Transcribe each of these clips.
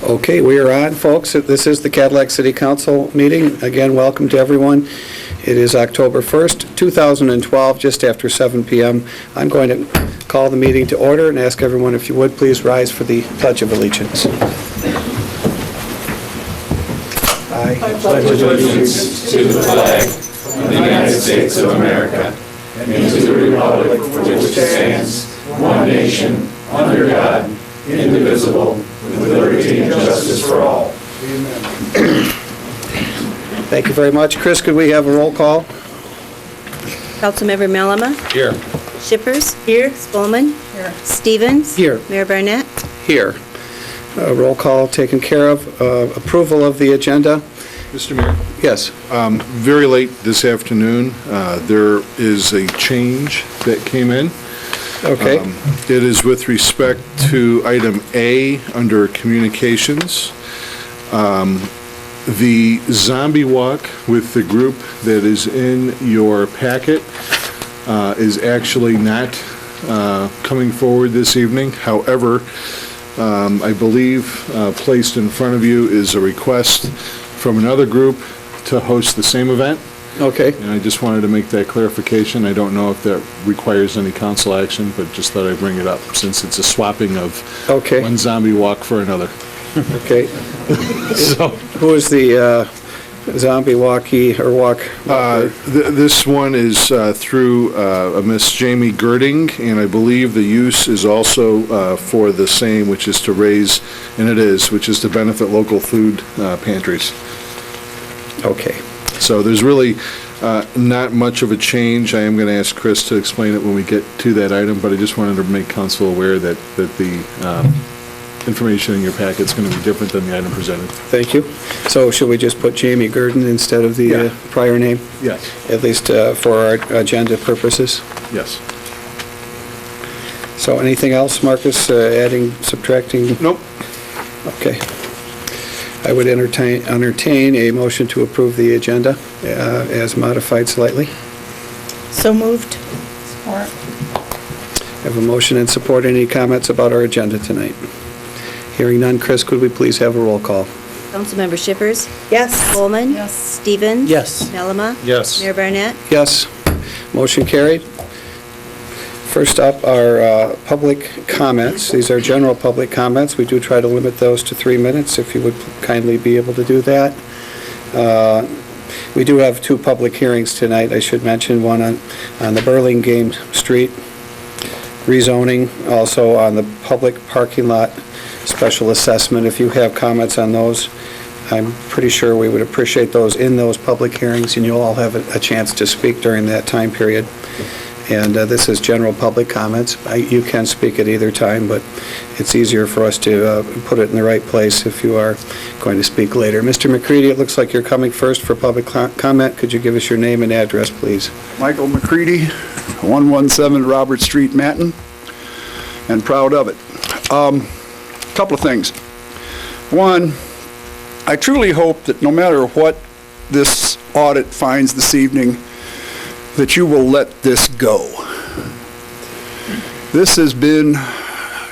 Okay, we are on, folks. This is the Cadillac City Council meeting. Again, welcome to everyone. It is October 1st, 2012, just after 7 p.m. I'm going to call the meeting to order and ask everyone if you would please rise for the Pledge of Allegiance. I pledge allegiance to the flag of the United States of America and to the republic for which it stands, one nation, under God, indivisible, with liberty and justice for all. Amen. Thank you very much. Chris, could we have a roll call? Councilmember Malama? Here. Shippers? Here. Spolman? Here. Stevens? Here. Mayor Barnett? Here. Roll call taken care of. Approval of the agenda. Mr. Mayor, Yes. very late this afternoon, there is a change that came in. Okay. It is with respect to item A under communications. The zombie walk with the group that is in your packet is actually not coming forward this evening. However, I believe placed in front of you is a request from another group to host the same event. Okay. And I just wanted to make that clarification. I don't know if that requires any council action, but just thought I'd bring it up since it's a swapping of Okay. one zombie walk for another. Okay. So Who is the zombie walkie or walk? this one is through Miss Jamie Girding, and I believe the use is also for the same, which is to raise, and it is, which is to benefit local food pantries. Okay. So there's really not much of a change. I am going to ask Chris to explain it when we get to that item, but I just wanted to make council aware that the information in your packet is going to be different than the item presented. Thank you. So should we just put Jamie Gurdon instead of the Yeah. prior name? Yes. At least for our agenda purposes? Yes. So anything else, Marcus, adding, subtracting? Nope. Okay. I would entertain a motion to approve the agenda as modified slightly. So moved. Support. I have a motion and support. Any comments about our agenda tonight? Hearing none, Chris, could we please have a roll call? Councilmember Shippers? Yes. Spolman? Yes. Stevens? Yes. Malama? Yes. Mayor Barnett? Yes. Motion carried. First up are public comments. These are general public comments. We do try to limit those to 3 minutes, if you would kindly be able to do that. We do have two public hearings tonight, I should mention, one on the Burlingame Street rezoning, also on the public parking lot special assessment. If you have comments on those, I'm pretty sure we would appreciate those in those public hearings, and you'll all have a chance to speak during that time period. And this is general public comments. You can speak at either time, but it's easier for us to put it in the right place if you are going to speak later. Mr. McCready, it looks like you're coming first for public comment. Could you give us your name and address, please? Michael McCready, 117 Robert Street, Manton, and proud of it. Couple of things. One, I truly hope that no matter what this audit finds this evening, that you will let this go. This has been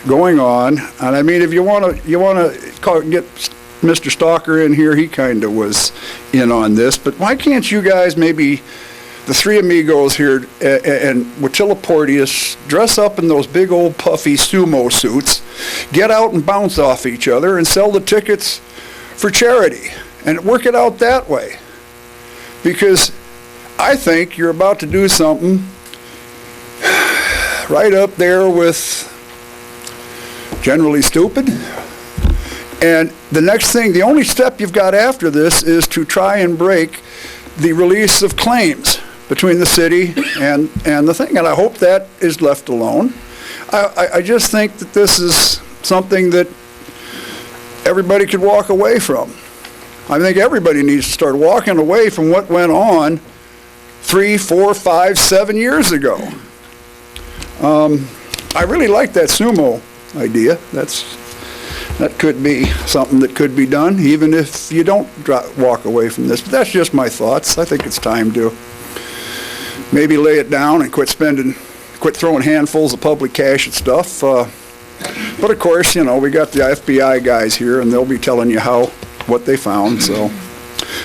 going on, and I mean, if you want to get Mr. Stalker in here, he kind of was in on this, but why can't you guys, maybe the three amigos here and Wachilla Porteous, dress up in those big old puffy sumo suits, get out and bounce off each other and sell the tickets for charity and work it out that way? Because I think you're about to do something right up there with generally stupid. And the next thing, the only step you've got after this is to try and break the release of claims between the city and the thing. And I hope that is left alone. I just think that this is something that everybody could walk away from. I think everybody needs to start walking away from what went on 3, 4, 5, 7 years ago. I really like that sumo idea. That could be something that could be done, even if you don't walk away from this. But that's just my thoughts. I think it's time to maybe lay it down and quit throwing handfuls of public cash at stuff. But of course, you know, we got the FBI guys here, and they'll be telling you what they found, so.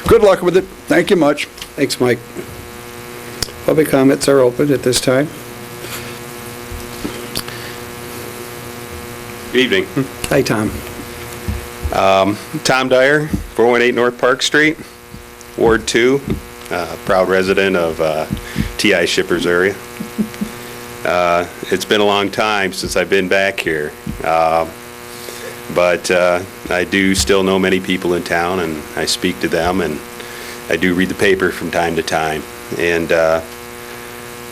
Good luck with it. Thank you much. Thanks, Mike. Public comments are open at this time. Good evening. Hi, Tom. Tom Dyer, 418 North Park Street, Ward 2, proud resident of TI Shippers area. It's been a long time since I've been back here, but I do still know many people in town, and I speak to them, and I do read the paper from time to time. And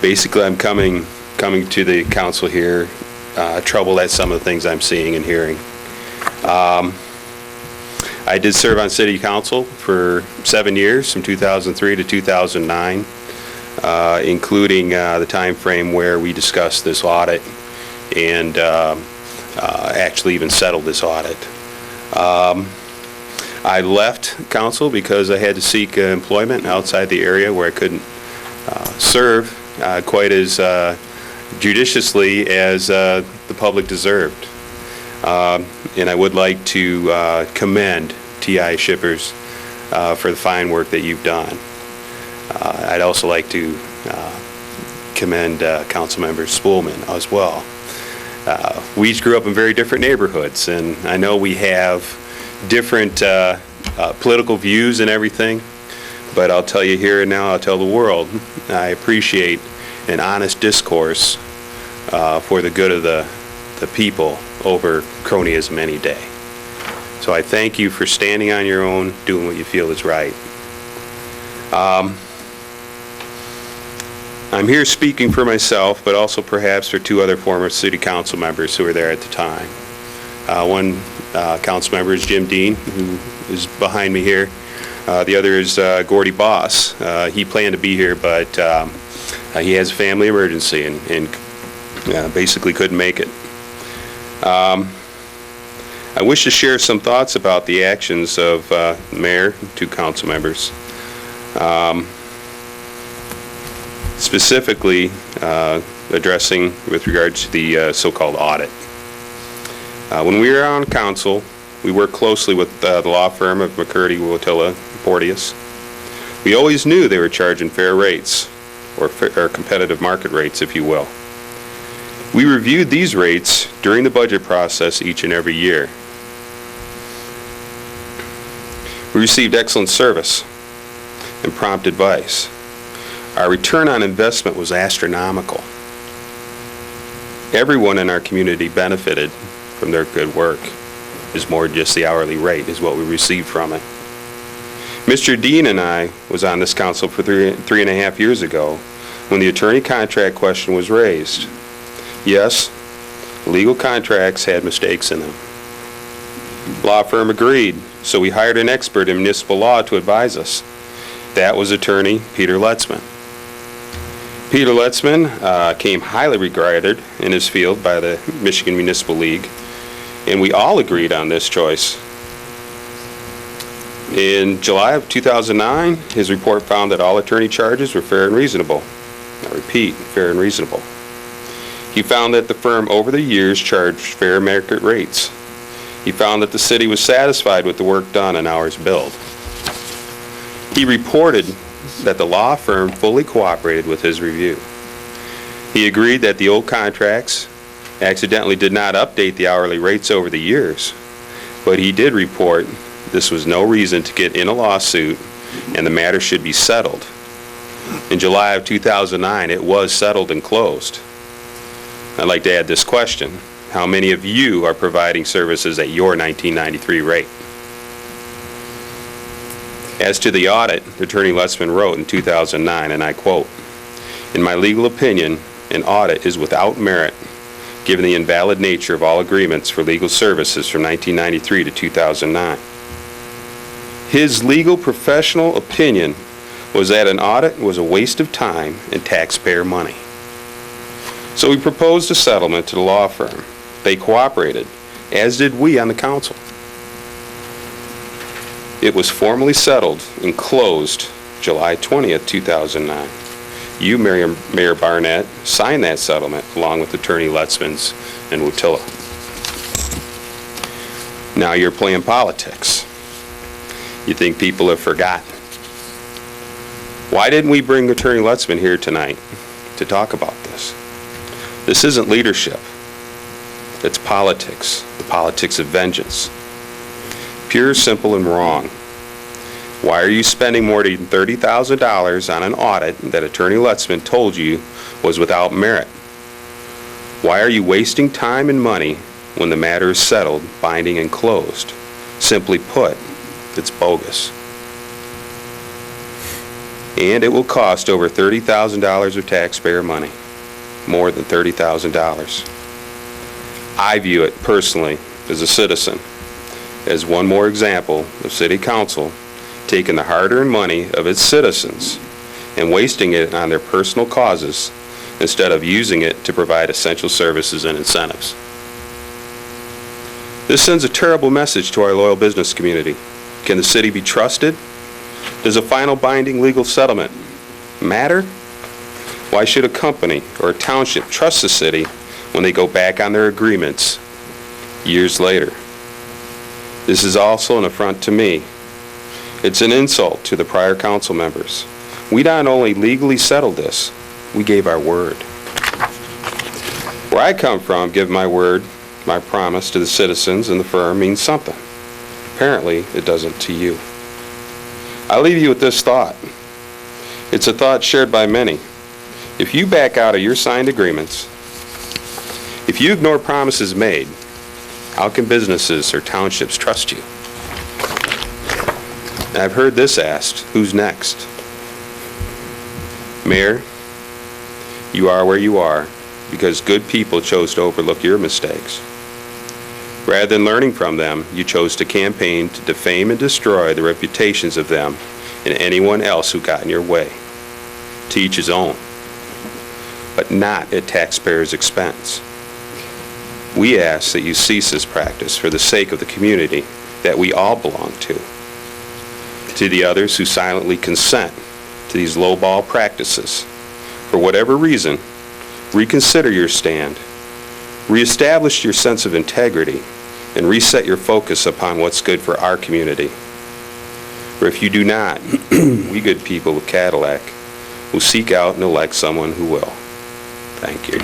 basically, I'm coming to the council here troubled at some of the things I'm seeing and hearing. I did serve on city council for 7 years, from 2003 to 2009, including the time frame where we discussed this audit and actually even settled this audit. I left council because I had to seek employment outside the area where I couldn't serve quite as judiciously as the public deserved. And I would like to commend TI Shippers for the fine work that you've done. I'd also like to commend Councilmember Spoolman as well. We each grew up in very different neighborhoods, and I know we have different political views and everything, but I'll tell you here and now, I'll tell the world, I appreciate an honest discourse for the good of the people over cronyism any day. So I thank you for standing on your own, doing what you feel is right. I'm here speaking for myself, but also perhaps for two other former city council members who were there at the time. One council member is Jim Dean, who is behind me here. The other is Gordy Boss. He planned to be here, but he has a family emergency and basically couldn't make it. I wish to share some thoughts about the actions of the mayor and two council members. Specifically addressing with regard to the so-called audit. When we were on council, we worked closely with the law firm of McCurdy, Wotilla, Porteous. We always knew they were charging fair rates, or competitive market rates, if you will. We reviewed these rates during the budget process each and every year. We received excellent service and prompt advice. Our return on investment was astronomical. Everyone in our community benefited from their good work. It's more just the hourly rate is what we received from it. Mr. Dean and I was on this council for three and a half years ago when the attorney contract question was raised. Yes, legal contracts had mistakes in them. Law firm agreed, so we hired an expert in municipal law to advise us. That was attorney Peter Letzman. Peter Letzman came highly regarded in his field by the Michigan Municipal League, and we all agreed on this choice. In July of 2009, his report found that all attorney charges were fair and reasonable. I repeat, fair and reasonable. He found that the firm over the years charged fair market rates. He found that the city was satisfied with the work done and hours billed. He reported that the law firm fully cooperated with his review. He agreed that the old contracts accidentally did not update the hourly rates over the years, but he did report this was no reason to get in a lawsuit and the matter should be settled. In July of 2009, it was settled and closed. I'd like to add this question. How many of you are providing services at your 1993 rate? As to the audit, Attorney Letzman wrote in 2009, and I quote, "In my legal opinion, an audit is without merit, given the invalid nature of all agreements for legal services from 1993 to 2009. His legal professional opinion was that an audit was a waste of time and taxpayer money. So we proposed a settlement to the law firm. They cooperated, as did we on the council. It was formally settled and closed July 20th, 2009. You, Mayor Barnett, signed that settlement along with Attorney Letzmans and Wotilla. Now you're playing politics. You think people have forgotten. Why didn't we bring Attorney Lutzman here tonight to talk about this? This isn't leadership. It's politics, the politics of vengeance. Pure, simple, and wrong. Why are you spending more than $30,000 on an audit that Attorney Lutzman told you was without merit? Why are you wasting time and money when the matter is settled, binding, and closed? Simply put, it's bogus. And it will cost over $30,000 of taxpayer money. More than $30,000. I view it personally as a citizen as one more example of City Council taking the hard-earned money of its citizens and wasting it on their personal causes instead of using it to provide essential services and incentives. This sends a terrible message to our loyal business community. Can the city be trusted? Does a final binding legal settlement matter? Why should a company or a township trust the city when they go back on their agreements years later? This is also an affront to me. It's an insult to the prior council members. We not only legally settled this, we gave our word. Where I come from, give my word, my promise to the citizens and the firm means something. Apparently, it doesn't to you. I leave you with this thought. It's a thought shared by many. If you back out of your signed agreements, if you ignore promises made, how can businesses or townships trust you? And I've heard this asked, who's next? Mayor, you are where you are because good people chose to overlook your mistakes. Rather than learning from them, you chose to campaign to defame and destroy the reputations of them and anyone else who got in your way. To each his own, but not at taxpayers' expense. We ask that you cease this practice for the sake of the community that we all belong to. To the others who silently consent to these lowball practices, for whatever reason, reconsider your stand, reestablish your sense of integrity, and reset your focus upon what's good for our community. For if you do not, we good people of Cadillac will seek out and elect someone who will. Thank you.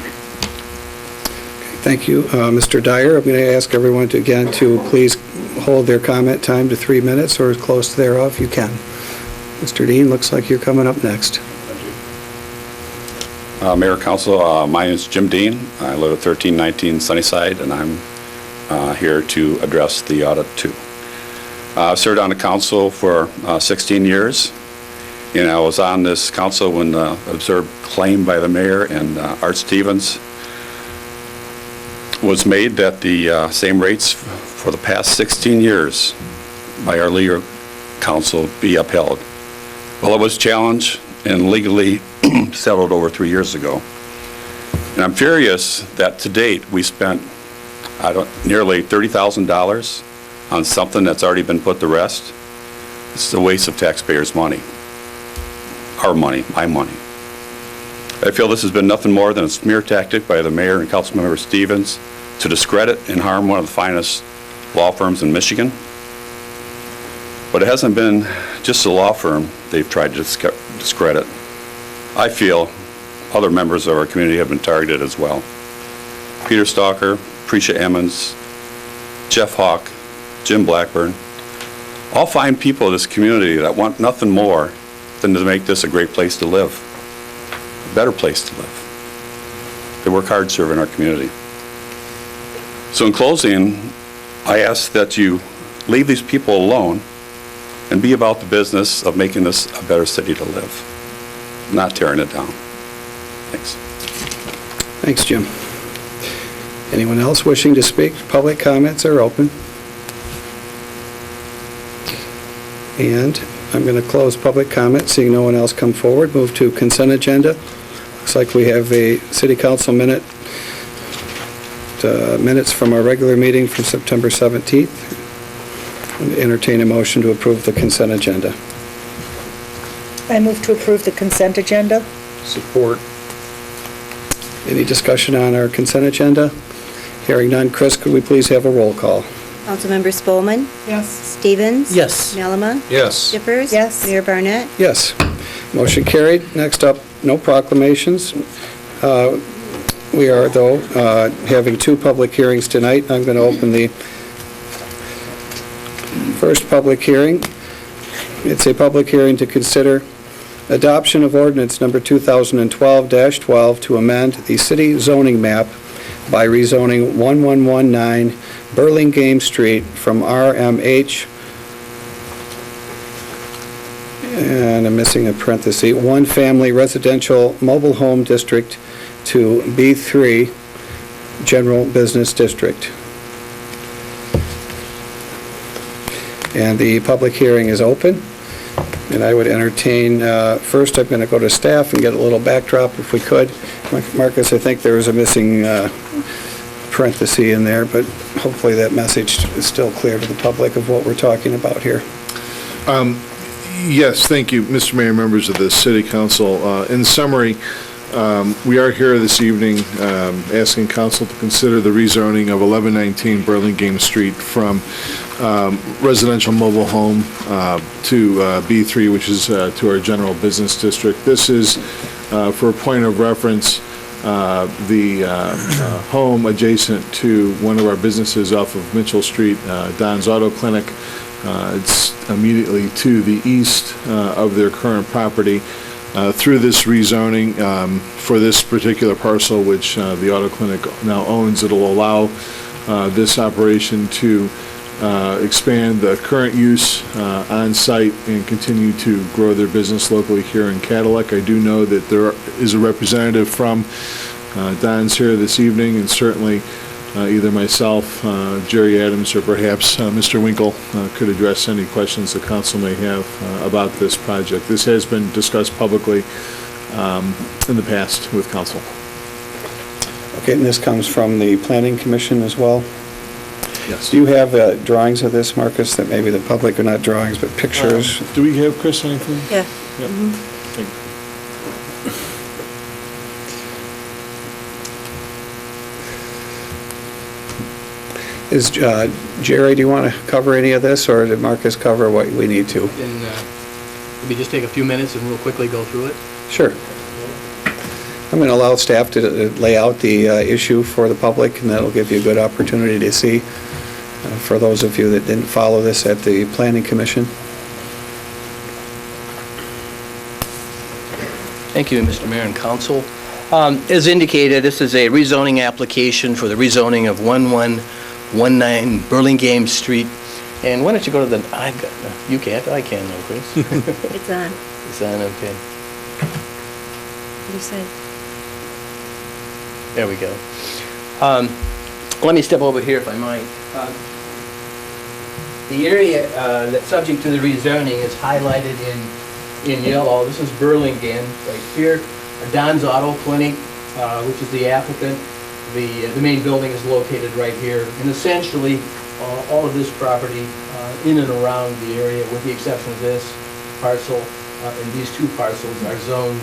Thank you, Mr. Dyer. I'm going to ask everyone to, again, to please hold their comment time to 3 minutes or as close thereof you can. Mr. Dean, looks like you're coming up next. Mayor, Council, my name is Jim Dean. I live at 1319 Sunnyside, and I'm here to address the audit too. I've served on the council for 16 years, and I was on this council when the absurd claim by the mayor and Art Stevens was made that the same rates for the past 16 years by our legal counsel be upheld. Well, it was challenged and legally settled over 3 years ago. And I'm furious that to date we spent nearly $30,000 on something that's already been put to rest. It's a waste of taxpayers' money. Our money, my money. I feel this has been nothing more than a smear tactic by the mayor and Councilmember Stevens to discredit and harm one of the finest law firms in Michigan. But it hasn't been just the law firm they've tried to discredit. I feel other members of our community have been targeted as well. Peter Stalker, Precia Emmons, Jeff Hawk, Jim Blackburn, all fine people of this community that want nothing more than to make this a great place to live, a better place to live. They work hard serving our community. So in closing, I ask that you leave these people alone and be about the business of making this a better city to live, not tearing it down. Thanks. Thanks, Jim. Anyone else wishing to speak? Public comments are open. And I'm going to close public comment, seeing no one else come forward. Move to consent agenda. Looks like we have a city council minutes from our regular meeting from September 17th. Entertain a motion to approve the consent agenda. I move to approve the consent agenda. Support. Any discussion on our consent agenda? Hearing none. Chris, could we please have a roll call? Councilmember Spelman. Yes. Stevens. Yes. Melama. Yes. Shippers. Yes. Mayor Barnett. Yes. Motion carried. Next up, no proclamations. We are, though, having two public hearings tonight. I'm going to open the first public hearing. It's a public hearing to consider adoption of ordinance number 2012-12 to amend the city zoning map by rezoning 1119 Burlingame Street from RMH, and I'm missing a parenthesis, one family residential mobile home district to B3 General Business District. And the public hearing is open, and I would entertain, first I'm going to go to staff and get a little backdrop if we could. Marcus, I think there was a missing parenthesis in there, but hopefully that message is still clear to the public of what we're talking about here. Yes, thank you, Mr. Mayor, members of the City Council. In summary, we are here this evening asking council to consider the rezoning of 1119 Burlingame Street from residential mobile home to B3, which is to our general business district. This is, for a point of reference, the home adjacent to one of our businesses off of Mitchell Street, Don's Auto Clinic. It's immediately to the east of their current property. Through this rezoning for this particular parcel, which the auto clinic now owns, it'll allow this operation to expand the current use on site and continue to grow their business locally here in Cadillac. I do know that there is a representative from Don's here this evening, and certainly either myself, Jerry Adams, or perhaps Mr. Winkle could address any questions the council may have about this project. This has been discussed publicly in the past with council. Okay, and this comes from the Planning Commission as well? Yes. Do you have drawings of this, Marcus, that maybe the public, are not drawings, but pictures? Do we have, Chris, anything? Yeah. Yep. Thank you. Is, Jerry, do you want to cover any of this, or did Marcus cover what we need to? And maybe just take a few minutes and we'll quickly go through it. Sure. I'm going to allow staff to lay out the issue for the public, and that'll give you a good opportunity to see, for those of you that didn't follow this at the Planning Commission. Thank you, Mr. Mayor and Council. As indicated, this is a rezoning application for the rezoning of 1119 Burlingame Street. And why don't you go to the, you can't, I can though, Chris. It's on. It's on, okay. What do you say? There we go. Let me step over here if I might. The area that's subject to the rezoning is highlighted in yellow. This is Burlingame right here. Don's Auto Clinic, which is the applicant. The main building is located right here. And essentially, all of this property in and around the area, with the exception of this parcel, and these two parcels are zoned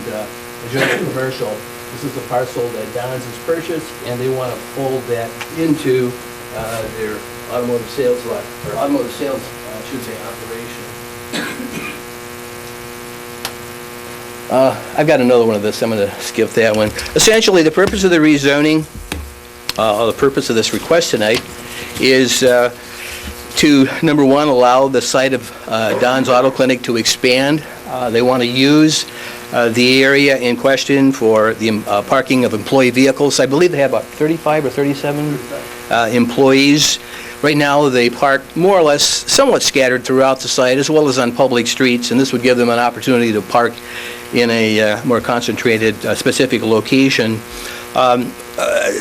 general commercial. This is the parcel that Don's has purchased, and they want to fold that into their automotive sales lot, or automotive sales, I should say, operation. I've got another one of this. I'm going to skip that one. Essentially, the purpose of the rezoning, or the purpose of this request tonight, is to, number one, allow the site of Don's Auto Clinic to expand. They want to use the area in question for the parking of employee vehicles. I believe they have about 35 or 37 employees. Right now, they park more or less somewhat scattered throughout the site, as well as on public streets, and this would give them an opportunity to park in a more concentrated, specific location.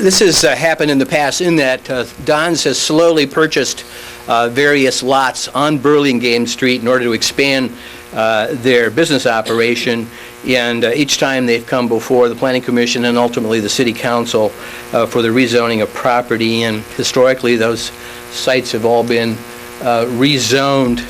This has happened in the past in that Don's has slowly purchased various lots on Burlingame Street in order to expand their business operation, and each time they've come before the Planning Commission and ultimately the City Council for the rezoning of property, and historically those sites have all been rezoned.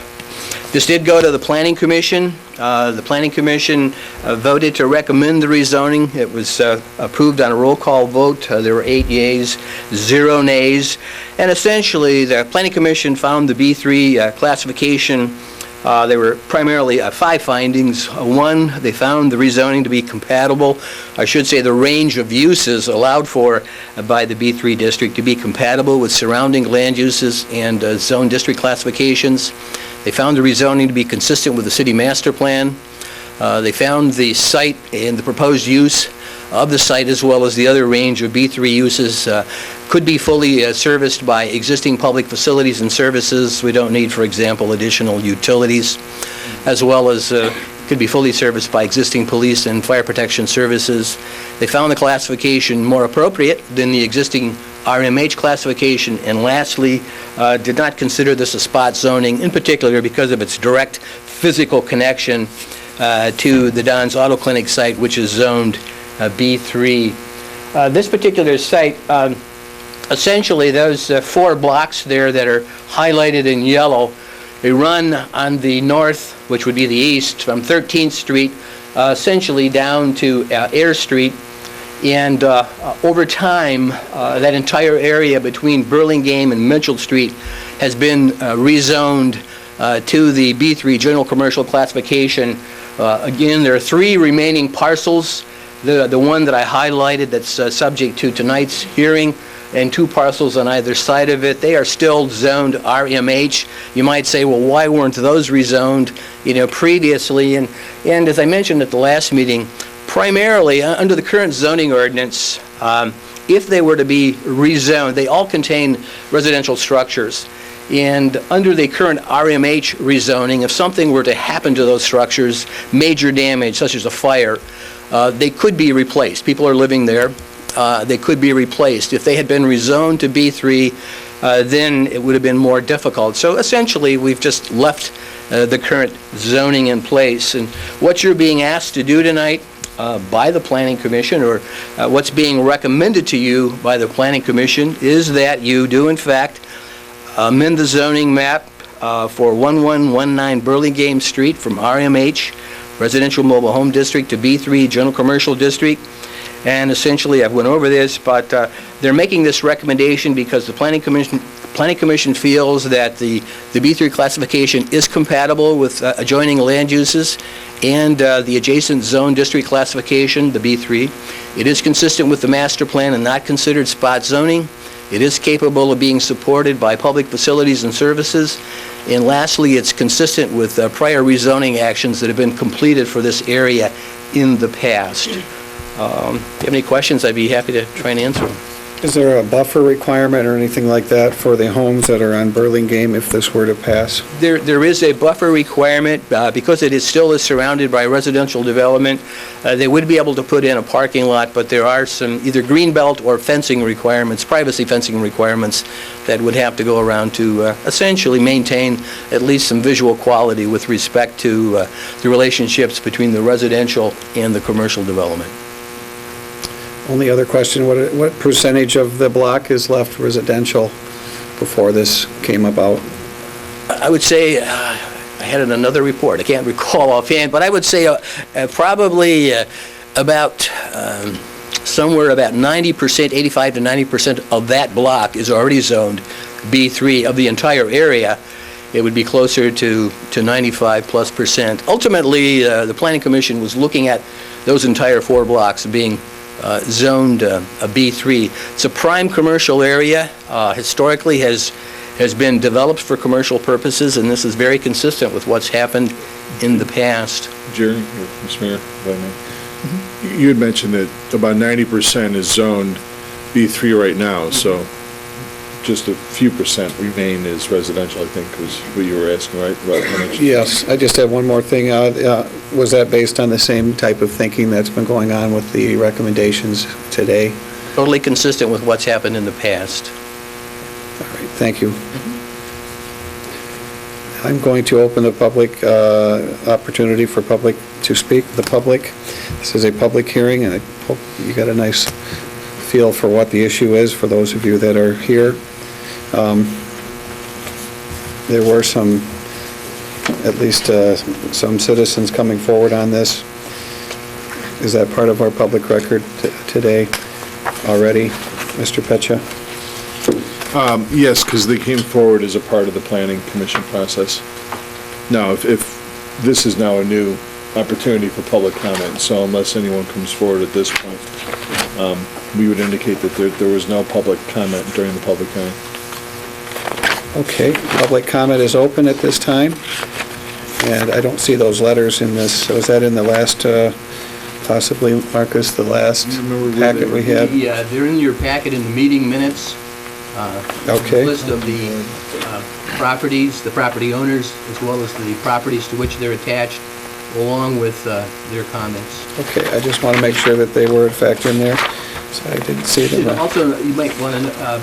This did go to the Planning Commission, The Planning Commission voted to recommend the rezoning. It was approved on a roll call vote. There were 8 yeas, 0 nays. And essentially, the Planning Commission found the B3 classification. There were primarily 5 findings. 1, they found the rezoning to be compatible. I should say the range of uses allowed for by the B3 district to be compatible with surrounding land uses and zone district classifications. They found the rezoning to be consistent with the city master plan. They found the site and the proposed use of the site, as well as the other range of B3 uses, could be fully serviced by existing public facilities and services. We don't need, for example, additional utilities, as well as could be fully serviced by existing police and fire protection services. They found the classification more appropriate than the existing RMH classification, and lastly, did not consider this a spot zoning, in particular because of its direct physical connection to the Don's Auto Clinic site, which is zoned B3. This particular site, essentially those 4 blocks there that are highlighted in yellow, they run on the north, which would be the east, from 13th Street, essentially down to Air Street. And over time, that entire area between Burlingame and Mitchell Street has been rezoned to the B3 general commercial classification. Again, there are 3 remaining parcels. The one that I highlighted that's subject to tonight's hearing, and 2 parcels on either side of it, they are still zoned RMH. You might say, well, why weren't those rezoned, previously? And as I mentioned at the last meeting, primarily under the current zoning ordinance, if they were to be rezoned, they all contain residential structures. And under the current RMH rezoning, if something were to happen to those structures, major damage such as a fire, they could be replaced. People are living there. They could be replaced. If they had been rezoned to B3, then it would have been more difficult. So essentially, we've just left the current zoning in place. And what you're being asked to do tonight by the Planning Commission, or what's being recommended to you by the Planning Commission, is that you do, in fact, amend the zoning map for 1119 Burlingame Street from RMH, Residential Mobile Home District, to B3 General Commercial District. And essentially, I've went over this, but they're making this recommendation because the Planning Commission feels that the B3 classification is compatible with adjoining land uses and the adjacent zone district classification, the B3. It is consistent with the master plan and not considered spot zoning. It is capable of being supported by public facilities and services. And lastly, it's consistent with prior rezoning actions that have been completed for this area in the past. If you have any questions, I'd be happy to try and answer them. Is there a buffer requirement or anything like that for the homes that are on Burlingame if this were to pass? There is a buffer requirement because it still is surrounded by residential development. They would be able to put in a parking lot, but there are some either green belt or fencing requirements, privacy fencing requirements that would have to go around to essentially maintain at least some visual quality with respect to the relationships between the residential and the commercial development. Only other question, what percentage of the block is left residential before this came about? I would say, I had it in another report, I can't recall offhand, but I would say probably about somewhere about 90%, 85 to 90% of that block is already zoned B3 of the entire area. It would be closer to 95+%. Ultimately, the Planning Commission was looking at those entire 4 blocks being zoned a B3. It's a prime commercial area, historically has been developed for commercial purposes, and this is very consistent with what's happened in the past. Jerry, or Ms. Mayor, if I may. You had mentioned that about 90% is zoned B3 right now, so just a few percent remain as residential, I think, was what you were asking, right? About how much? Yes, I just have one more thing. Was that based on the same type of thinking that's been going on with the recommendations today? Totally consistent with what's happened in the past. All right, thank you. I'm going to open the public opportunity for public to speak. The public. This is a public hearing, and I hope you got a nice feel for what the issue is for those of you that are here. There were some at least some citizens coming forward on this. Is that part of our public record today already, Mr. Pecha? Yes, because they came forward as a part of the planning commission process. Now, if this is now a new opportunity for public comment, so unless anyone comes forward at this point, we would indicate that there was no public comment during the public hearing. Okay, public comment is open at this time, and I don't see those letters in this. Was that in the last, possibly, Marcus, the last Remember where packet they we had? Yeah, they're in your packet in the meeting minutes. Okay. List of the properties, the property owners, as well as the properties to which they're attached, along with their comments. Okay, I just want to make sure that they were in fact in there, so I didn't see them. Also, you might want to,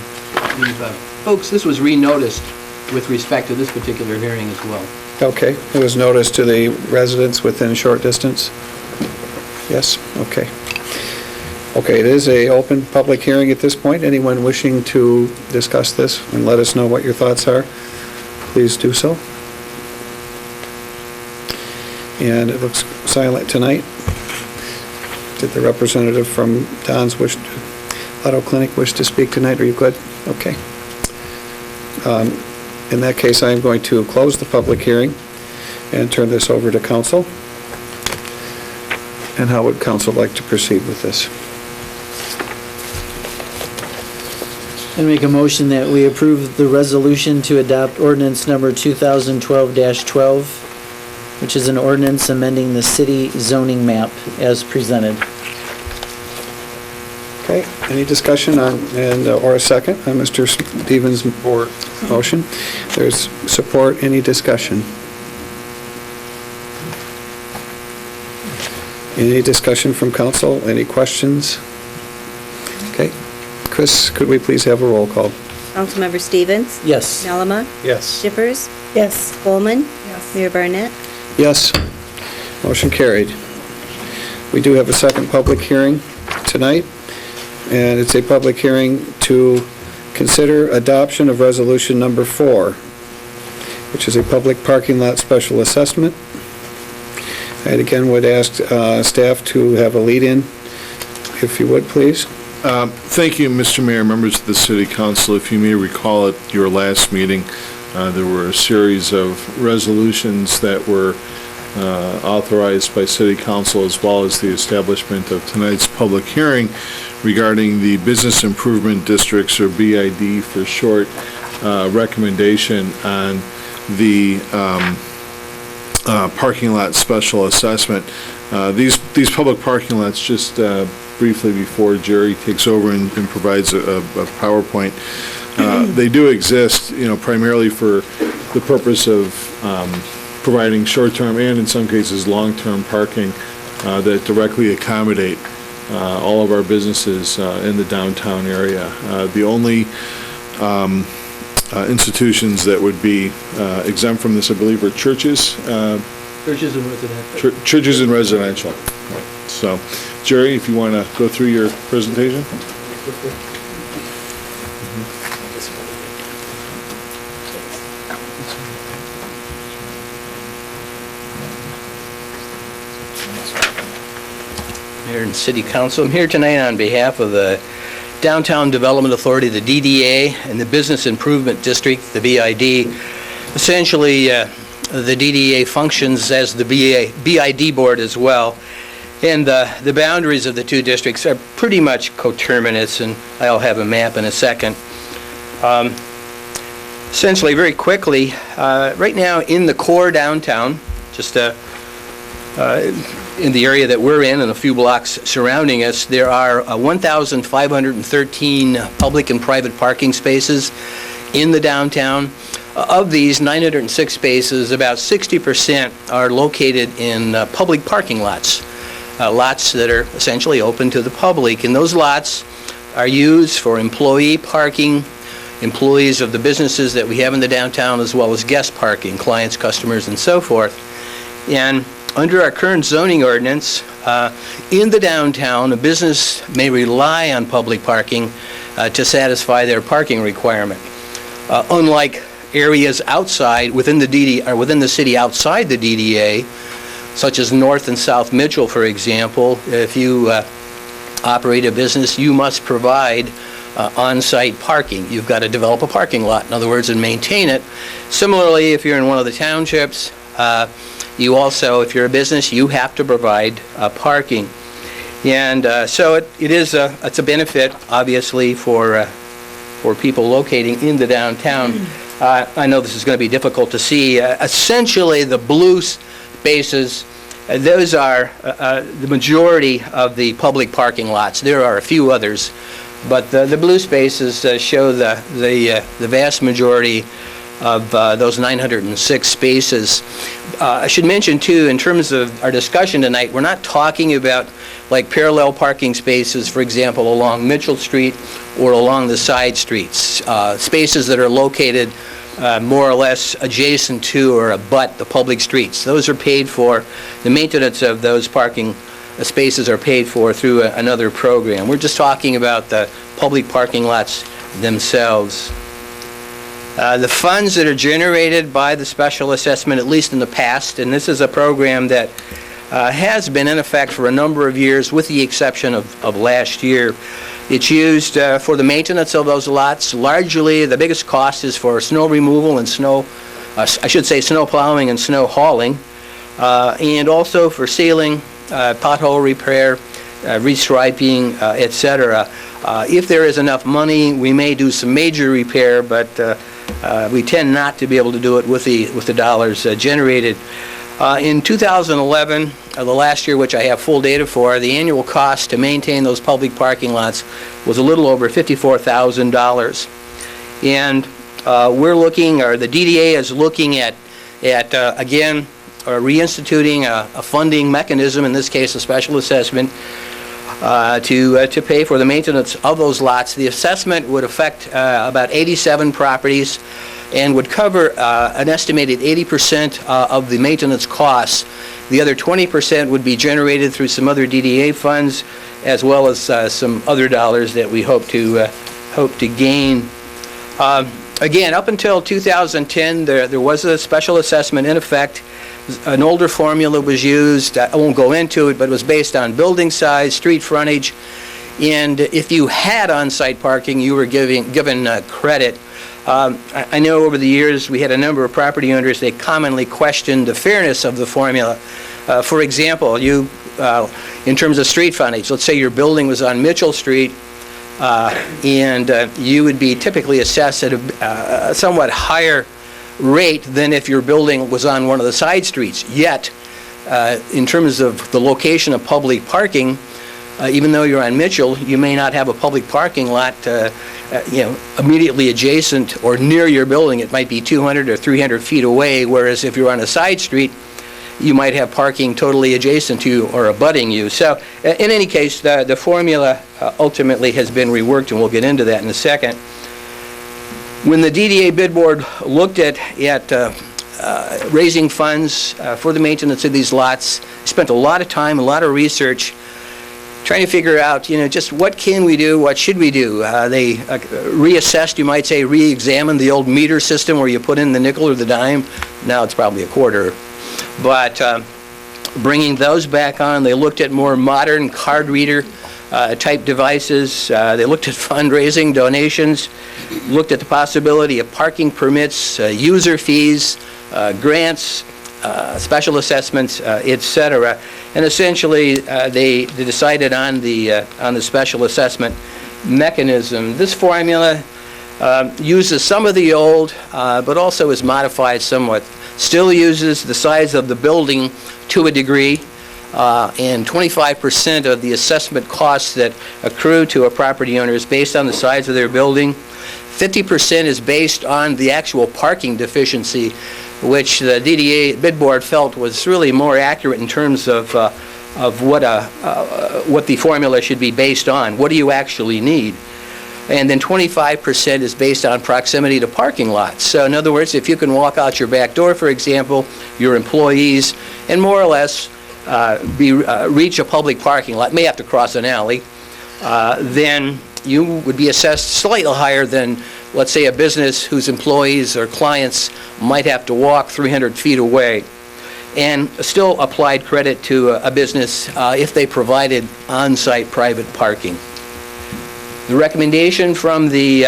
folks, this was re-noticed with respect to this particular hearing as well. Okay, it was noticed to the residents within a short distance? Yes, okay. Okay, it is a open public hearing at this point. Anyone wishing to discuss this and let us know what your thoughts are, please do so. And it looks silent tonight. Did the representative from Don's Auto Clinic wish to speak tonight? Are you good? Okay. In that case, I am going to close the public hearing and turn this over to council. And how would council like to proceed with this? And make a motion that we approve the resolution to adopt ordinance number 2012-12, which is an ordinance amending the city zoning map as presented. Okay, any discussion on, or a second on Mr. Stevens' motion? There's support, any discussion? Any discussion from council, any questions? Okay, Chris, could we please have a roll call? Councilmember Stevens? Yes. Melama? Yes. Shippers? Yes. Spelman? Yes. Mayor Barnett? Yes, motion carried. We do have a second public hearing tonight, and it's a public hearing to consider adoption of resolution number 4, which is a public parking lot special assessment. I again would ask staff to have a lead-in, if you would, please. Thank you, Mr. Mayor, members of the City Council. If you may recall at your last meeting, there were a series of resolutions that were authorized by City Council, as well as the establishment of tonight's public hearing regarding the Business Improvement Districts, or BID for short, recommendation on the parking lot special assessment. These public parking lots, just briefly before Jerry takes over and provides a PowerPoint, they do exist, primarily for the purpose of providing short-term and in some cases long-term parking that directly accommodate all of our businesses in the downtown area. The only institutions that would be exempt from this, I believe, are churches. Churches and residential. Churches and residential. So, Jerry, if you want to go through your presentation. Mayor and City Council, I'm here tonight on behalf of the Downtown Development Authority, the DDA, and the Business Improvement District, the BID. Essentially, the DDA functions as the BID board as well, and the boundaries of the two districts are pretty much coterminous, and I'll have a map in a second. Essentially, very quickly, right now in the core downtown, just in the area that we're in and a few blocks surrounding us, there are 1,513 public and private parking spaces in the downtown. Of these 906 spaces, about 60% are located in public parking lots, lots that are essentially open to the public. And those lots are used for employee parking, employees of the businesses that we have in the downtown, as well as guest parking, clients, customers, and so forth. And under our current zoning ordinance, in the downtown, a business may rely on public parking to satisfy their parking requirement. Unlike areas outside, within the within the city outside the DDA, such as North and South Mitchell, for example. If you operate a business, you must provide on-site parking. You've got to develop a parking lot, in other words, and maintain it. Similarly, if you're in one of the townships, you also, if you're a business, you have to provide parking. And so it's a benefit, obviously, for people locating in the downtown. I know this is going to be difficult to see. Essentially, the blue spaces, those are the majority of the public parking lots. There are a few others, but the blue spaces show the vast majority of those 906 spaces. I should mention, too, in terms of our discussion tonight, we're not talking about like parallel parking spaces, for example, along Mitchell Street or along the side streets, spaces that are located more or less adjacent to or abut the public streets. Those are paid for. The maintenance of those parking spaces are paid for through another program. We're just talking about the public parking lots themselves. The funds that are generated by the special assessment, at least in the past, and this is a program that has been in effect for a number of years with the exception of last year. It's used for the maintenance of those lots. Largely, the biggest cost is for snow removal and snow plowing and snow hauling, and also for sealing, pothole repair, restriping, etc. If there is enough money, we may do some major repair, but we tend not to be able to do it with the dollars generated. In 2011, the last year which I have full data for, the annual cost to maintain those public parking lots was a little over $54,000. And the DDA is looking at again, reinstituting a funding mechanism, in this case a special assessment, to pay for the maintenance of those lots. The assessment would affect about 87 properties and would cover an estimated 80% of the maintenance costs. The other 20% would be generated through some other DDA funds, as well as some other dollars that we hope to gain. Again, up until 2010, there was a special assessment in effect. An older formula was used. I won't go into it, but it was based on building size, street frontage, and if you had on-site parking, you were given credit. I know over the years we had a number of property owners, they commonly questioned the fairness of the formula. For example, in terms of street frontage, let's say your building was on Mitchell Street, and you would be typically assessed at a somewhat higher rate than if your building was on one of the side streets. Yet, in terms of the location of public parking, even though you're on Mitchell, you may not have a public parking lot immediately adjacent or near your building. It might be 200 or 300 feet away, whereas if you're on a side street, you might have parking totally adjacent to you or abutting you. So in any case, the formula ultimately has been reworked, and we'll get into that in a second. When the DDA bid board looked at raising funds for the maintenance of these lots, spent a lot of time, a lot of research, trying to figure out, just what can we do, what should we do. They reassessed, you might say, re-examined the old meter system where you put in the nickel or the dime. Now it's probably a quarter. But bringing those back on, they looked at more modern card reader type devices. They looked at fundraising, donations, looked at the possibility of parking permits, user fees, grants, special assessments, etc. And essentially, they decided on the special assessment mechanism. This formula uses some of the old, but also is modified somewhat. Still uses the size of the building to a degree, and 25% of the assessment costs that accrue to a property owner is based on the size of their building. 50% is based on the actual parking deficiency, which the DDA bid board felt was really more accurate in terms of what the formula should be based on. What do you actually need? And then 25% is based on proximity to parking lots. So in other words, if you can walk out your back door, for example, your employees, and more or less reach a public parking lot, may have to cross an alley, then you would be assessed slightly higher than, let's say, a business whose employees or clients might have to walk 300 feet away, and still applied credit to a business if they provided on-site private parking. The recommendation from the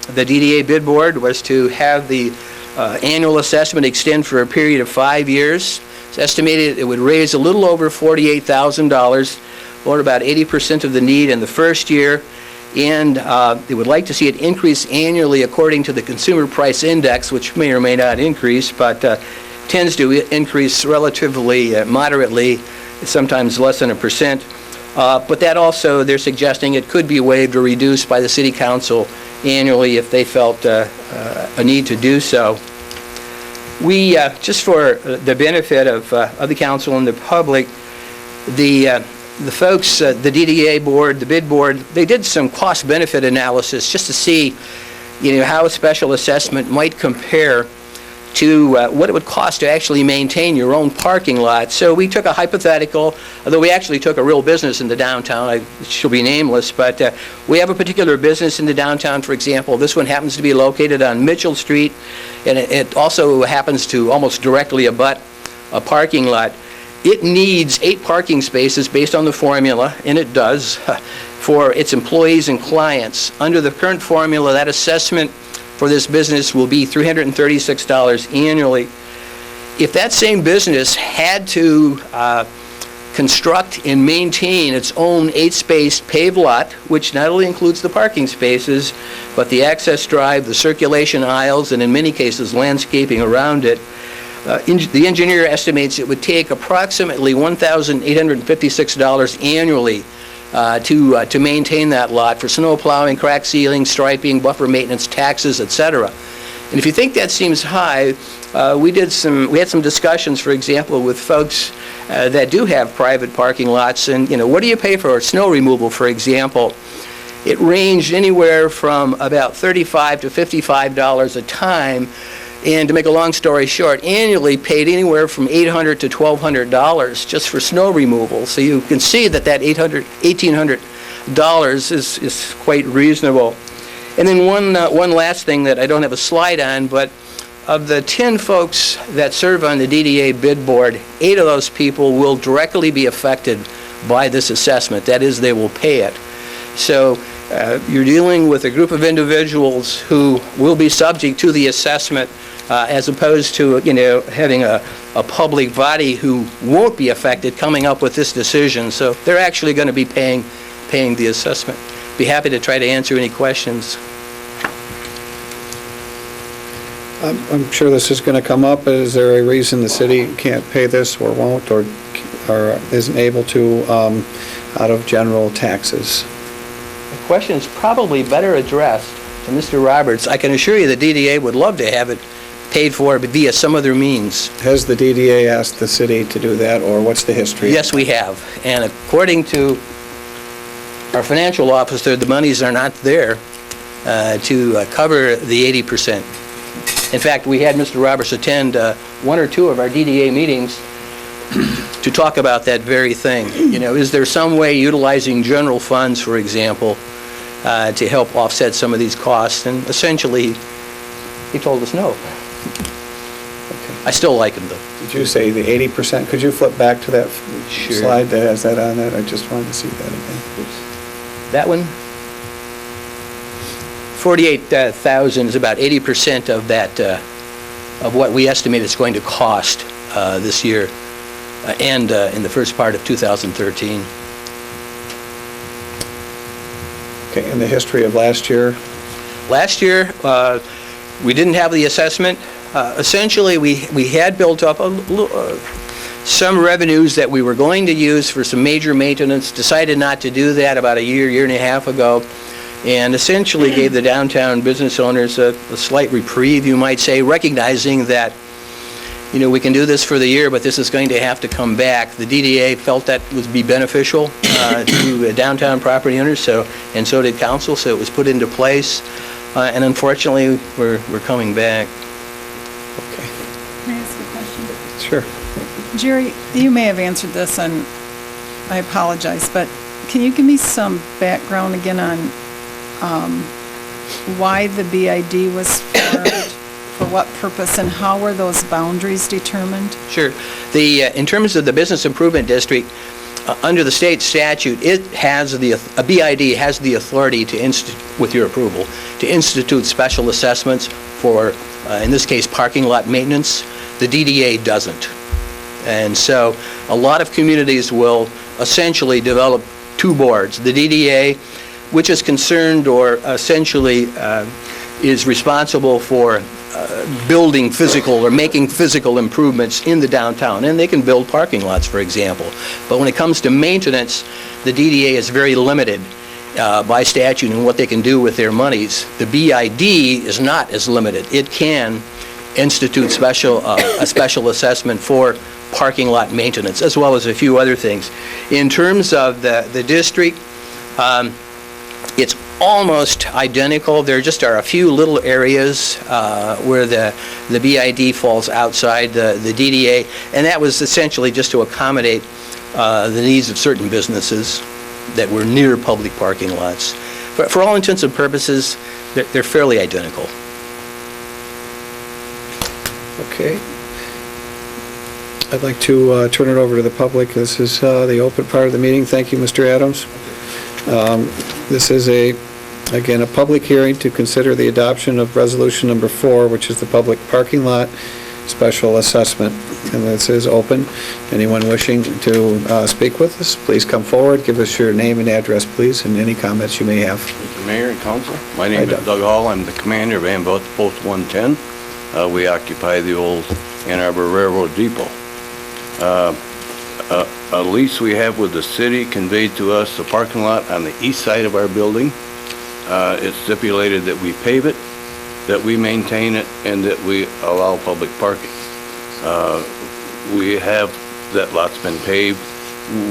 DDA bid board was to have the annual assessment extend for a period of 5 years. It's estimated it would raise a little over $48,000, or about 80% of the need in the first year, and they would like to see it increase annually according to the Consumer Price Index, which may or may not increase, but tends to increase relatively moderately, sometimes less than 1%. But that also, they're suggesting it could be waived or reduced by the City Council annually if they felt a need to do so. We, just for the benefit of the council and the public, the folks, the DDA board, the bid board, they did some cost-benefit analysis just to see, how a special assessment might compare to what it would cost to actually maintain your own parking lot. So we took a hypothetical, although we actually took a real business in the downtown. It shall be nameless, but we have a particular business in the downtown, for example. This one happens to be located on Mitchell Street, and it also happens to almost directly abut a parking lot. It needs 8 parking spaces based on the formula, and it does, for its employees and clients. Under the current formula, that assessment for this business will be $336 annually. If that same business had to construct and maintain its own 8-space paved lot, which not only includes the parking spaces, but the access drive, the circulation aisles, and in many cases landscaping around it, the engineer estimates it would take approximately $1,856 annually to maintain that lot for snow plowing, crack sealing, striping, buffer maintenance, taxes, etc. And if you think that seems high, we had some discussions, for example, with folks that do have private parking lots, and what do you pay for snow removal, for example? It ranged anywhere from about $35 to $55 a time. And to make a long story short, annually paid anywhere from $800 to $1,200 just for snow removal. So you can see that $1,800 is quite reasonable. And then one last thing that I don't have a slide on, but of the 10 folks that serve on the DDA bid board, 8 of those people will directly be affected by this assessment. That is, they will pay it. So you're dealing with a group of individuals who will be subject to the assessment, as opposed to, having a public body who won't be affected coming up with this decision. So they're actually going to be paying the assessment. Be happy to try to answer any questions. I'm sure this is going to come up. Is there a reason the city can't pay this or won't or isn't able to out of general taxes? The question is probably better addressed to Mr. Roberts. I can assure you the DDA would love to have it paid for via some other means. Has the DDA asked the city to do that, or what's the history? Yes, we have. And according to our financial officer, the monies are not there to cover the 80%. In fact, we had Mr. Roberts attend 1 or 2 of our DDA meetings to talk about that very thing. Is there some way utilizing general funds, for example, to help offset some of these costs? And essentially, he told us no. I still like him, though. Did you say the 80%? Could you flip back to that slide that has that on it? I just wanted to see that again. That one? 48,000 is about 80% of that, of what we estimate it's going to cost this year and in the first part of 2013. Okay, and the history of last year? Last year, we didn't have the assessment. Essentially, we had built up some revenues that we were going to use for some major maintenance, decided not to do that about a year and a half ago, and essentially gave the downtown business owners a slight reprieve, you might say, recognizing that, we can do this for the year, but this is going to have to come back. The DDA felt that would be beneficial to downtown property owners, and so did council, so it was put into place, and unfortunately, we're coming back. Okay. Can I ask a question? Sure. Jerry, you may have answered this, and I apologize, but can you give me some background again on why the BID was formed, for what purpose, and how were those boundaries determined? Sure. In terms of the Business Improvement District, under the state statute, a BID has the authority to with your approval, to institute special assessments for, in this case, parking lot maintenance. The DDA doesn't. And so a lot of communities will essentially develop two boards. The DDA, which is concerned or essentially is responsible for building physical or making physical improvements in the downtown, and they can build parking lots, for example. But when it comes to maintenance, the DDA is very limited by statute in what they can do with their monies. The BID is not as limited. It can institute a special assessment for parking lot maintenance, as well as a few other things. In terms of the district, it's almost identical. There just are a few little areas where the BID falls outside the DDA, and that was essentially just to accommodate the needs of certain businesses that were near public parking lots. But for all intents and purposes, they're fairly identical. Okay. I'd like to turn it over to the public. This is the open part of the meeting. Thank you, Mr. Adams. This is again, a public hearing to consider the adoption of resolution number 4, which is the public parking lot special assessment. And this is open. Anyone wishing to speak with us, please come forward. Give us your name and address, please, and any comments you may have. Mr. Mayor and Council, my name is Doug Hall. I'm the commander of Ambulance Post 110. We occupy the old Ann Arbor Railroad Depot. A lease we have with the city conveyed to us the parking lot on the east side of our building. It's stipulated that we pave it, that we maintain it, and that we allow public parking. We have, that lot's been paved.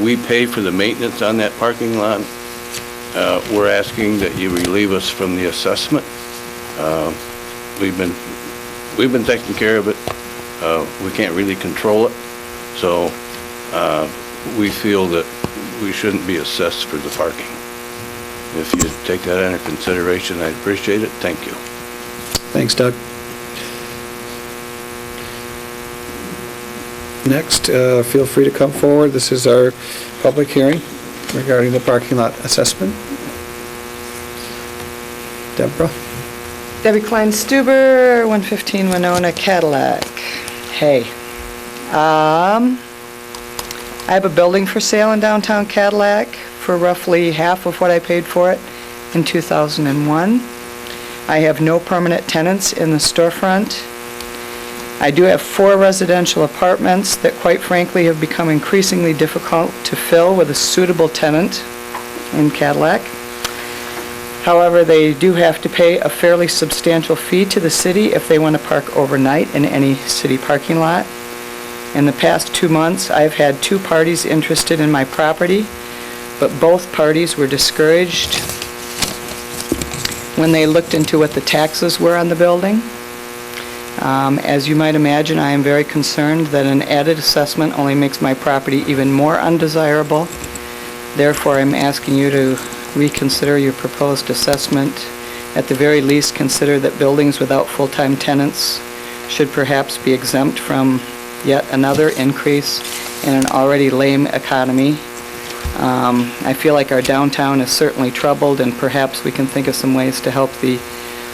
We pay for the maintenance on that parking lot. We're asking that you relieve us from the assessment. We've been taking care of it. We can't really control it. So we feel that we shouldn't be assessed for the parking. If you take that under consideration, I'd appreciate it. Thank you. Thanks, Doug. Next, feel free to come forward. This is our public hearing regarding the parking lot assessment. Deborah? Debbie Klein-Stuber, 115 Winona, Cadillac. Hey. I have a building for sale in downtown Cadillac for roughly half of what I paid for it in 2001. I have no permanent tenants in the storefront. I do have 4 residential apartments that quite frankly have become increasingly difficult to fill with a suitable tenant in Cadillac. However, they do have to pay a fairly substantial fee to the city if they want to park overnight in any city parking lot. In the past 2 months, I've had 2 parties interested in my property, but both parties were discouraged when they looked into what the taxes were on the building. As you might imagine, I am very concerned that an added assessment only makes my property even more undesirable. Therefore, I'm asking you to reconsider your proposed assessment. At the very least, consider that buildings without full-time tenants should perhaps be exempt from yet another increase in an already lame economy. I feel like our downtown is certainly troubled, and perhaps we can think of some ways to help the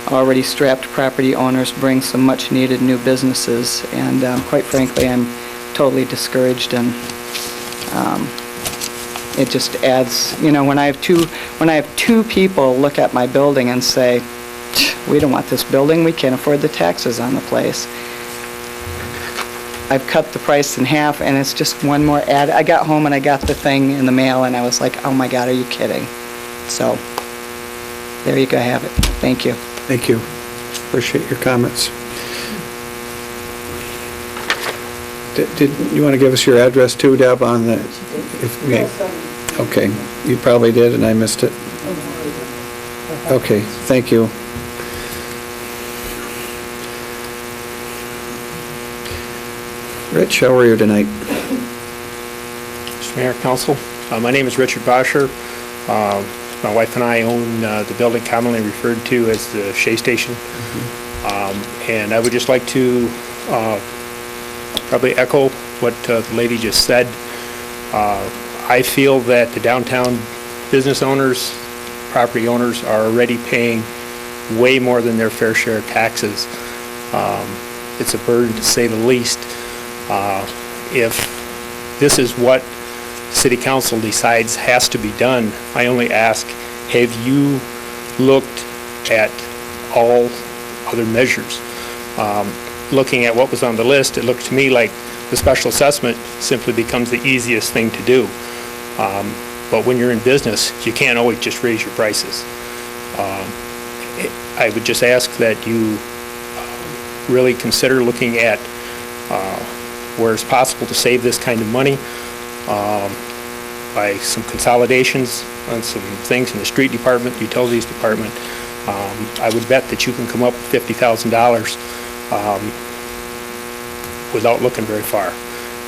already strapped property owners bring some much-needed new businesses. And quite frankly, I'm totally discouraged, and it just adds, you know, when I have two people look at my building and say, we don't want this building, we can't afford the taxes on the place. I've cut the price in half, and it's just one more ad. I got home and I got the thing in the mail, and I was like, oh my God, are you kidding? So, there you go, have it. Thank you. Thank you. Appreciate your comments. Did you want to give us your address too, Deb, on the... Okay, you probably did, and I missed it. Okay, thank you. Rich, how are you tonight? Mr. Mayor, Council, my name is Richard Bosher. My wife and I own the building commonly referred to as the Shea Station. And I would just like to probably echo what the lady just said. I feel that the downtown business owners, property owners are already paying way more than their fair share of taxes. It's a burden to say the least. If this is what City Council decides has to be done, I only ask, have you looked at all other measures? Looking at what was on the list, it looked to me like the special assessment simply becomes the easiest thing to do. But when you're in business, you can't always just raise your prices. I would just ask that you really consider looking at where it's possible to save this kind of money by some consolidations on some things in the street department, utilities department. I would bet that you can come up with $50,000 without looking very far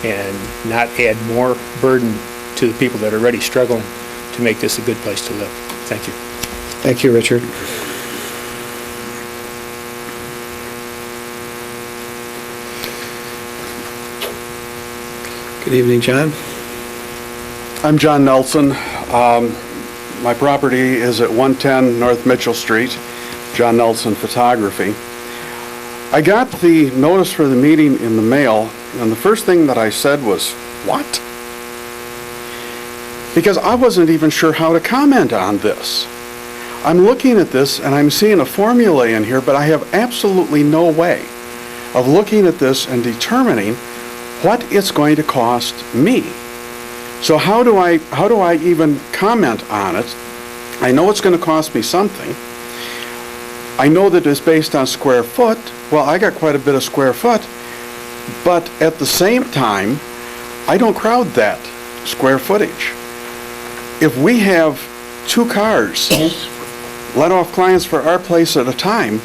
and not add more burden to the people that are already struggling to make this a good place to live. Thank you. Thank you, Richard. Good evening, John. I'm John Nelson. My property is at 110 North Mitchell Street, John Nelson Photography. I got the notice for the meeting in the mail, and the first thing that I said was, "What?" Because I wasn't even sure how to comment on this. I'm looking at this and I'm seeing a formula in here, but I have absolutely no way of looking at this and determining what it's going to cost me. So how do I even comment on it? I know it's going to cost me something. I know that it's based on square foot. Well, I got quite a bit of square foot, but at the same time, I don't crowd that square footage. If we have 2 cars let off clients for our place at a time,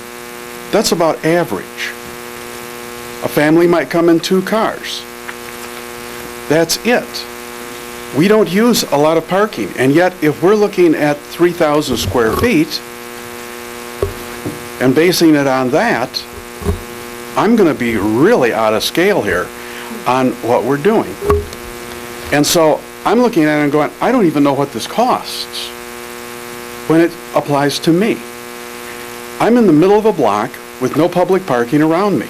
that's about average. A family might come in 2 cars. That's it. We don't use a lot of parking, and yet if we're looking at 3,000 square feet and basing it on that, I'm going to be really out of scale here on what we're doing. And so I'm looking at it and going, I don't even know what this costs when it applies to me. I'm in the middle of a block with no public parking around me.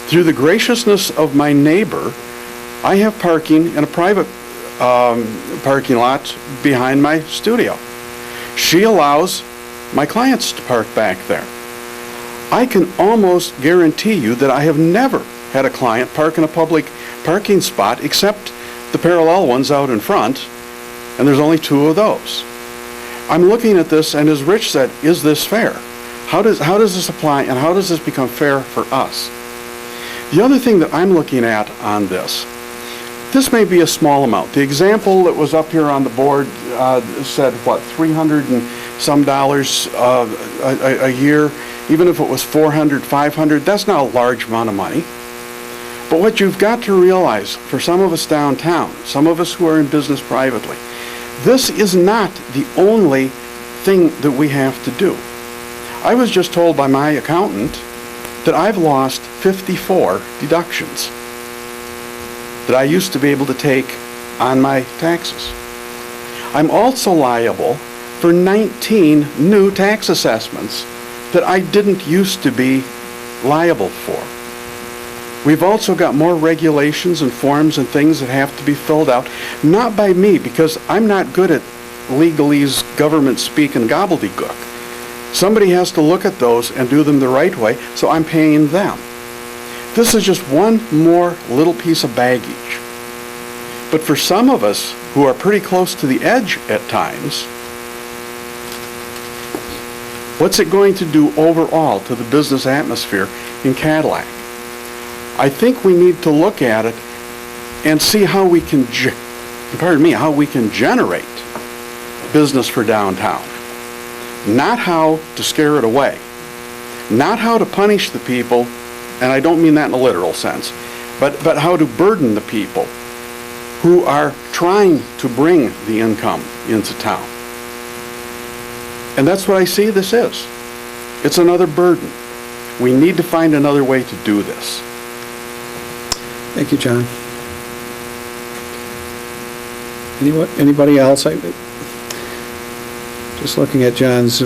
Through the graciousness of my neighbor, I have parking in a private parking lot behind my studio. She allows my clients to park back there. I can almost guarantee you that I have never had a client park in a public parking spot except the parallel ones out in front, and there's only 2 of those. I'm looking at this, and as Rich said, is this fair? How does this apply, and how does this become fair for us? The other thing that I'm looking at on this may be a small amount. The example that was up here on the board said, what, $300 and some a year? Even if it was $400, $500, that's not a large amount of money. But what you've got to realize, for some of us downtown, some of us who are in business privately, this is not the only thing that we have to do. I was just told by my accountant that I've lost 54 deductions that I used to be able to take on my taxes. I'm also liable for 19 new tax assessments that I didn't used to be liable for. We've also got more regulations and forms and things that have to be filled out, not by me, because I'm not good at legalese, government speak, and gobbledygook. Somebody has to look at those and do them the right way, so I'm paying them. This is just one more little piece of baggage. But for some of us who are pretty close to the edge at times, what's it going to do overall to the business atmosphere in Cadillac? I think we need to look at it and see how we can, how we can generate business for downtown. Not how to scare it away. Not how to punish the people, and I don't mean that in a literal sense, but how to burden the people who are trying to bring the income into town. And that's what I see this is. It's another burden. We need to find another way to do this. Thank you, John. Anybody else? Just looking at John's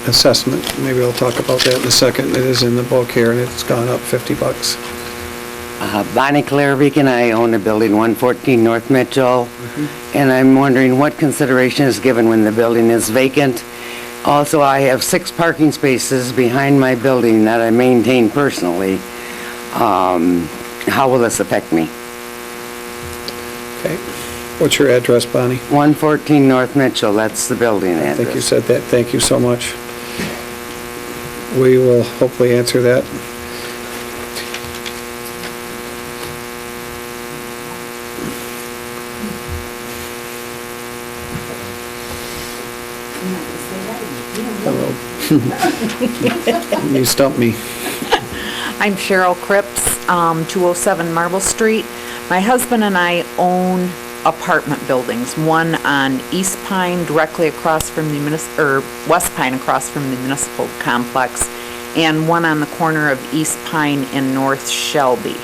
assessment, maybe I'll talk about that in a second. It is in the book here, and it's gone up $50. Bonnie Claravic and I own a building, 114 North Mitchell, and I'm wondering what consideration is given when the building is vacant. Also, I have 6 parking spaces behind my building that I maintain personally. How will this affect me? Okay. What's your address, Bonnie? 114 North Mitchell, that's the building address. I think you said that. Thank you so much. We will hopefully answer that. You stumped me. I'm Cheryl Cripps, 207 Marble Street. My husband and I own apartment buildings, one on East Pine directly across from the West Pine across from the municipal complex, and one on the corner of East Pine and North Shelby.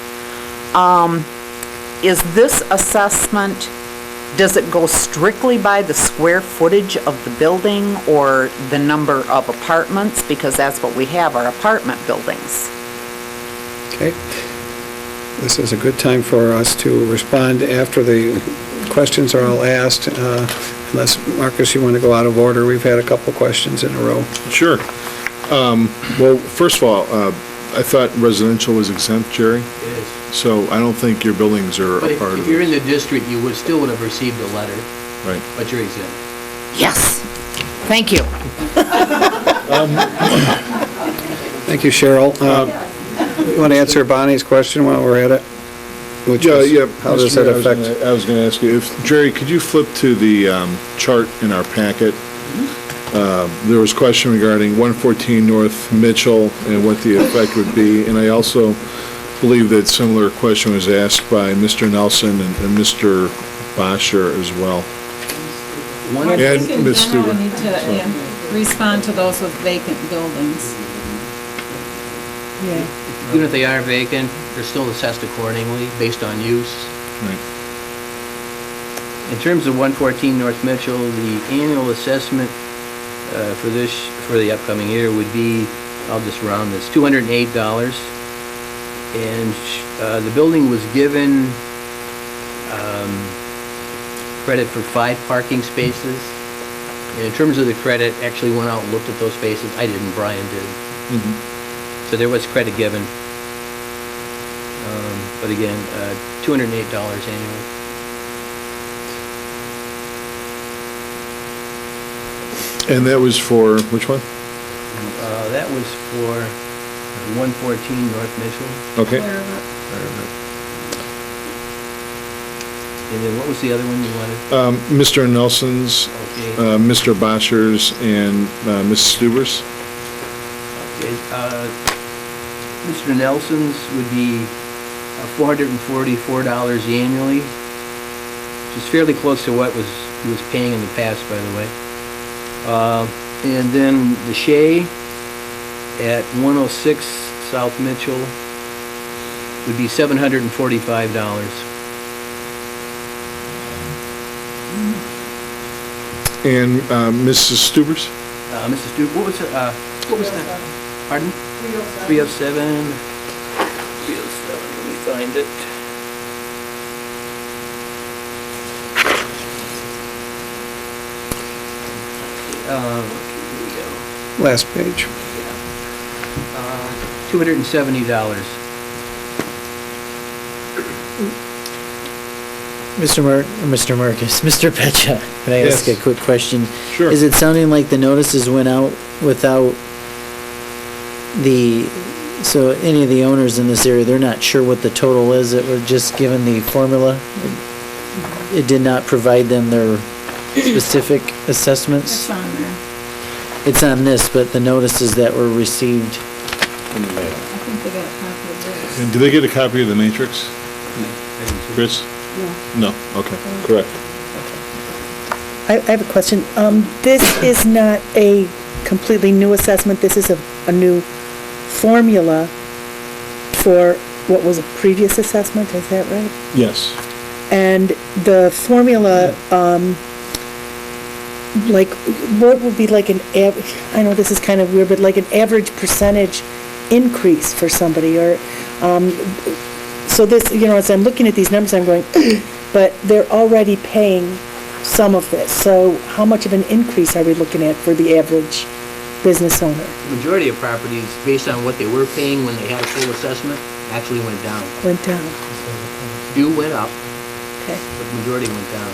Is this assessment, does it go strictly by the square footage of the building or the number of apartments? Because that's what we have, our apartment buildings. Okay. This is a good time for us to respond after the questions are all asked. Unless, Marcus, you want to go out of order. We've had a couple questions in a row. Sure. Well, first of all, I thought residential was exempt, Jerry. It is. So I don't think your buildings are But a part if of you're it. in the district, you would have received a letter, Right. but you're exempt. Yes. Thank you. Thank you, Cheryl. You want to answer Bonnie's question while we're at it? Which is, how does Mr. that Mayor, affect? I was going to ask you, Jerry, could you flip to the chart in our packet? There was a question regarding 114 North Mitchell and what the effect would be, and I also believe that similar question was asked by Mr. Nelson and Mr. Bosher as well. And Ms. Stuber. We need to respond to those with vacant buildings. Yeah. Even if they are vacant, they're still assessed accordingly based on use. Right. In terms of 114 North Mitchell, the annual assessment for the upcoming year would be, I'll just round this, $208. And the building was given credit for 5 parking spaces. And in terms of the credit, actually went out and looked at those spaces. I didn't, Brian did. So there was credit given. But again, $208 annually. And that was for, which one? That was for 114 North Mitchell. Okay. And then what was the other one you wanted? Mr. Nelson's, Okay. Mr. Bosher's, and Ms. Stuber's. Okay, Mr. Nelson's would be $444 annually, which is fairly close to what he was paying in the past, by the way. And then the Shea at 106 South Mitchell would be $745. And Mrs. Stuber's? Mrs. Stuber, what was that? Pardon? 307. 307, let me find it. Here we go. Last page. $270. Mr. Marcus, Mr. Pecha, can I ask a quick question? Sure. Is it sounding like the notices went out without so any of the owners in this area, they're not sure what the total is, that were just given the formula? It did not provide them their specific assessments? It's on there. It's on this, but the notices that were received, I think they got a copy of this. And do they get a copy of the matrix? Chris? No. Okay, correct. I have a question. This is not a completely new assessment, this is a new formula for what was a previous assessment, is that right? Yes. And the formula, like, what would be like I know this is kind of weird, but like an average percentage increase for somebody, or, so this, as I'm looking at these numbers, I'm going, but they're already paying some of this, so how much of an increase are we looking at for the average business owner? The majority of properties, based on what they were paying when they had a full assessment, actually went down. Went down. Few went up, Okay. but the majority went down.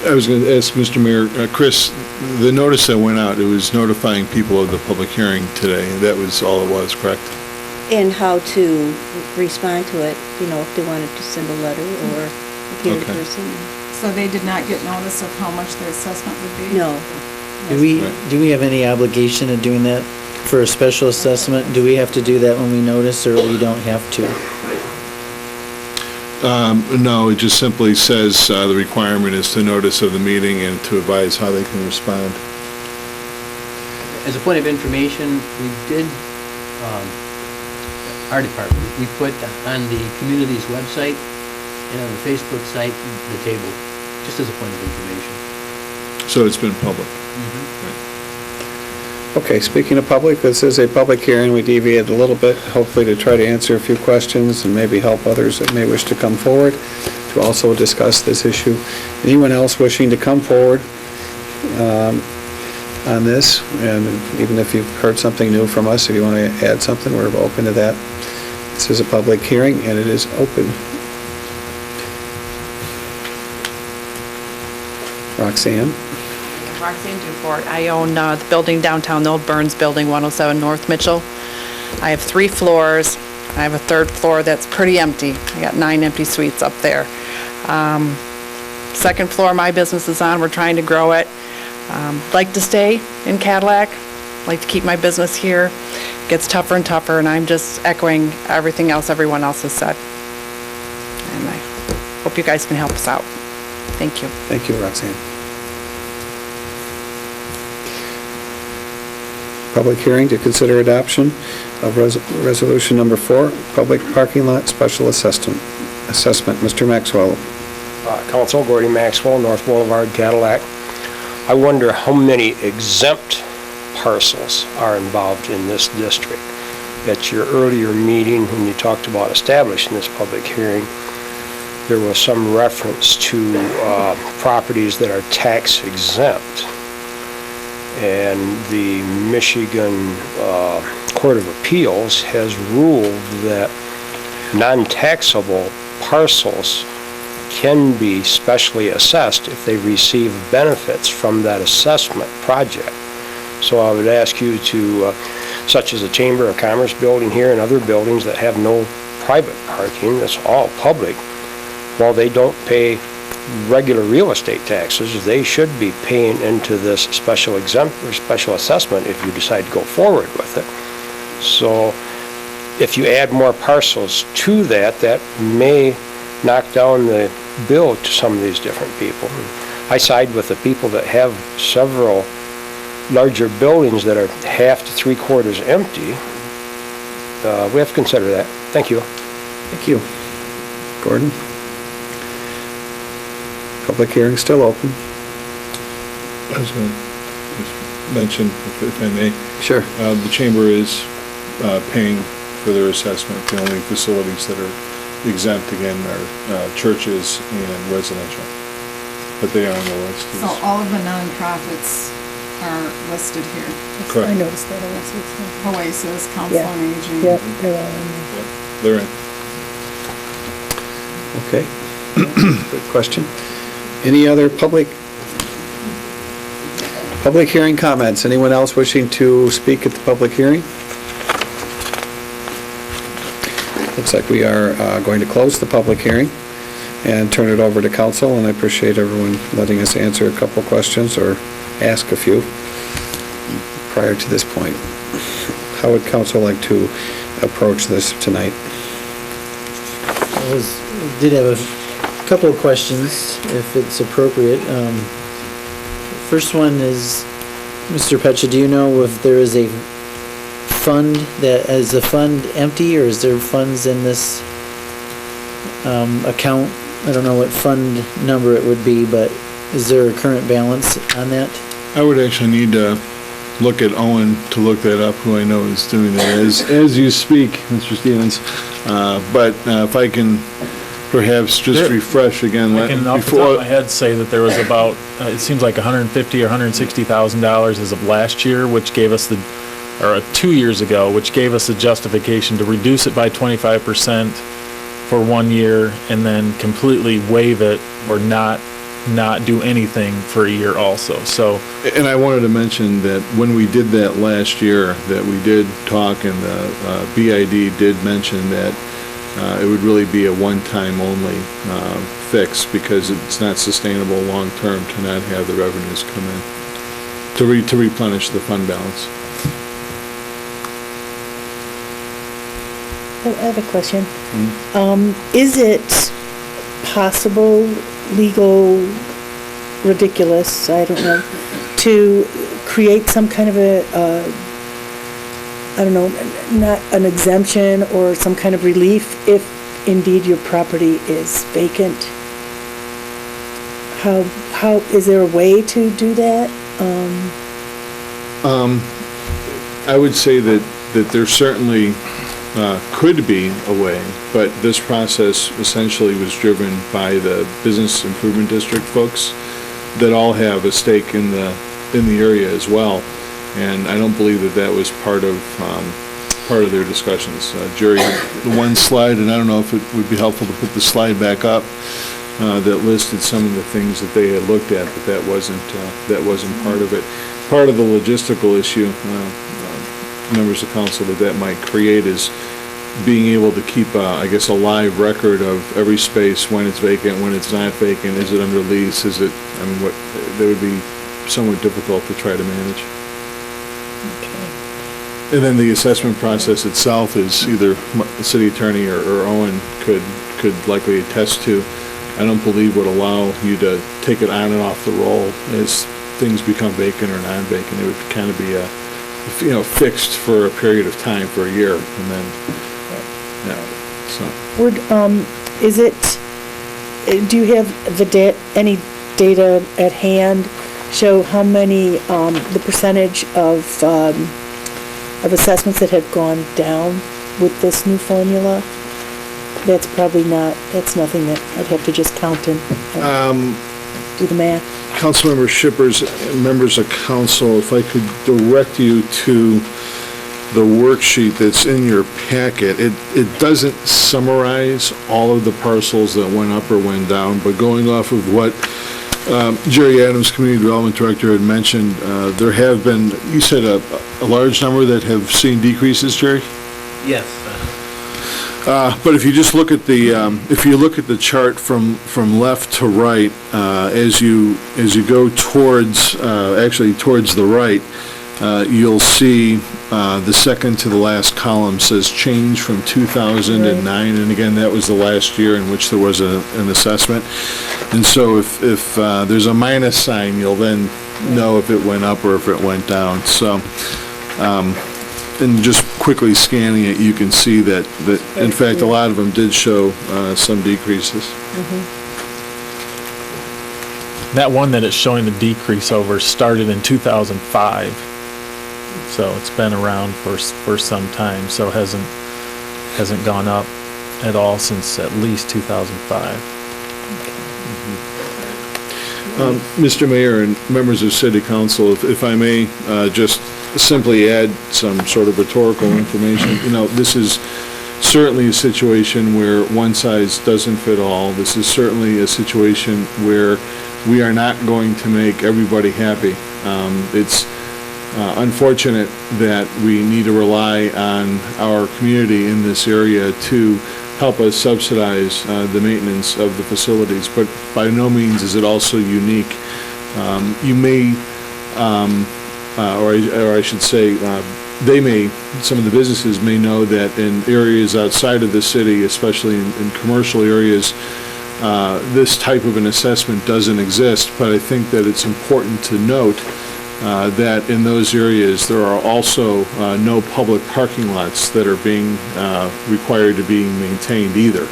I was going to ask Mr. Mayor, Chris, the notice that went out, it was notifying people of the public hearing today. That was all it was, correct? And how to respond to it, if they wanted to send a letter or appear in Okay. person. So they did not get notice of how much their assessment would be? No. Do we have any obligation of doing that for a special assessment? Do we have to do that when we notice, or we don't have to? No, it just simply says the requirement is to notice of the meeting and to advise how they can respond. As a point of information, we did, our department, we put on the community's website and on the Facebook site, the table, just as a point of information. So it's been public. Okay, speaking of public, this is a public hearing. We deviated a little bit, hopefully to try to answer a few questions and maybe help others that may wish to come forward to also discuss this issue. Anyone else wishing to come forward on this, and even if you've heard something new from us, if you want to add something, we're open to that. This is a public hearing, and it is open. Roxanne? Roxanne Dufort. I own the building downtown, the old Burns Building, 107 North Mitchell. I have 3 floors. I have a 3rd floor that's pretty empty. I got 9 empty suites up there. 2nd floor my business is on. We're trying to grow it. Like to stay in Cadillac. Like to keep my business here. It gets tougher and tougher, and I'm just echoing everything else everyone else has said. And I hope you guys can help us out. Thank you. Thank you, Roxanne. Public hearing to consider adoption of resolution number 4, public parking lot special assessment. Mr. Maxwell. Council, Gordy Maxwell, North Boulevard, Cadillac. I wonder how many exempt parcels are involved in this district. At your earlier meeting, when you talked about establishing this public hearing, there was some reference to properties that are tax exempt. And the Michigan Court of Appeals has ruled that non-taxable parcels can be specially assessed if they receive benefits from that assessment project. So I would ask you to, such as the Chamber of Commerce building here and other buildings that have no private parking, that's all public, while they don't pay regular real estate taxes, they should be paying into this special exempt or special assessment if you decide to go forward with it. So if you add more parcels to that, that may knock down the bill to some of these different people. I side with the people that have several larger buildings that are half to 3/4 empty. We have to consider that. Thank you. Thank you. Gordon? Public hearing still open. I was going to just mention, if I may. Sure. The chamber is paying for their assessment. The only facilities that are exempt, again, are churches and residential. But they are on the list. So all of the nonprofits are listed here. Correct. I noticed that Oasis, Council on Aging. Yep, they're all in there. They're in. Okay. Good question. Any other public hearing comments? Anyone else wishing to speak at the public hearing? Looks like we are going to close the public hearing and turn it over to council, and I appreciate everyone letting us answer a couple questions or ask a few prior to this point. How would council like to approach this tonight? We did have Couple of questions, if it's appropriate. First one is, Mr. Pecha, do you know if there is a fund is the fund empty, or is there funds in this account? I don't know what fund number it would be, but is there a current balance on that? I would actually need to look at Owen to look that up, who I know is doing that as you speak, Mr. Stevens. But if I can perhaps just refresh again. I can, off the top of my head, say that there was about, it seems like $150,000 or $160,000 as of last year, which gave us 2 years ago, which gave us the justification to reduce it by 25% for 1 year and then completely waive it or not do anything for a year also. So, and I wanted to mention that when we did that last year, that we did talk, and the BID did mention that it would really be a one-time only fix, because it's not sustainable long-term to not have the revenues come in to replenish the fund balance. I have a question. Is it possible, legal, ridiculous, I don't know, to create some kind of I don't know, not an exemption or some kind of relief if indeed your property is vacant? How is there a way to do that? I would say that there certainly could be a way, but this process essentially was driven by the Business Improvement District folks that all have a stake in the area as well. And I don't believe that was part of their discussions. Jerry had the one slide, and I don't know if it would be helpful to put the slide back up that listed some of the things that they had looked at, but that wasn't part of it. Part of the logistical issue, members of council, that might create is being able to keep, I guess, a live record of every space, when it's vacant, when it's not vacant, is it under lease, is it, I mean, that would be somewhat difficult to try to manage. And then the assessment process itself is either the city attorney or Owen could likely attest to. I don't believe would allow you to take it on and off the roll as things become vacant or non-vacant. It would kind of be fixed for a period of time, for a year, and then, do you have any data at hand show how many, the percentage of assessments that have gone down with this new formula? That's nothing that I'd have to just count and do the math. Councilmember Shippers, members of council, if I could direct you to the worksheet that's in your packet. It doesn't summarize all of the parcels that went up or went down, but going off of what Jerry Adams, Community Development Director, had mentioned, there have been, you said a large number that have seen decreases, Jerry? Yes. But if you just look at the chart from left to right, as you go towards the right, you'll see the second to the last column says change from 2009, and again, that was the last year in which there was an assessment. And so if there's a minus sign, you'll then know if it went up or if it went down. So, and just quickly scanning it, you can see that in fact, a lot of them did show some decreases. That one that it's showing the decrease over started in 2005. So it's been around for some time, so hasn't gone up at all since at least 2005. Mr. Mayor and members of City Council, if I may just simply add some sort of rhetorical information. This is certainly a situation where one size doesn't fit all. This is certainly a situation where we are not going to make everybody happy. It's unfortunate that we need to rely on our community in this area to help us subsidize the maintenance of the facilities, but by no means is it also unique. You may, or I should say, some of the businesses may know that in areas outside of the city, especially in commercial areas, this type of an assessment doesn't exist, but I think that it's important to note that in those areas, there are also no public parking lots that are being required to be maintained either.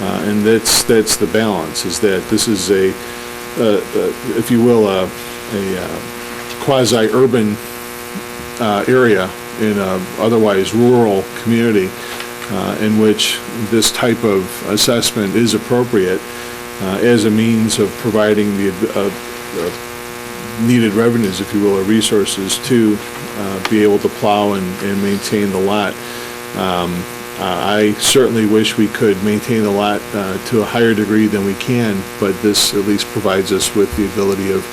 And that's the balance, is that this is if you will, a quasi-urban area in a otherwise rural community in which this type of assessment is appropriate as a means of providing the needed revenues, if you will, or resources to be able to plow and maintain the lot. I certainly wish we could maintain the lot to a higher degree than we can, but this at least provides us with the ability of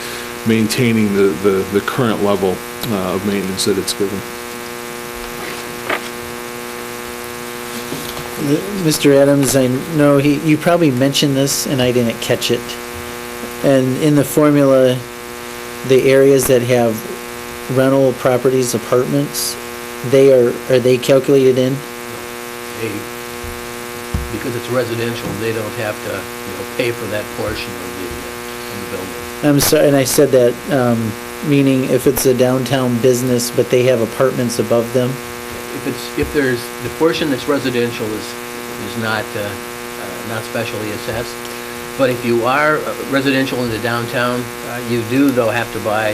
maintaining the current level of maintenance that it's given. Mr. Adams, I know you probably mentioned this and I didn't catch it. And in the formula, the areas that have rental properties, apartments, are they calculated in? Because it's residential, they don't have to, pay for that portion of the building. I'm sorry, and I said that, meaning if it's a downtown business, but they have apartments above them? If there's, the portion that's residential is not specially assessed. But if you are residential in the downtown, you do, though, have to buy,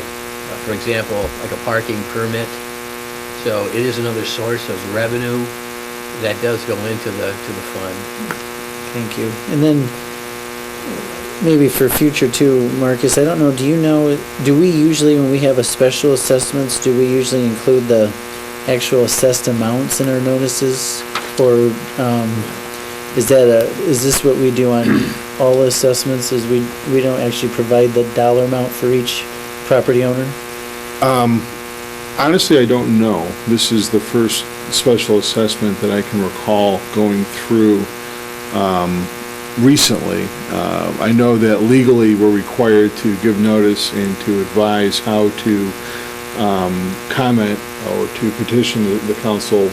for example, like a parking permit. So it is another source of revenue that does go into the fund. Thank you. And then, maybe for future too, Marcus, I don't know, do we usually, when we have a special assessments, do we usually include the actual assessed amounts in our notices? Or is this what we do on all assessments, is we don't actually provide the dollar amount for each property owner? Honestly, I don't know. This is the first special assessment that I can recall going through recently. I know that legally we're required to give notice and to advise how to comment or to petition the council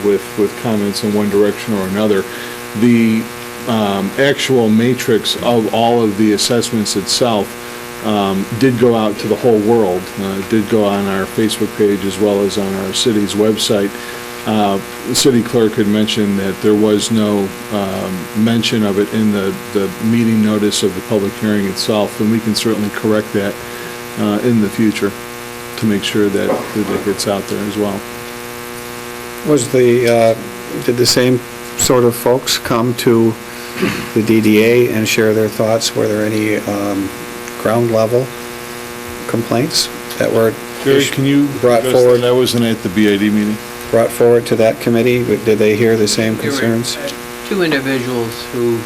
with comments in one direction or another. The actual matrix of all of the assessments itself did go out to the whole world, did go on our Facebook page as well as on our city's website. The city clerk had mentioned that there was no mention of it in the meeting notice of the public hearing itself, and we can certainly correct that in the future to make sure that it gets out there as well. Did the same sort of folks come to the DDA and share their thoughts? Were there any ground level complaints that were can you brought forward? I wasn't at the BID meeting. Brought forward to that committee? Did they hear the same concerns? There were two individuals who,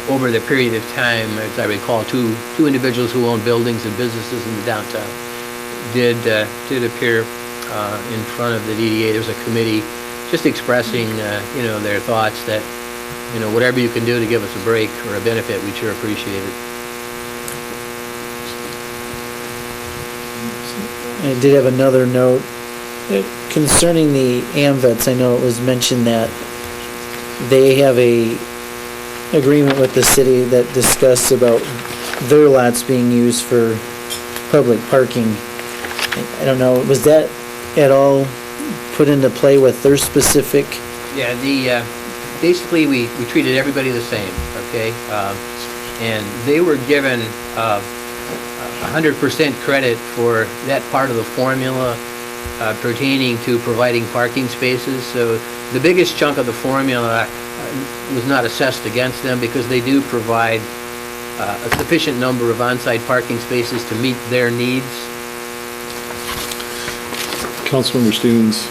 over the period of time, as I recall, two individuals who own buildings and businesses in the downtown did appear in front of the DDA. There was a committee just expressing, their thoughts that, whatever you can do to give us a break or a benefit, we'd sure appreciate it. I did have another note concerning the AMVETs. I know it was mentioned that they have a agreement with the city that discussed about their lots being used for public parking. I don't know, was that at all put into play with their specific? Yeah, basically we treated everybody the same, okay? And they were given 100% credit for that part of the formula pertaining to providing parking spaces. So the biggest chunk of the formula was not assessed against them because they do provide a sufficient number of on-site parking spaces to meet their needs. Councilmember Stevens,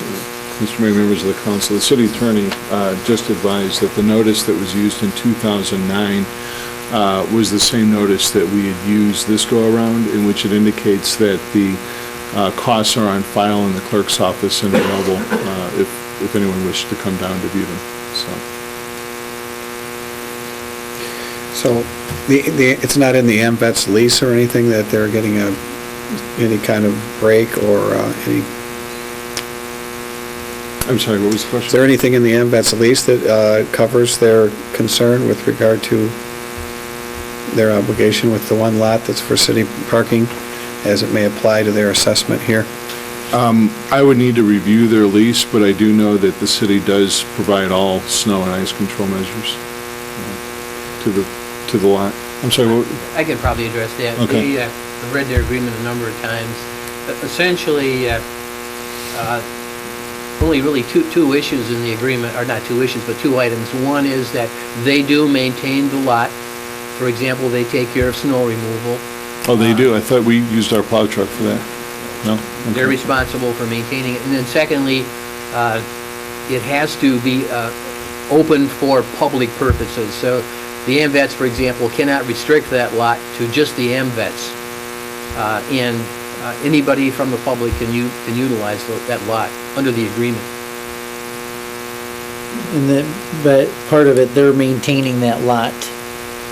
Mr. Mayor, members of the council, the city attorney just advised that the notice that was used in 2009 was the same notice that we had used this go-around, in which it indicates that the costs are on file in the clerk's office and available if anyone wished to come down to view them. So it's not in the AMVET's lease or anything that they're getting any kind of break or any? I'm sorry, what was the question? Is there anything in the AMVET's lease that covers their concern with regard to their obligation with the one lot that's for city parking, as it may apply to their assessment here. I would need to review their lease, but I do know that the city does provide all snow and ice control measures to the lot. I'm sorry, what? I can probably address that. Okay. I've read their agreement a number of times. Essentially, only really two issues in the agreement, or not two issues, but two items. One is that they do maintain the lot. For example, they take care of snow removal. Oh, they do? I thought we used our plow truck for that. No? Okay. They're responsible for maintaining it. And then secondly, it has to be open for public purposes. So the AMVets, for example, cannot restrict that lot to just the AMVets. And anybody from the public can utilize that lot under the agreement. And then, but part of it, they're maintaining that lot.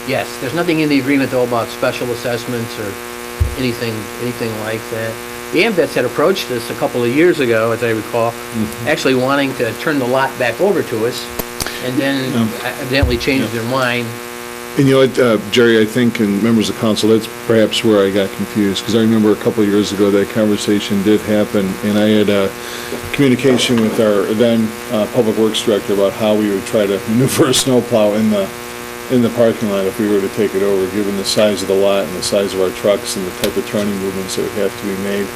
Yes, there's nothing in the agreement though about special assessments or anything like that. The AMVets had approached us a couple of years ago, as I recall, actually wanting to turn the lot back over to us, and then evidently changed their mind. And you know what, Jerry, I think, and members of council, that's perhaps where I got confused, because I remember a couple of years ago that conversation did happen, and I had communication with our then Public Works Director about how we would try to maneuver a snowplow in the parking lot if we were to take it over, given the size of the lot and the size of our trucks and the type of turning movements that would have to be made.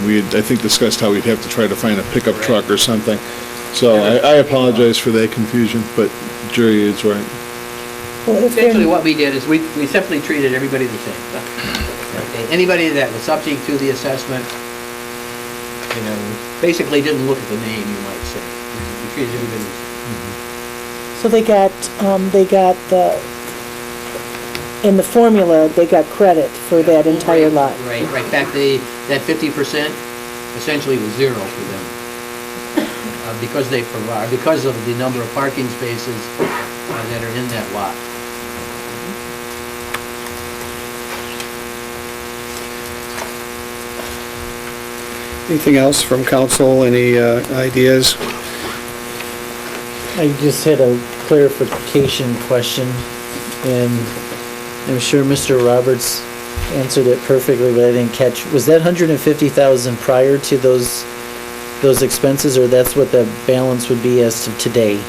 We had, I think, discussed how we'd have to try to find a pickup truck or something. So I apologize for that confusion, but Jerry is right. Essentially what we did is we simply treated everybody the same. Okay. Anybody that was subject to the assessment, basically didn't look at the name, you might say. We treated everybody the same. So they got in the formula, they got credit for that entire lot. Right. In fact, that 50% essentially was zero for them. Because of the number of parking spaces that are in that lot. Anything else from council? Any ideas? I just had a clarification question, and I'm sure Mr. Roberts answered it perfectly, but I didn't catch. Was that $150,000 prior to those expenses, or that's what the balance would be as of today?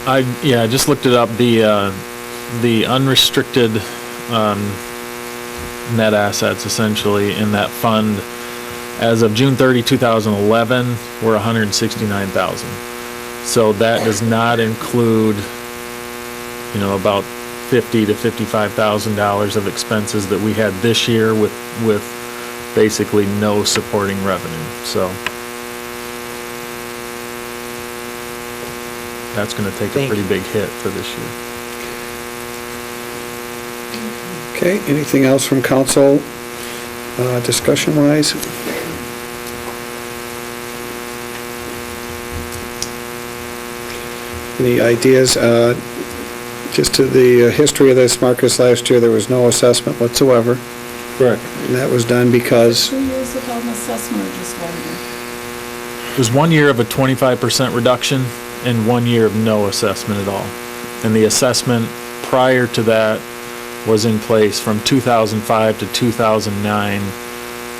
I just looked it up. The unrestricted net assets essentially in that fund as of June 30, 2011 were $169,000. So that does not include, about $50,000 to $55,000 of expenses that we had this year with basically no supporting revenue. So that's going to take a pretty big hit for this year. Okay, anything else from council, discussion-wise? Any ideas? Just to the history of this, Marcus, last year there was no assessment whatsoever. Correct. And that was done because... 2 years without an assessment or just 1 year? It was 1 year of a 25% reduction and 1 year of no assessment at all. And the assessment prior to that was in place from 2005 to 2009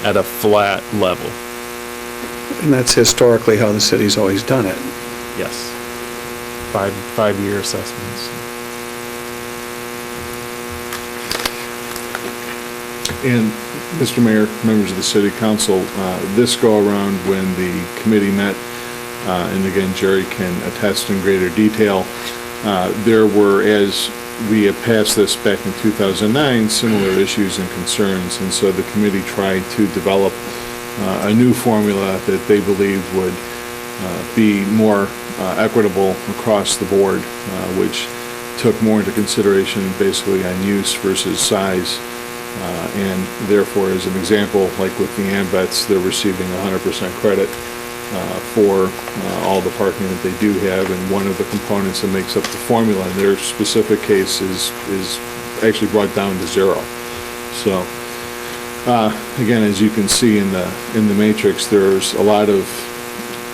at a flat level. And that's historically how the city's always done it. Yes. Five-year assessments. And, Mr. Mayor, members of the City Council, this go-around when the committee met, and again, Jerry can attest in greater detail, there were, as we had passed this back in 2009, similar issues and concerns, and so the committee tried to develop a new formula that they believed would be more equitable across the board, which took more into consideration basically on use versus size. And therefore, as an example, like with the AMVets, they're receiving 100% credit for all the parking that they do have, and one of the components that makes up the formula in their specific case is actually brought down to zero. So, again, as you can see in the matrix, there's a lot of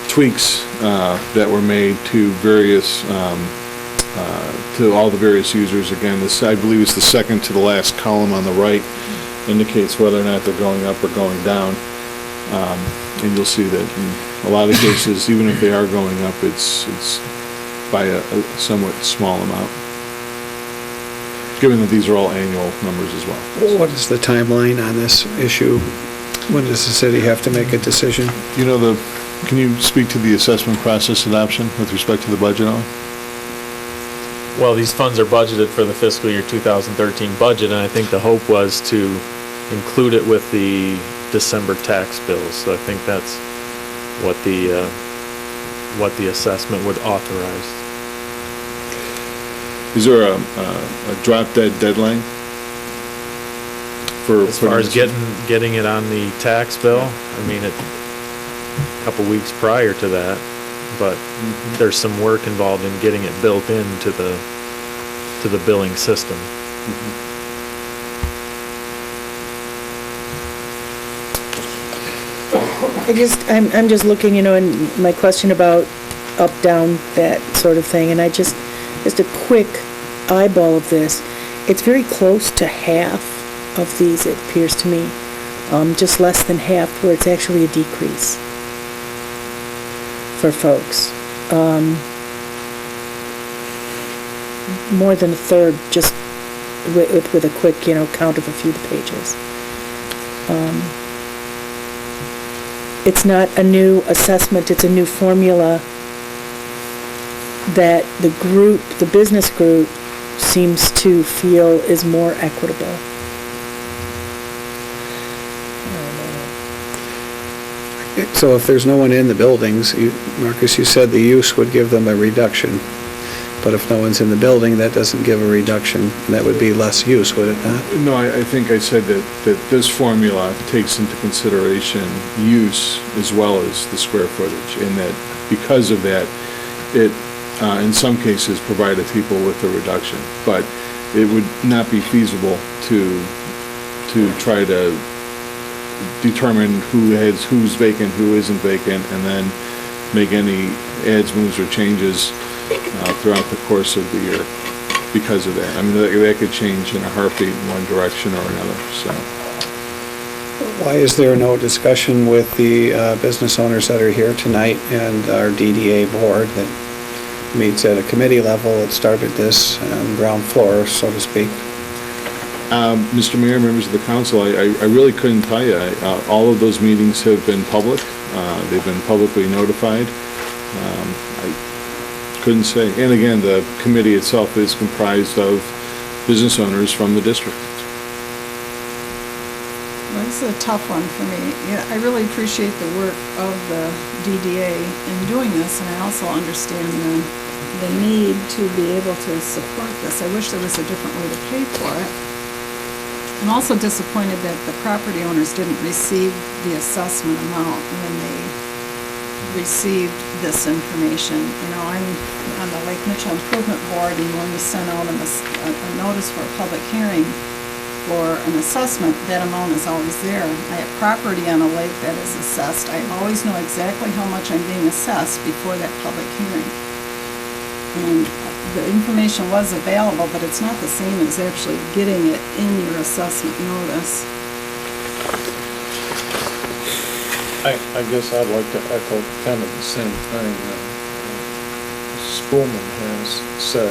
tweaks that were made to various to all the various users. Again, this, I believe, is the second to the last column on the right, indicates whether or not they're going up or going down. And you'll see that in a lot of cases, even if they are going up, it's by a somewhat small amount, given that these are all annual numbers as well. What is the timeline on this issue? When does the city have to make a decision? You know, can you speak to the assessment process adoption with respect to the budget on? Well, these funds are budgeted for the fiscal year 2013 budget, and I think the hope was to include it with the December tax bills. So I think that's what the assessment would authorize. Is there a drop-dead deadline for? As far as getting it on the tax bill, I mean, a couple weeks prior to that, but there's some work involved in getting it built into the billing system. I'm just looking, and my question about up, down, that sort of thing, and just a quick eyeball of this, it's very close to half of these, it appears to me, just less than half, where it's actually a decrease for folks. More than a third, just with a quick, count of a few the pages. It's not a new assessment, it's a new formula that the business group seems to feel is more equitable. So if there's no one in the buildings, Marcus, you said the use would give them a reduction, but if no one's in the building, that doesn't give a reduction, and that would be less use, would it not? No, I think I said that this formula takes into consideration use as well as the square footage, and that because of that, it, in some cases, provided people with a reduction. But it would not be feasible to try to determine who's vacant, who isn't vacant, and then make any adds, moves, or changes throughout the course of the year because of that. I mean, that could change in a heartbeat in one direction or another, so. Why is there no discussion with the business owners that are here tonight and our DDA board that meets at a committee level that started this on the ground floor, so to speak? Mr. Mayor, members of the council, I really couldn't tell you. All of those meetings have been public. They've been publicly notified. I couldn't say. And again, the committee itself is comprised of business owners from the district. Well, this is a tough one for me. Yeah, I really appreciate the work of the DDA in doing this, and I also understand the need to be able to support this. I wish there was a different way to pay for it. I'm also disappointed that the property owners didn't receive the assessment amount when they received this information. I'm on the Lake Mitchell Improvement Board, and when we sent out a notice for a public hearing for an assessment, that amount is always there. I have property on a lake that is assessed. I always know exactly how much I'm being assessed before that public hearing. And the information was available, but it's not the same as actually getting it in your assessment notice. I guess I'd like to echo kind of the same thing Spoolman has said.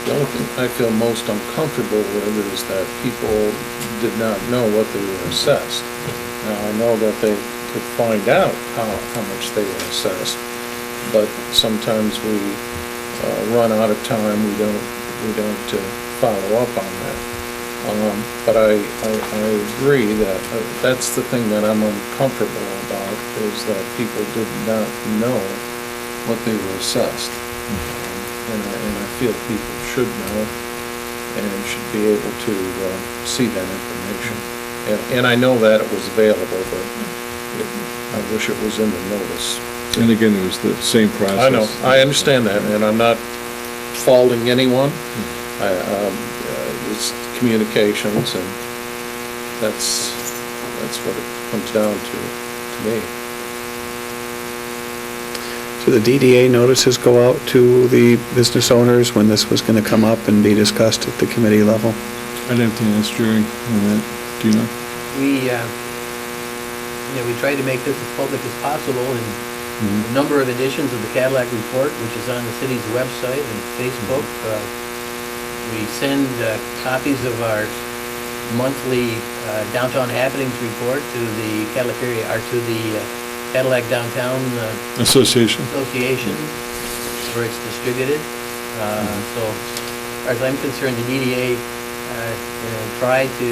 The only thing I feel most uncomfortable with is that people did not know what they were assessed. Now, I know that they could find out how much they were assessed, but sometimes we run out of time. We don't follow up on that. But I agree that that's the thing that I'm uncomfortable about, is that people did not know what they were assessed. And I feel people should know and should be able to see that information. And I know that it was available, but I wish it was in the notice. And again, it was the same process. I know, I understand that, and I'm not faulting anyone. It's communications, and that's what it comes down to me. So the DDA notices go out to the business owners when this was going to come up and be discussed at the committee level? I'd have to ask Jerry on that. Do you know? We try to make this as public as possible, and a number of editions of the Cadillac Report, which is on the city's website and Facebook. We send copies of our monthly Downtown Happenings Report to the Cadillac area, or to the Cadillac Downtown Association, where it's distributed. So, as far as I'm concerned, the DDA, tried to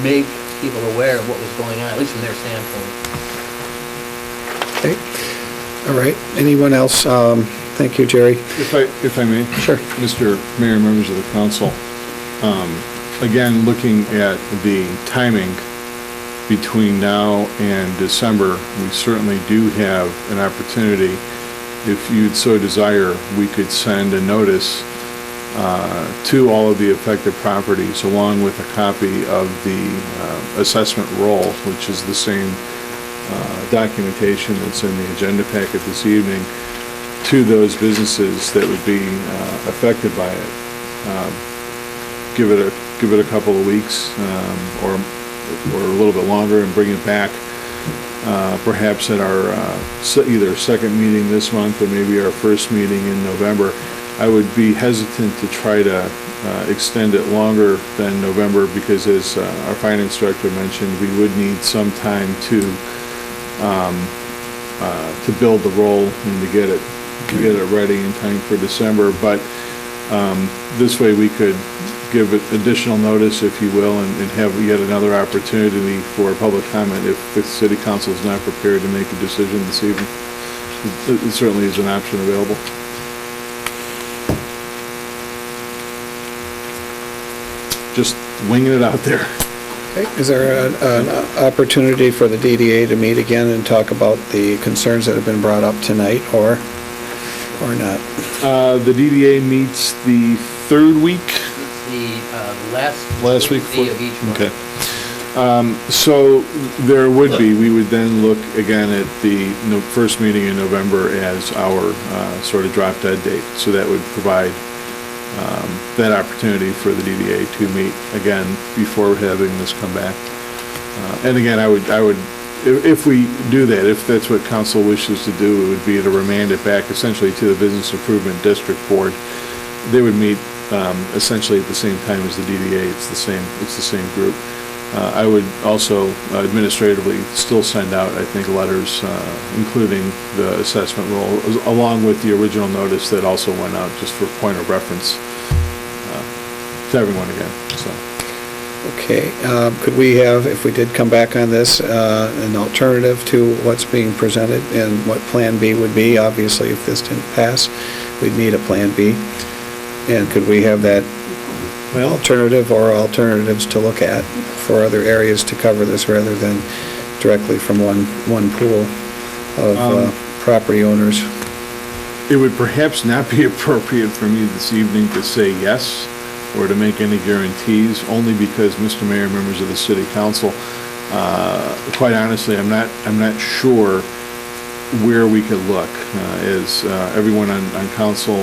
make people aware of what was going on, at least from their standpoint. Okay. All right. Anyone else? Thank you, Jerry. If I may? Sure. Mr. Mayor, members of the council, again, looking at the timing between now and December, we certainly do have an opportunity. If you'd so desire, we could send a notice to all of the affected properties, along with a copy of the assessment roll, which is the same documentation that's in the agenda packet this evening, to those businesses that would be affected by it. Give it a couple of weeks, or a little bit longer, and bring it back perhaps at our either second meeting this month or maybe our first meeting in November. I would be hesitant to try to extend it longer than November, because as our finance director mentioned, we would need some time to build the roll and to get it ready in time for December. But this way we could give it additional notice, if you will, and have yet another opportunity for public comment if the city council is not prepared to make a decision this evening. It certainly is an option available. Just winging it out there. Okay. Is there an opportunity for the DDA to meet again and talk about the concerns that have been brought up tonight, or not? The DDA meets the third week. The last week of each month. Okay. So there would be, we would then look again at the first meeting in November as our sort of drop dead date. So that would provide that opportunity for the DDA to meet again before having this come back. And again, I would, if we do that, if that's what council wishes to do, it would be to remand it back essentially to the Business Improvement District Board. They would meet essentially at the same time as the DDA. It's the same group. I would also administratively still send out, I think, letters including the assessment roll, along with the original notice that also went out, just for point of reference to everyone again. So. Okay. Could we have, if we did come back on this, an alternative to what's being presented and what Plan B would be? Obviously, if this didn't pass, we'd need a Plan B. And could we have that alternative or alternatives to look at for other areas to cover this, rather than directly from one pool of property owners? It would perhaps not be appropriate for me this evening to say yes or to make any guarantees, only because, Mr. Mayor, members of the City Council, quite honestly, I'm not sure where we could look. As everyone on council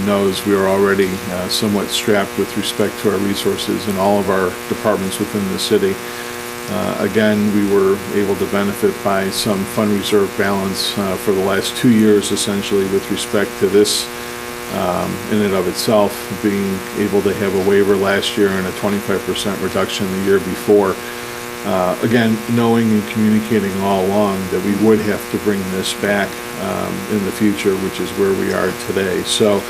knows, we are already somewhat strapped with respect to our resources in all of our departments within the city. Again, we were able to benefit by some fund reserve balance for the last 2 years, essentially, with respect to this in and of itself, being able to have a waiver last year and a 25% reduction the year before. Again, knowing and communicating all along that we would have to bring this back in the future, which is where we are today. So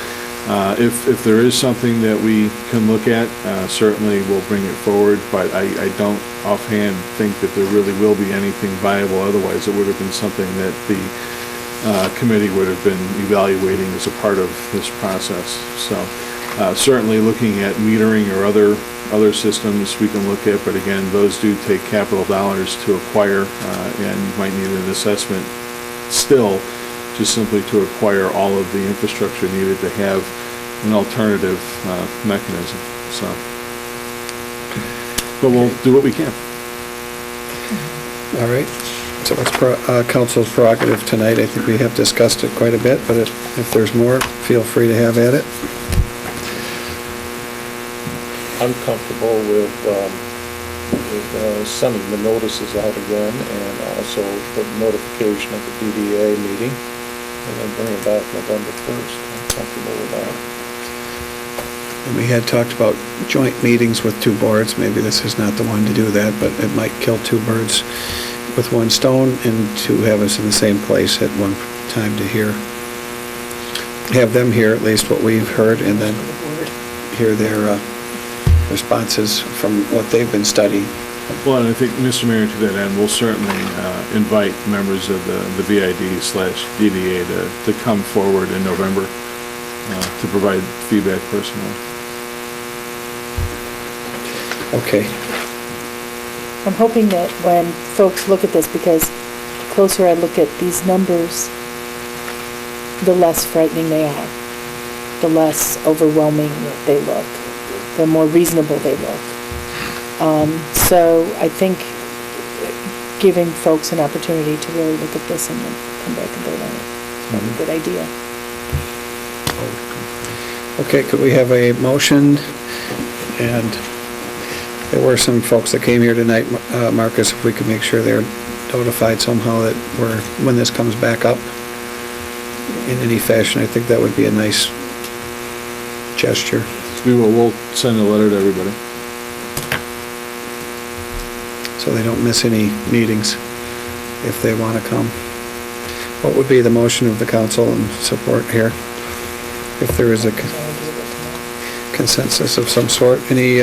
if there is something that we can look at, certainly we'll bring it forward, but I don't offhand think that there really will be anything viable. Otherwise, it would have been something that the committee would have been evaluating as a part of this process. So certainly looking at metering or other systems we can look at, but again, those do take capital dollars to acquire, and you might need an assessment still, just simply to acquire all of the infrastructure needed to have an alternative mechanism. So, but we'll do what we can. All right. So it's council's prerogative tonight. I think we have discussed it quite a bit, but if there's more, feel free to have at it. I'm comfortable with sending the notices out again and also put notification at the DDA meeting and then bring it back November 1st. I'm comfortable with that. And we had talked about joint meetings with two boards. Maybe this is not the one to do that, but it might kill two birds with one stone, and to have us in the same place at one time to have them hear at least what we've heard, and then hear their responses from what they've been studying. Well, and I think, Mr. Mayor, to that end, we'll certainly invite members of the BID/DDA to come forward in November to provide feedback personally. Okay. I'm hoping that when folks look at this, because the closer I look at these numbers, the less frightening they are, the less overwhelming they look, the more reasonable they look. So I think giving folks an opportunity to really look at this and then come back and vote on it is probably a good idea. Okay, could we have a motion? And there were some folks that came here tonight, Marcus, if we could make sure they're notified somehow that when this comes back up in any fashion, I think that would be a nice gesture. We'll send a letter to everybody. So they don't miss any meetings if they want to come. What would be the motion of the council and support here? If there is a consensus of some sort, any...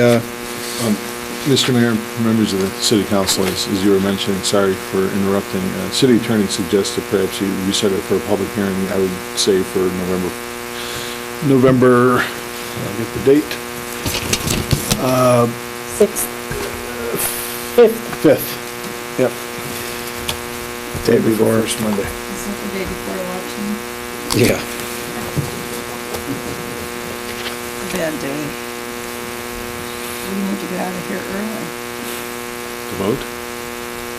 Mr. Mayor, members of the City Council, as you were mentioning, sorry for interrupting, City Attorney suggested perhaps you set it for a public hearing, I would say for November, I'll get the date. 6th. 5th. 5th, yep. Day before. First Monday. Is that the day before election? Yeah. Bad day. We need to get out of here early. To vote?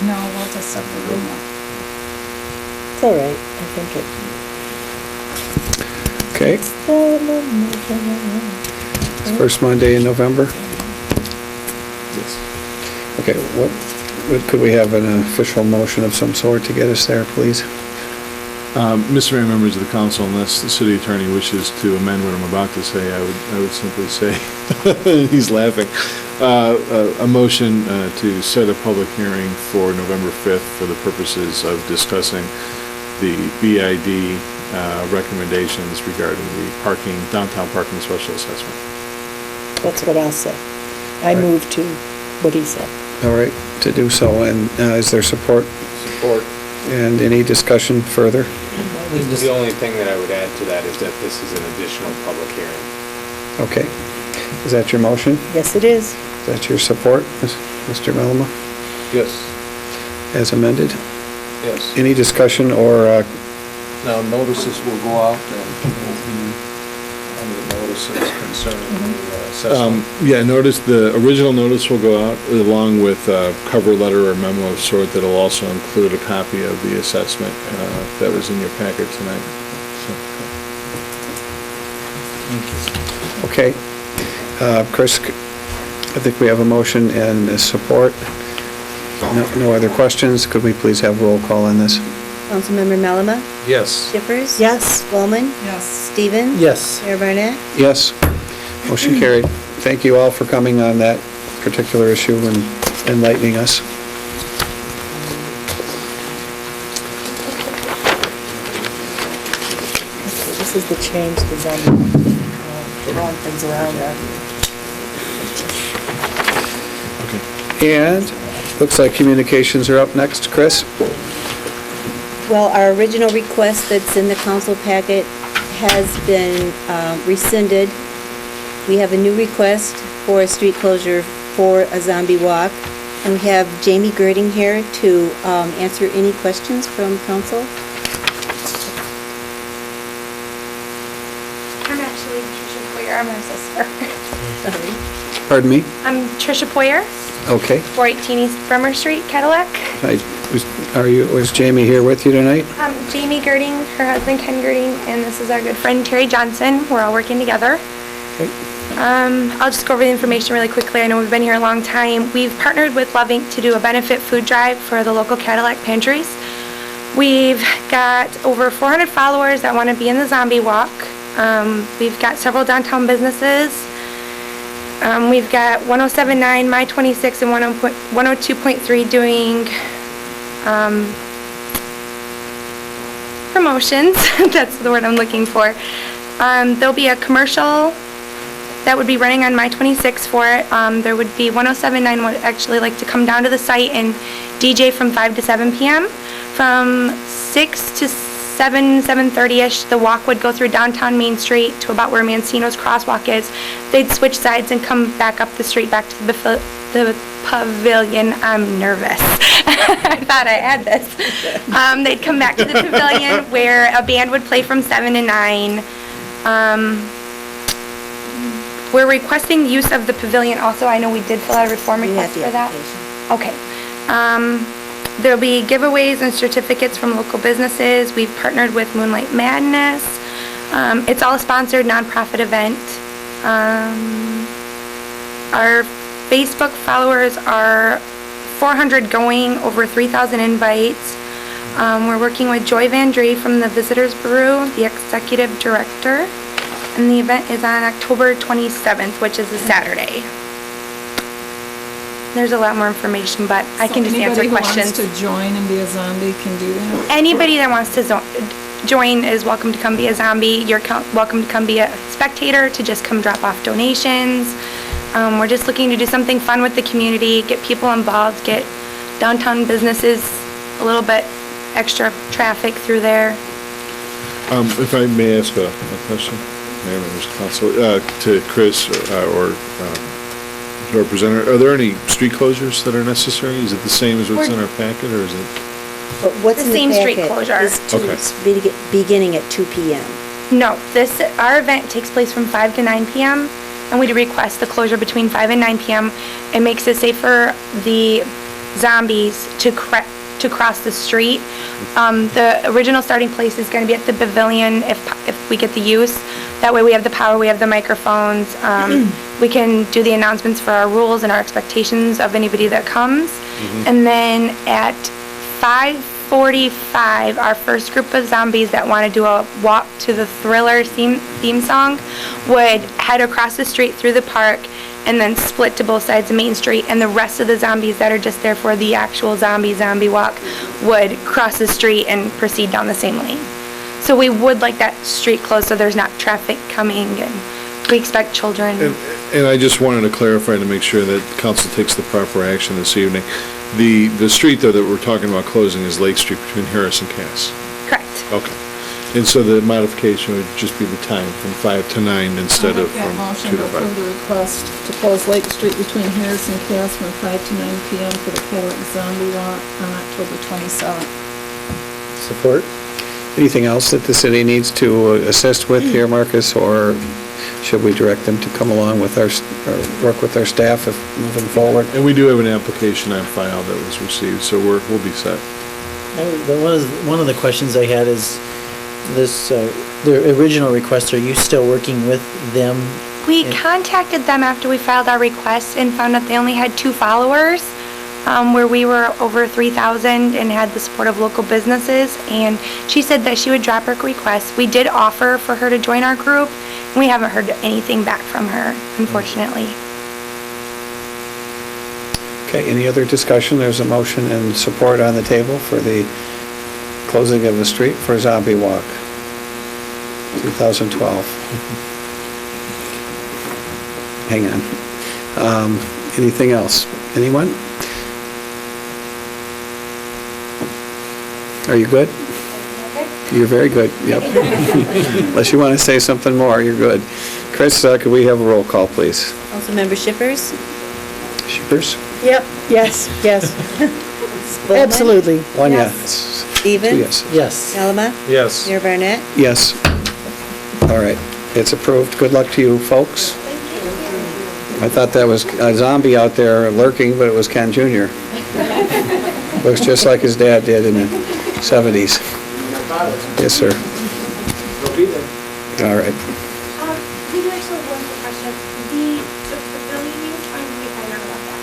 No, we'll just set the room up. It's all right, I think Okay. It's first Monday in November? Yes. Okay, what could we have an official motion of some sort to get us there, please? Mr. Mayor, members of the council, unless the city attorney wishes to amend what I'm about to say, I would simply say, he's laughing, a motion to set a public hearing for November 5th for the purposes of discussing the BID recommendations regarding the downtown parking special assessment. that's what I'll say. I move to what he said. All right, to do so, and is there support? Support. And any discussion further? The only thing that I would add to that is that this is an additional public hearing. Okay. Is that your motion? Yes, it is. Is that your support, Mr. Melama, Yes, as amended? yes. Any discussion or, Now, notices will go out and will be under notices concerning the assessment. Yeah, the original notice will go out along with a cover letter or memo of sort that'll also include a copy of the assessment that was in your packet tonight. okay. Chris, I think we have a motion and a support. No other questions? Could we please have roll call on this? Councilmember Melama? Yes. Shippers? Yes. Bowman? Yes. Stevens? Yes. Mayor Barnett? Yes. Motion carried. Thank you all for coming on that particular issue and enlightening us. This is the change that's on the wrong things around there. And looks like communications are up next. Chris? Well, our original request that's in the council packet has been rescinded. We have a new request for a street closure for a zombie walk. And we have Jamie Girding here to answer any questions from council. I'm actually Trisha Poyer. I'm her sister. Sorry. Pardon me? I'm Trisha Poyer, Okay. 418 East Bremer Street, Cadillac. Hi, Was Jamie here with you tonight? Jamie Girding, her husband Ken Girding, and this is our good friend Terry Johnson. We're all working together. I'll just go over the information really quickly. I know we've been here a long time. We've partnered with Love Inc. to do a benefit food drive for the local Cadillac pantries. We've got over 400 followers that want to be in the zombie walk. We've got several downtown businesses. We've got 107.9, My 26, and 102.3 doing promotions. That's the word I'm looking for. There'll be a commercial that would be running on My 26 for it. There would be 107.9 would actually like to come down to the site and DJ from 5 to 7 p.m. From 6 to 7:30ish, the walk would go through downtown Main Street to about where Mancino's crosswalk is. They'd switch sides and come back up the street back to the pavilion. I'm nervous. I thought I had this. They'd come back to the pavilion where a band would play from 7 to 9. We're requesting use of the pavilion also. I know we did fill out a reform request for that. Okay. There'll be giveaways and certificates from local businesses. We've partnered with Moonlight Madness. It's all a sponsored nonprofit event. Our Facebook followers are 400 going, over 3,000 invites. We're working with Joy Van Dree from the Visitors Bureau, the executive director. And the event is on October 27th, which is a Saturday. There's a lot more information, but I can just answer questions. Anybody who wants to join and be a zombie can do that? Anybody that wants to join is welcome to come be a zombie. You're welcome to come be a spectator, to just come drop off donations. We're just looking to do something fun with the community, get people involved, get downtown businesses a little bit extra traffic through there. If I may ask a question, Mayor, members of council, to Chris or Representative, are there any street closures that are necessary? Is it the same as what's in our packet, or is it? But what's The in the same street packet closure. is beginning at 2 p.m. No, our event takes place from 5 to 9 p.m. and we request the closure between 5 and 9 p.m. It makes it safe for the zombies to cross the street. The original starting place is going to be at the pavilion if we get the use. That way we have the power, we have the microphones. We can do the announcements for our rules and our expectations of anybody that comes. And then at 5:45, our first group of zombies that want to do a walk to the Thriller theme song would head across the street through the park and then split to both sides of Main Street, and the rest of the zombies that are just there for the actual zombie walk would cross the street and proceed down the same lane. So we would like that street closed so there's not traffic coming, and we expect children. And I just wanted to clarify to make sure that council takes the proper action this evening. The street, though, that we're talking about closing is Lake Street between Harris and Cass. Correct. Okay. And so the modification would just be the time from 5 to 9 instead of from 2 to 5. I'll make that motion to approve the request to close Lake Street between Harris and Cass from 5 to 9 p.m. for the Cadillac Zombie Walk on October 27th. Support. Anything else that the city needs to assist with here, Marcus, or should we direct them to come along with or work with our staff if moving forward? And we do have an application on file that was received, so we'll be set. One of the questions I had is this, the original request, are you still working with them? We contacted them after we filed our request and found out they only had 2 followers, where we were over 3,000 and had the support of local businesses, and she said that she would drop her request. We did offer for her to join our group, and we haven't heard anything back from her, unfortunately. Okay, any other discussion? There's a motion and support on the table for the closing of the street for Zombie Walk, 2012. Hang on. Anything else? Anyone? Are you good? You're very good, yep. Unless you want to say something more, you're good. Chris, could we have a roll call, please? Councilmember Shippers? Shippers? Yep, yes. Spillman? Absolutely. One Yes. yes. Stevens? 2 yes. Yes. Alma? Yes. Mayor Barnett? Yes. All right, it's approved. Good luck to you, folks. I thought that was a zombie out there lurking, but it was Ken Jr. Looks just like his dad did in the 70s. Yes, sir. All right. We do actually have one more question. The building use, I never got that.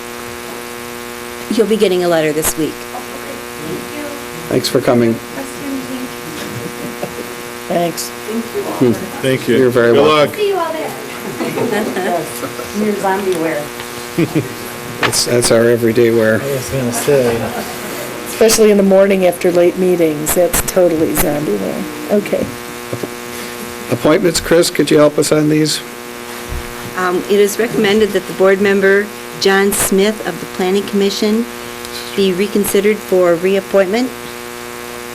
You'll be getting a letter this week. Thank you. Thanks for coming. Rest of your meeting. Thanks. Thank you. You're very Good welcome. luck. See you all there. You're zombie wear. That's our everyday wear. I was gonna say. Especially in the morning after late meetings, that's totally zombie wear. Okay. Appointments, Chris, could you help us on these? It is recommended that the board member, John Smith of the Planning Commission, be reconsidered for reappointment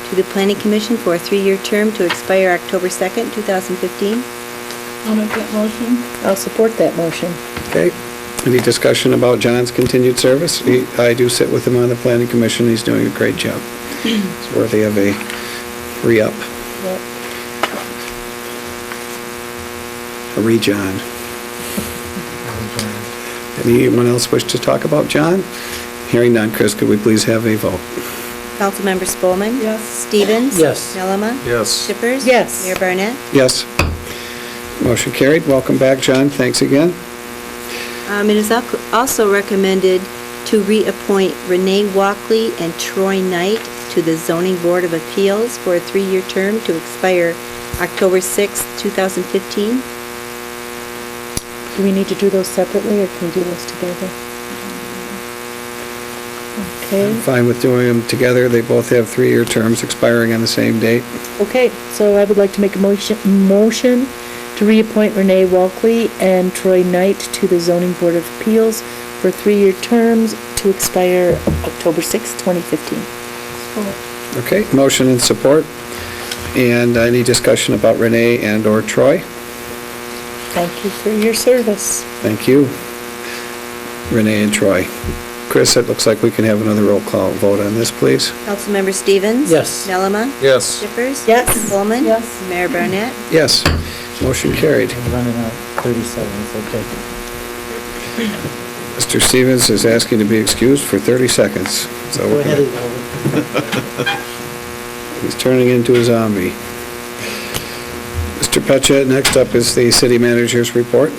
to the Planning Commission for a 3-year term to expire October 2nd, 2015. I'll make that motion. I'll support that motion. Okay. Any discussion about John's continued service? I do sit with him on the Planning Commission. He's doing a great job. It's worthy of a re-up. Yep. A re-John. Anyone else wish to talk about John? Hearing none, Chris, could we please have a vote? Councilmember Spelman. Yes. Stevens. Yes. Nelama. Yes. Shippers. Yes. Mayor Barnett. Yes. Motion carried. Welcome back, John. Thanks again. It is also recommended to reappoint Renee Walkley and Troy Knight to the Zoning Board of Appeals for a 3-year term to expire October 6th, 2015. Do we need to do those separately, or can we do those together? Okay. Fine with doing them together. They both have 3-year terms expiring on the same date. Okay, so I would like to make a motion to reappoint Renee Walkley and Troy Knight to the Zoning Board of Appeals for 3-year terms to expire October 6, 2015. Okay, motion and support. And any discussion about Renee and/or Troy? Thank you for your service. Thank you, Renee and Troy. Chris, it looks like we can have another roll call vote on this, please. Councilmember Stevens. Yes. Nelama. Yes. Shippers. Yes. Spelman. Yes. Mayor Barnett. Yes, motion carried. I'm running out 30 seconds, okay. Mr. Stevens is asking to be excused for 30 seconds. So Go ahead. he's turning into a zombie. Mr. Pecha, next up is the city manager's report.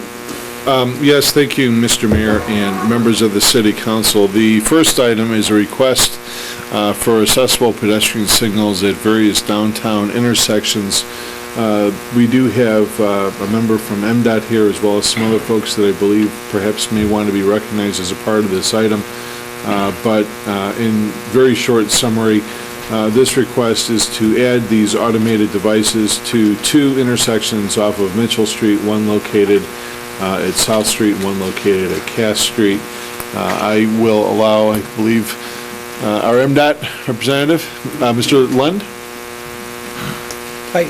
Yes, thank you, Mr. Mayor and members of the City Council. The first item is a request for accessible pedestrian signals at various downtown intersections. We do have a member from MDOT here, as well as some other folks that I believe perhaps may want to be recognized as a part of this item. But in very short summary, this request is to add these automated devices to 2 intersections off of Mitchell Street, one located at South Street, one located at Cass Street. I will allow, I believe, our MDOT representative, Mr. Lund. Hi.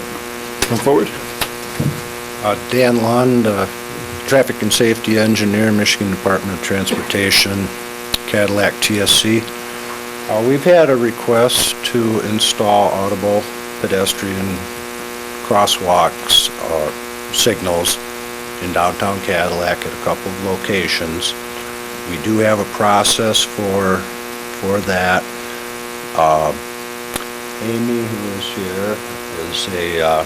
Come forward. Dan Lund, Traffic and Safety Engineer, Michigan Department of Transportation, Cadillac TSC. We've had a request to install audible pedestrian crosswalks signals in downtown Cadillac at a couple of locations. We do have a process for that. Amy, who is here, is a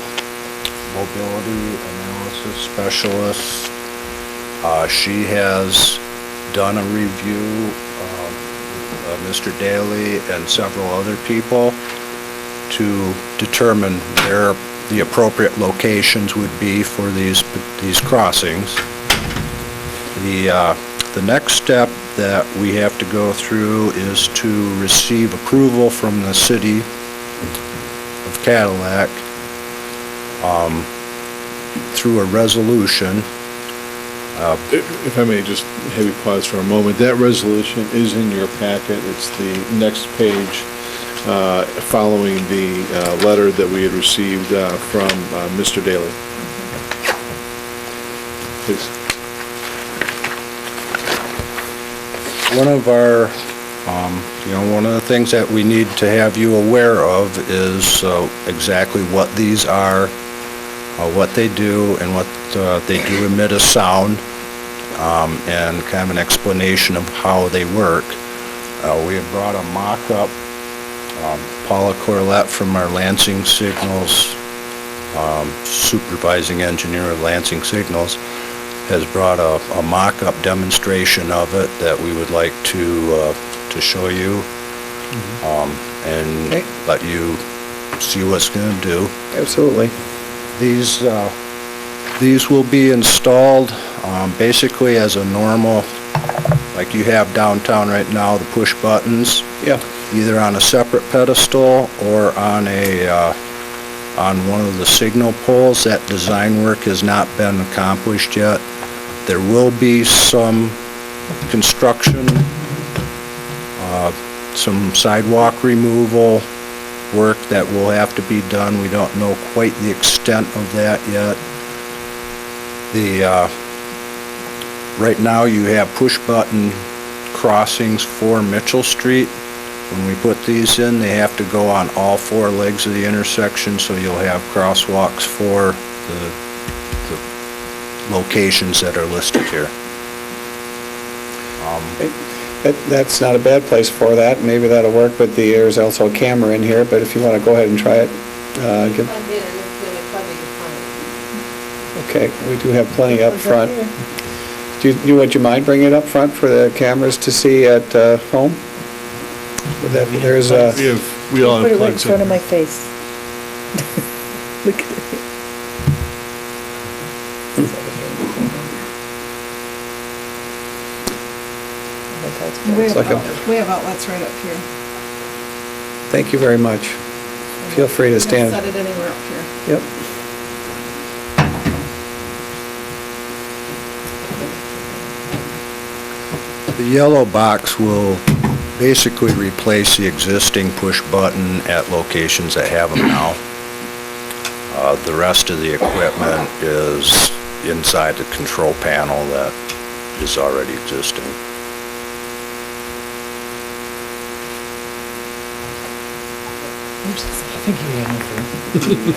mobility analysis specialist. She has done a review with Mr. Daly and several other people to determine where the appropriate locations would be for these crossings. The next step that we have to go through is to receive approval from the city of Cadillac through a resolution. If I may just have you pause for a moment, that resolution is in your packet. It's the next page following the letter that we had received from Mr. Daly. Please. One of our, one of the things that we need to have you aware of is exactly what these are, what they do, and what they do emit a sound, and kind of an explanation of how they work. We had brought a mock-up. Paula Corlett from our Lansing Signals, supervising engineer of Lansing Signals, has brought a mock-up demonstration of it that we would like to show you and let you see what's going to do. Absolutely. These will be installed basically as a normal, like you have downtown right now, the push buttons. Yeah. Either on a separate pedestal or on one of the signal poles. That design work has not been accomplished yet. There will be some construction, some sidewalk removal work that will have to be done. We don't know quite the extent of that yet. Right now you have push button crossings for Mitchell Street. When we put these in, they have to go on all four legs of the intersection, so you'll have crosswalks for the locations that are listed here. That's not a bad place for that. Maybe that'll work, but there's also a camera in here, but if you want to go ahead and try it. Okay, we do have plenty up front. Would you mind bringing it up front for the cameras to see at home? There's we all have plugs in. Put it right in front of my face. Look at it. We have outlets right up here. Thank you very much. Feel free to stand. Set it anywhere up here. Yep. The yellow box will basically replace the existing push button at locations that have them now. The rest of the equipment is inside the control panel that is already existing. I think you had nothing.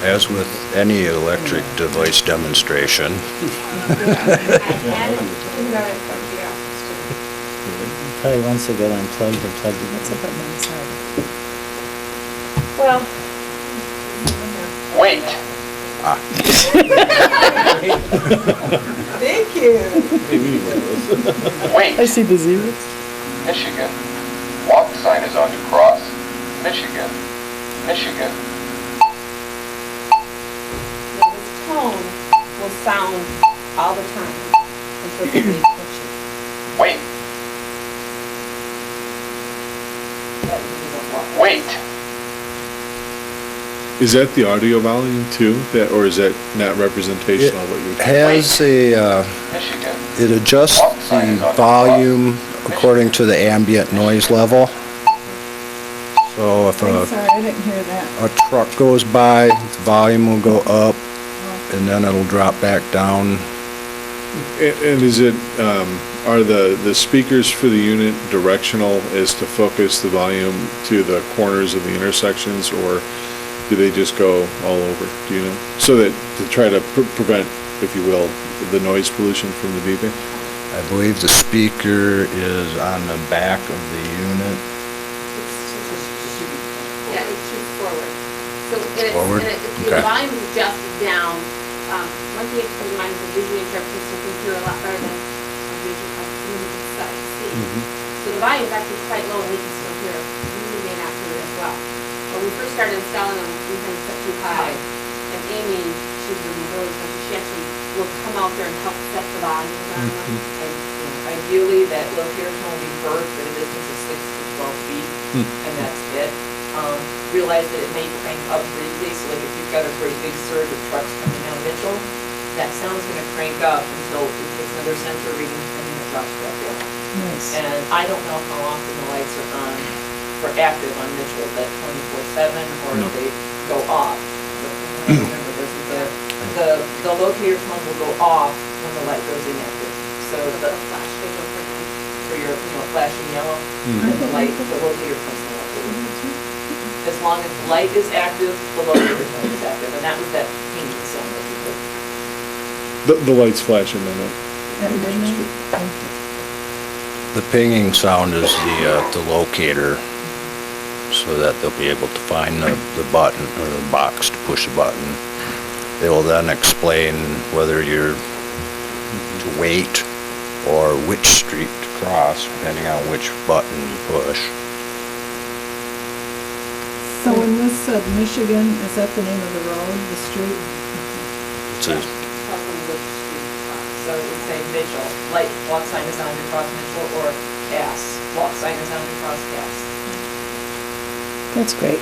As with any electric device demonstration. Probably once it got unplugged or plugged in. That's a button on the side. Well. Wait. Thank you. Wait. I see the zeros. Michigan. Walk sign is on to cross. Michigan. Michigan. Now, this tone will sound all the time until somebody pushes it. Wait. Wait. Is that the audio volume too, or is that not representational of what you're Has it adjusts the volume according to the ambient noise level. So if I'm sorry, I didn't hear that. a truck goes by, the volume will go up, and then it'll drop back down. And is it, are the speakers for the unit directional as to focus the volume to the corners of the intersections, or do they just go all over, do you know? So that, to try to prevent, if you will, the noise pollution from the beeping? I believe the speaker is on the back of the unit. Yeah, it shoots forward. So Forward? if Okay. the volume is adjusted down, one thing to keep in mind is the visually interpreted system can hear a lot better than a visual limited sight see. So the volume is actually quite low and we can still hear it. We may not hear it as well. When we first started installing them, we had it set too high. And Amy, she's a mobility specialist, she actually will come out there and help set the volumes on them. Ideally, that locator tone will be berthed at a distance of 6 to 12 feet, and that's it. Realize that it may crank up briefly, so like if you've got a great big surge of trucks coming down Mitchell, that sound's gonna crank up until it takes another sensor reading, and then it drops back down. Nice. And I don't know how often the lights are on, or active on Mitchell, is that 24/7, or if they go off. But I remember this is the locator tone will go off when the light goes inactive. So the flash, they go for your, flashing yellow, and the locator comes on. As long as the light is active, the locator tone is active, and that was that pinging sound that we heard. The lights flashing in it. At midnight? The pinging sound is the locator, so that they'll be able to find the button or the box to push a button. They will then explain whether you're to wait or which street to cross, depending on which button you push. So when this said Michigan, is that the name of the road, the street? It's a So it would say Mitchell, light walk sign is on to cross Mitchell, or Cass, walk sign is on to cross Cass. That's great.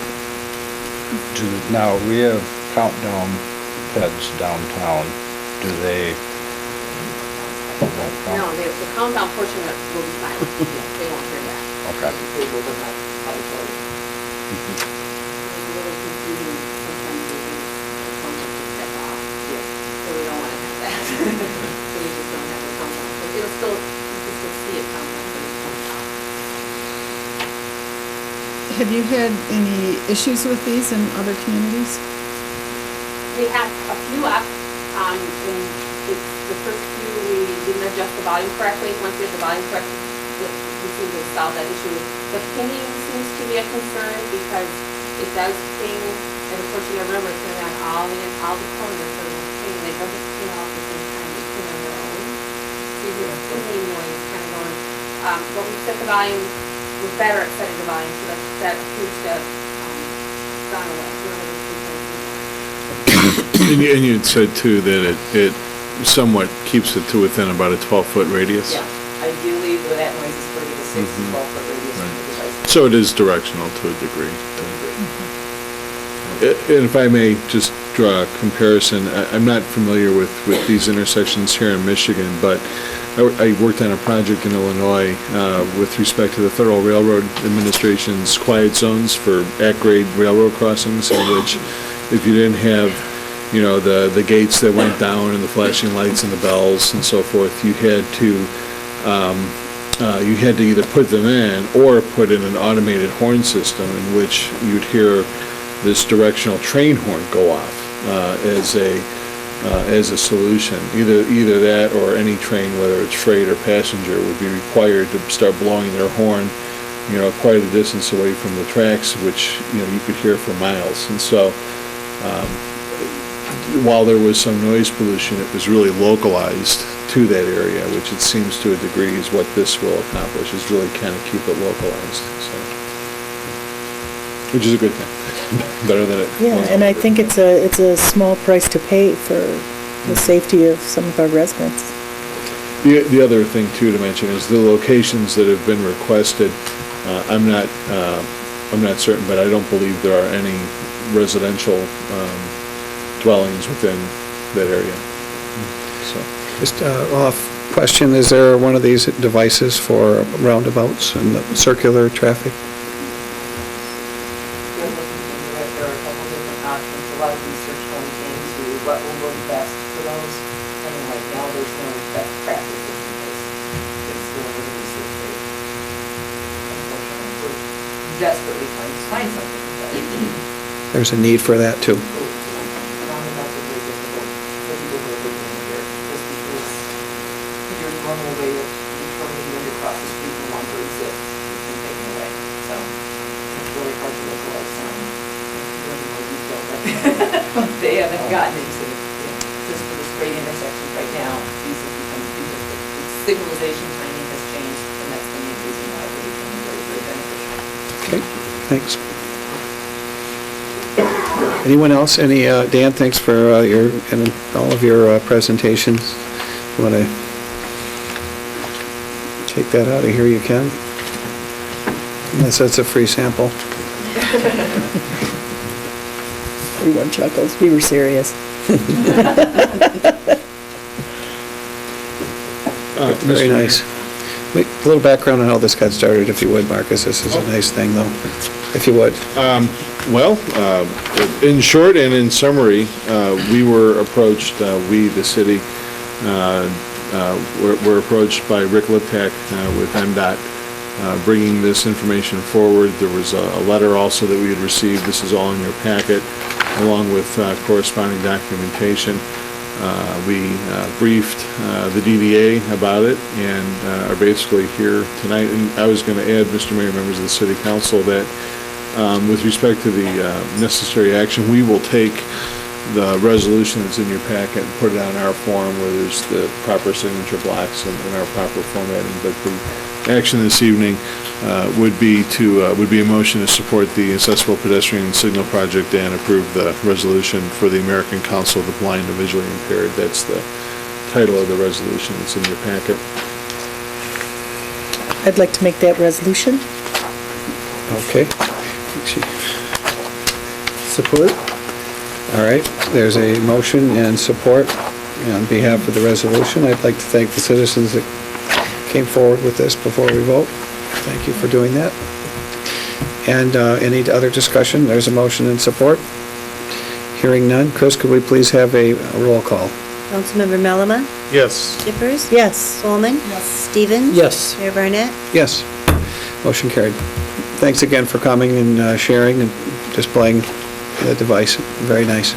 Now, we have countdown heads downtown. Do they? No, the countdown portion of it will be silent. They won't hear that. Okay. They will not auditorium. It's a little confusing sometimes using the countdown to step off. Yes. So we don't want to have that. So we just don't have the countdown. But you can still see a countdown, but it's going off. Have you had any issues with these in other communities? We had a few up, and the first few, we didn't adjust the volume correctly. Once we had the volume correct, we seemed to solve that issue. The pinging seems to be a concern because it does ping, and of course you gotta remember it's gonna be on all the corners, so the ping, they don't ping all at the same time, they ping on their own. So you hear a pinging noise kind of going. But we set the volume, we're better at setting the volume, so that appears to have gone away. We don't have those complaints anymore. And you had said too that it somewhat keeps it to within about a 12-foot radius? Yeah, ideally, where that noise is 30 to 6 to 12-foot radius from the device. So it is directional to a degree. And if I may just draw a comparison, I'm not familiar with these intersections here in Michigan, but I worked on a project in Illinois with respect to the Federal Railroad Administration's quiet zones for at-grade railroad crossings, in which if you didn't have the gates that went down and the flashing lights and the bells and so forth, you had to either put them in or put in an automated horn system in which you'd hear this directional train horn go off as a solution. Either that or any train, whether it's freight or passenger, would be required to start blowing their horn, quite a distance away from the tracks, which you could hear for miles. And so while there was some noise pollution, it was really localized to that area, which it seems to a degree is what this will accomplish, is really kind of keep it localized, so. Which is a good thing, better than it was. Yeah, and I think it's a small price to pay for the safety of some of our residents. The other thing too to mention is the locations that have been requested. I'm not certain, but I don't believe there are any residential dwellings within that area. So, Just off question, is there one of these devices for roundabouts and the circular traffic? There are a couple different options, a lot of research going into what will work best for those, and right now there's no best practice in place. It's still a little research phase. Unfortunately, we're desperately trying to find something, but There's a need for that too. roundabouts are very difficult for people who are living in here, just because your normal way of determining when to cross the street no longer exists. It's been taken away, so it's really hard to localize sound. Go into more detail, but they haven't gotten into, just for the straight intersections right now, these have become, the signalization timing has changed, and that's the main reason why they're becoming very, very beneficial. Okay, thanks. Anyone else? Dan, thanks for and all of your presentations. You want to take that out of here, you can. Unless that's a free sample. Everyone chuckles. We were serious. Very nice. Wait, a little background on how this got started, if you would, Marcus. This is a nice thing, though, if you would. Well, in short and in summary, we were approached, the city, were approached by Rick Liptak with MDOT, bringing this information forward. There was a letter also that we had received. This is all in your packet, along with corresponding documentation. We briefed the DDA about it and are basically here tonight. And I was going to add, Mr. Mayor, members of the City Council, that with respect to the necessary action, we will take the resolution that's in your packet and put it on our form where there's the proper signature blocks and our proper formatting. But the action this evening would be a motion to support the accessible pedestrian signal project and approve the resolution for the American Council of the Blind and Visually Impaired. That's the title of the resolution that's in your packet. I'd like to make that resolution. Okay. Support? All right, there's a motion and support on behalf of the resolution. I'd like to thank the citizens that came forward with this before we vote. Thank you for doing that. And any other discussion? There's a motion and support. Hearing none. Chris, could we please have a roll call? Councilmember Melama? Yes. Shippers? Yes. Coleman? Yes. Stevens? Yes. Mayor Barnett? Yes. Motion carried. Thanks again for coming and sharing and displaying the device. Very nice.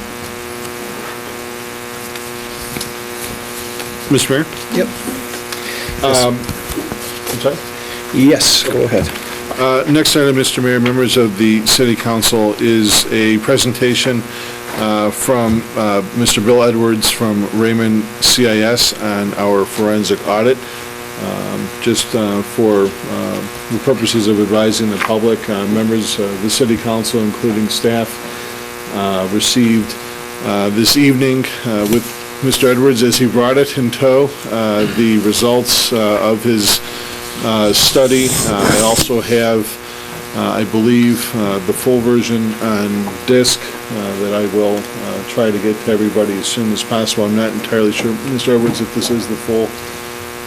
Mr. Mayor? Yep. I'm sorry? Yes, go ahead. Next item, Mr. Mayor, members of the City Council, is a presentation from Mr. Bill Edwards from Raymond CIS on our forensic audit. Just for the purposes of advising the public, members of the City Council, including staff, received this evening with Mr. Edwards, as he brought it in tow, the results of his study. I also have, I believe, the full version on disk that I will try to get to everybody as soon as possible. I'm not entirely sure, Mr. Edwards, if this is the full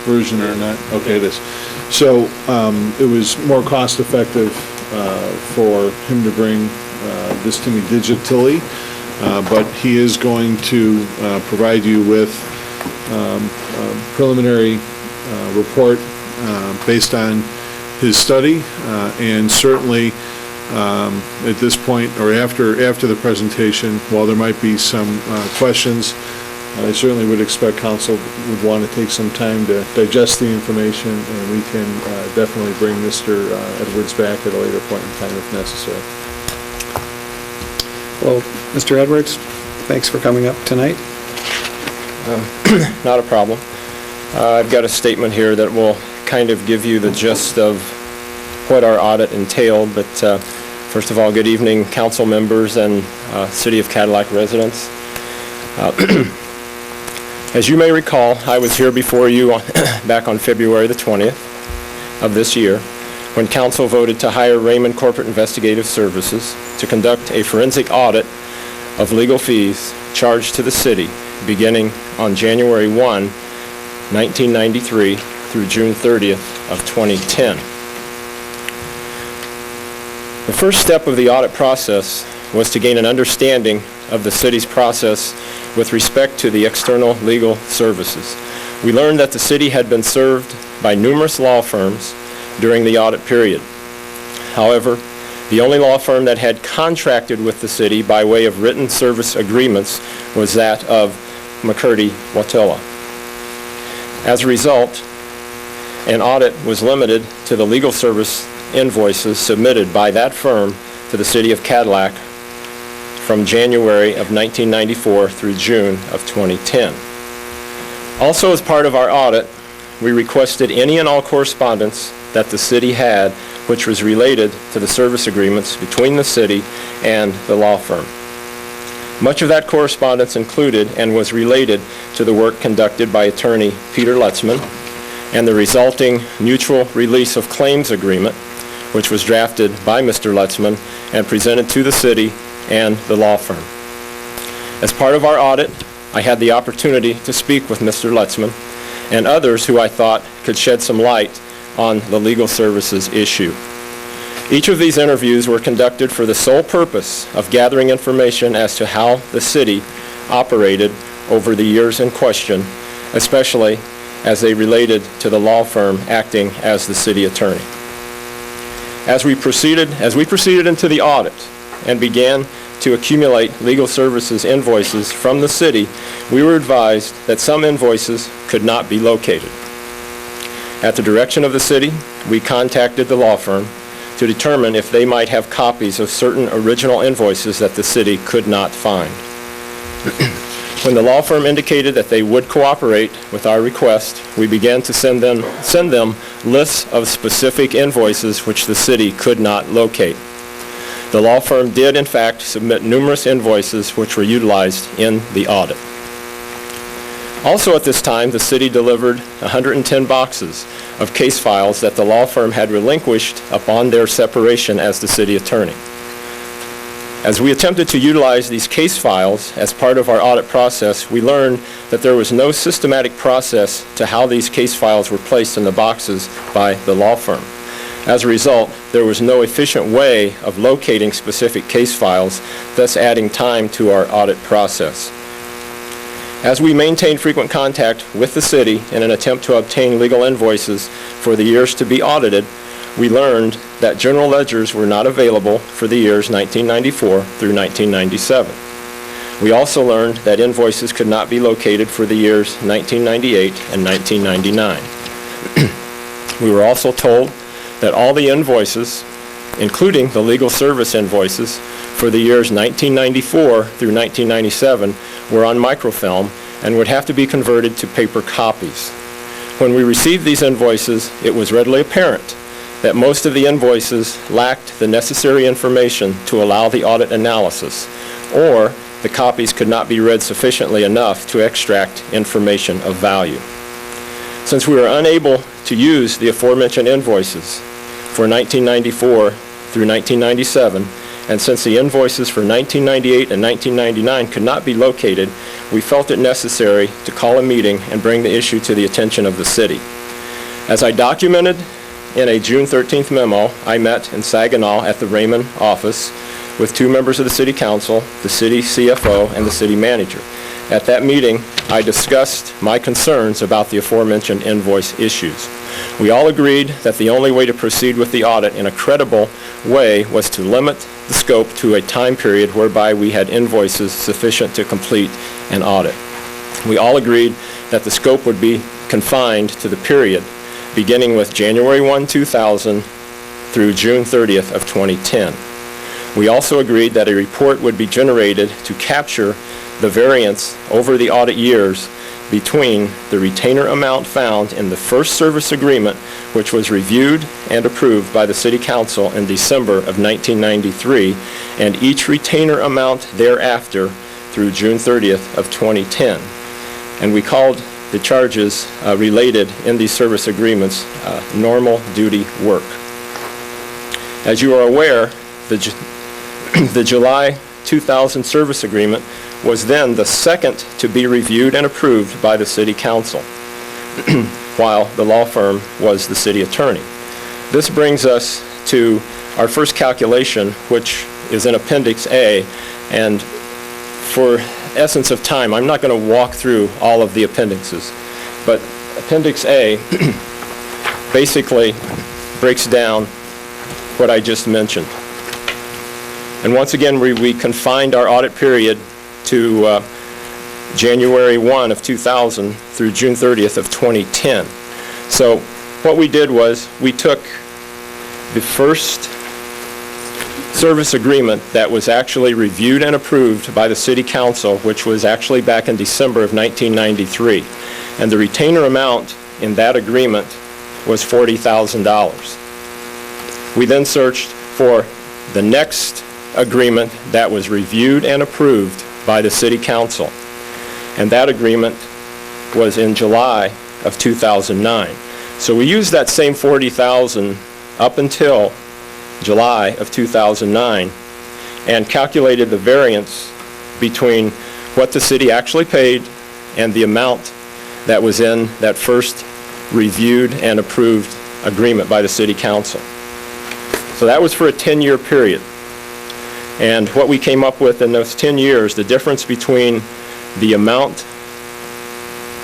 version or not. Okay, it is. So it was more cost effective for him to bring this to me digitally, but he is going to provide you with a preliminary report based on his study, and certainly at this point, or after the presentation, while there might be some questions, I certainly would expect council would want to take some time to digest the information, and we can definitely bring Mr. Edwards back at a later point in time if necessary. Well, Mr. Edwards, thanks for coming up tonight. Not a problem. I've got a statement here that will kind of give you the gist of what our audit entailed, but first of all, good evening, council members and City of Cadillac residents. As you may recall, I was here before you back on February the 20th of this year, when council voted to hire Raymond Corporate Investigative Services to conduct a forensic audit of legal fees charged to the city beginning on January 1, 1993 through June 30th of 2010. The first step of the audit process was to gain an understanding of the city's process with respect to the external legal services. We learned that the city had been served by numerous law firms during the audit period. However, the only law firm that had contracted with the city by way of written service agreements was that of McCurdy Watilla. As a result, an audit was limited to the legal service invoices submitted by that firm to the City of Cadillac from January of 1994 through June of 2010. Also, as part of our audit, we requested any and all correspondence that the city had which was related to the service agreements between the city and the law firm. Much of that correspondence included and was related to the work conducted by attorney Peter Lutzman and the resulting mutual release of claims agreement, which was drafted by Mr. Lutzman and presented to the city and the law firm. As part of our audit, I had the opportunity to speak with Mr. Lutzman and others who I thought could shed some light on the legal services issue. Each of these interviews were conducted for the sole purpose of gathering information as to how the city operated over the years in question, especially as they related to the law firm acting as the city attorney. As we proceeded into the audit and began to accumulate legal services invoices from the city, we were advised that some invoices could not be located. At the direction of the city, we contacted the law firm to determine if they might have copies of certain original invoices that the city could not find. When the law firm indicated that they would cooperate with our request, we began to send them lists of specific invoices which the city could not locate. The law firm did, in fact, submit numerous invoices which were utilized in the audit. Also at this time, the city delivered 110 boxes of case files that the law firm had relinquished upon their separation as the city attorney. As we attempted to utilize these case files as part of our audit process, we learned that there was no systematic process to how these case files were placed in the boxes by the law firm. As a result, there was no efficient way of locating specific case files, thus adding time to our audit process. As we maintained frequent contact with the city in an attempt to obtain legal invoices for the years to be audited, we learned that general ledgers were not available for the years 1994 through 1997. We also learned that invoices could not be located for the years 1998 and 1999. We were also told that all the invoices, including the legal service invoices for the years 1994 through 1997, were on microfilm and would have to be converted to paper copies. When we received these invoices, it was readily apparent that most of the invoices lacked the necessary information to allow the audit analysis, or the copies could not be read sufficiently enough to extract information of value. Since we were unable to use the aforementioned invoices for 1994 through 1997, and since the invoices for 1998 and 1999 could not be located, we felt it necessary to call a meeting and bring the issue to the attention of the city. As I documented in a June 13th memo, I met in Saginaw at the Raymond office with two members of the city council, the city CFO, and the city manager. At that meeting, I discussed my concerns about the aforementioned invoice issues. We all agreed that the only way to proceed with the audit in a credible way was to limit the scope to a time period whereby we had invoices sufficient to complete an audit. We all agreed that the scope would be confined to the period beginning with January 1, 2000 through June 30th of 2010. We also agreed that a report would be generated to capture the variance over the audit years between the retainer amount found in the first service agreement, which was reviewed and approved by the City Council in December of 1993, and each retainer amount thereafter through June 30th of 2010. And we called the charges related in these service agreements normal duty work. As you are aware, the July 2000 service agreement was then the second to be reviewed and approved by the City Council, while the law firm was the city attorney. This brings us to our first calculation, which is in Appendix A, and for essence of time, I'm not going to walk through all of the appendixes, but Appendix A basically breaks down what I just mentioned. And once again, we confined our audit period to January 1 of 2000 through June 30th of 2010. So what we did was we took the first service agreement that was actually reviewed and approved by the City Council, which was actually back in December of 1993. And the retainer amount in that agreement was $40,000. We then searched for the next agreement that was reviewed and approved by the City Council. And that agreement was in July of 2009. So we used that same $40,000 up until July of 2009 and calculated the variance between what the city actually paid and the amount that was in that first reviewed and approved agreement by the City Council. So that was for a 10-year period. And what we came up with in those 10 years, the difference between the amount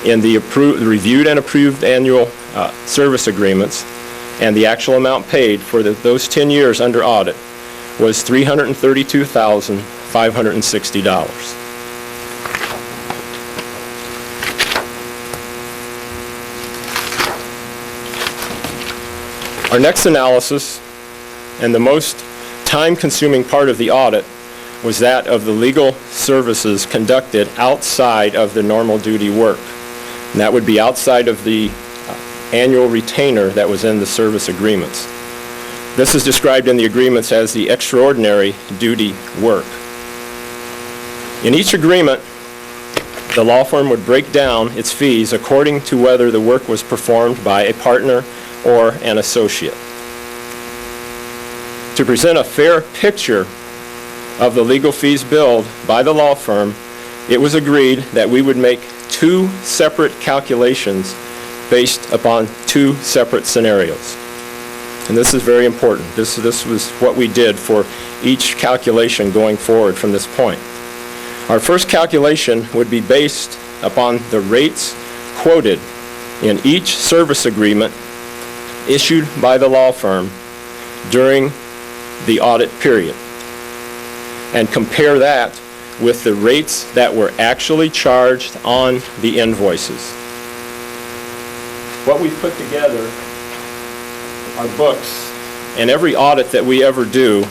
in the reviewed and approved annual service agreements and the actual amount paid for those 10 years under audit was $332,560. Our next analysis, and the most time-consuming part of the audit, was that of the legal services conducted outside of the normal duty work. And that would be outside of the annual retainer that was in the service agreements. This is described in the agreements as the extraordinary duty work. In each agreement, the law firm would break down its fees according to whether the work was performed by a partner or an associate. To present a fair picture of the legal fees billed by the law firm, it was agreed that we would make two separate calculations based upon two separate scenarios. And this is very important. This was what we did for each calculation going forward from this point. Our first calculation would be based upon the rates quoted in each service agreement issued by the law firm during the audit period, and compare that with the rates that were actually charged on the invoices. What we've put together are books, and every audit that we ever do,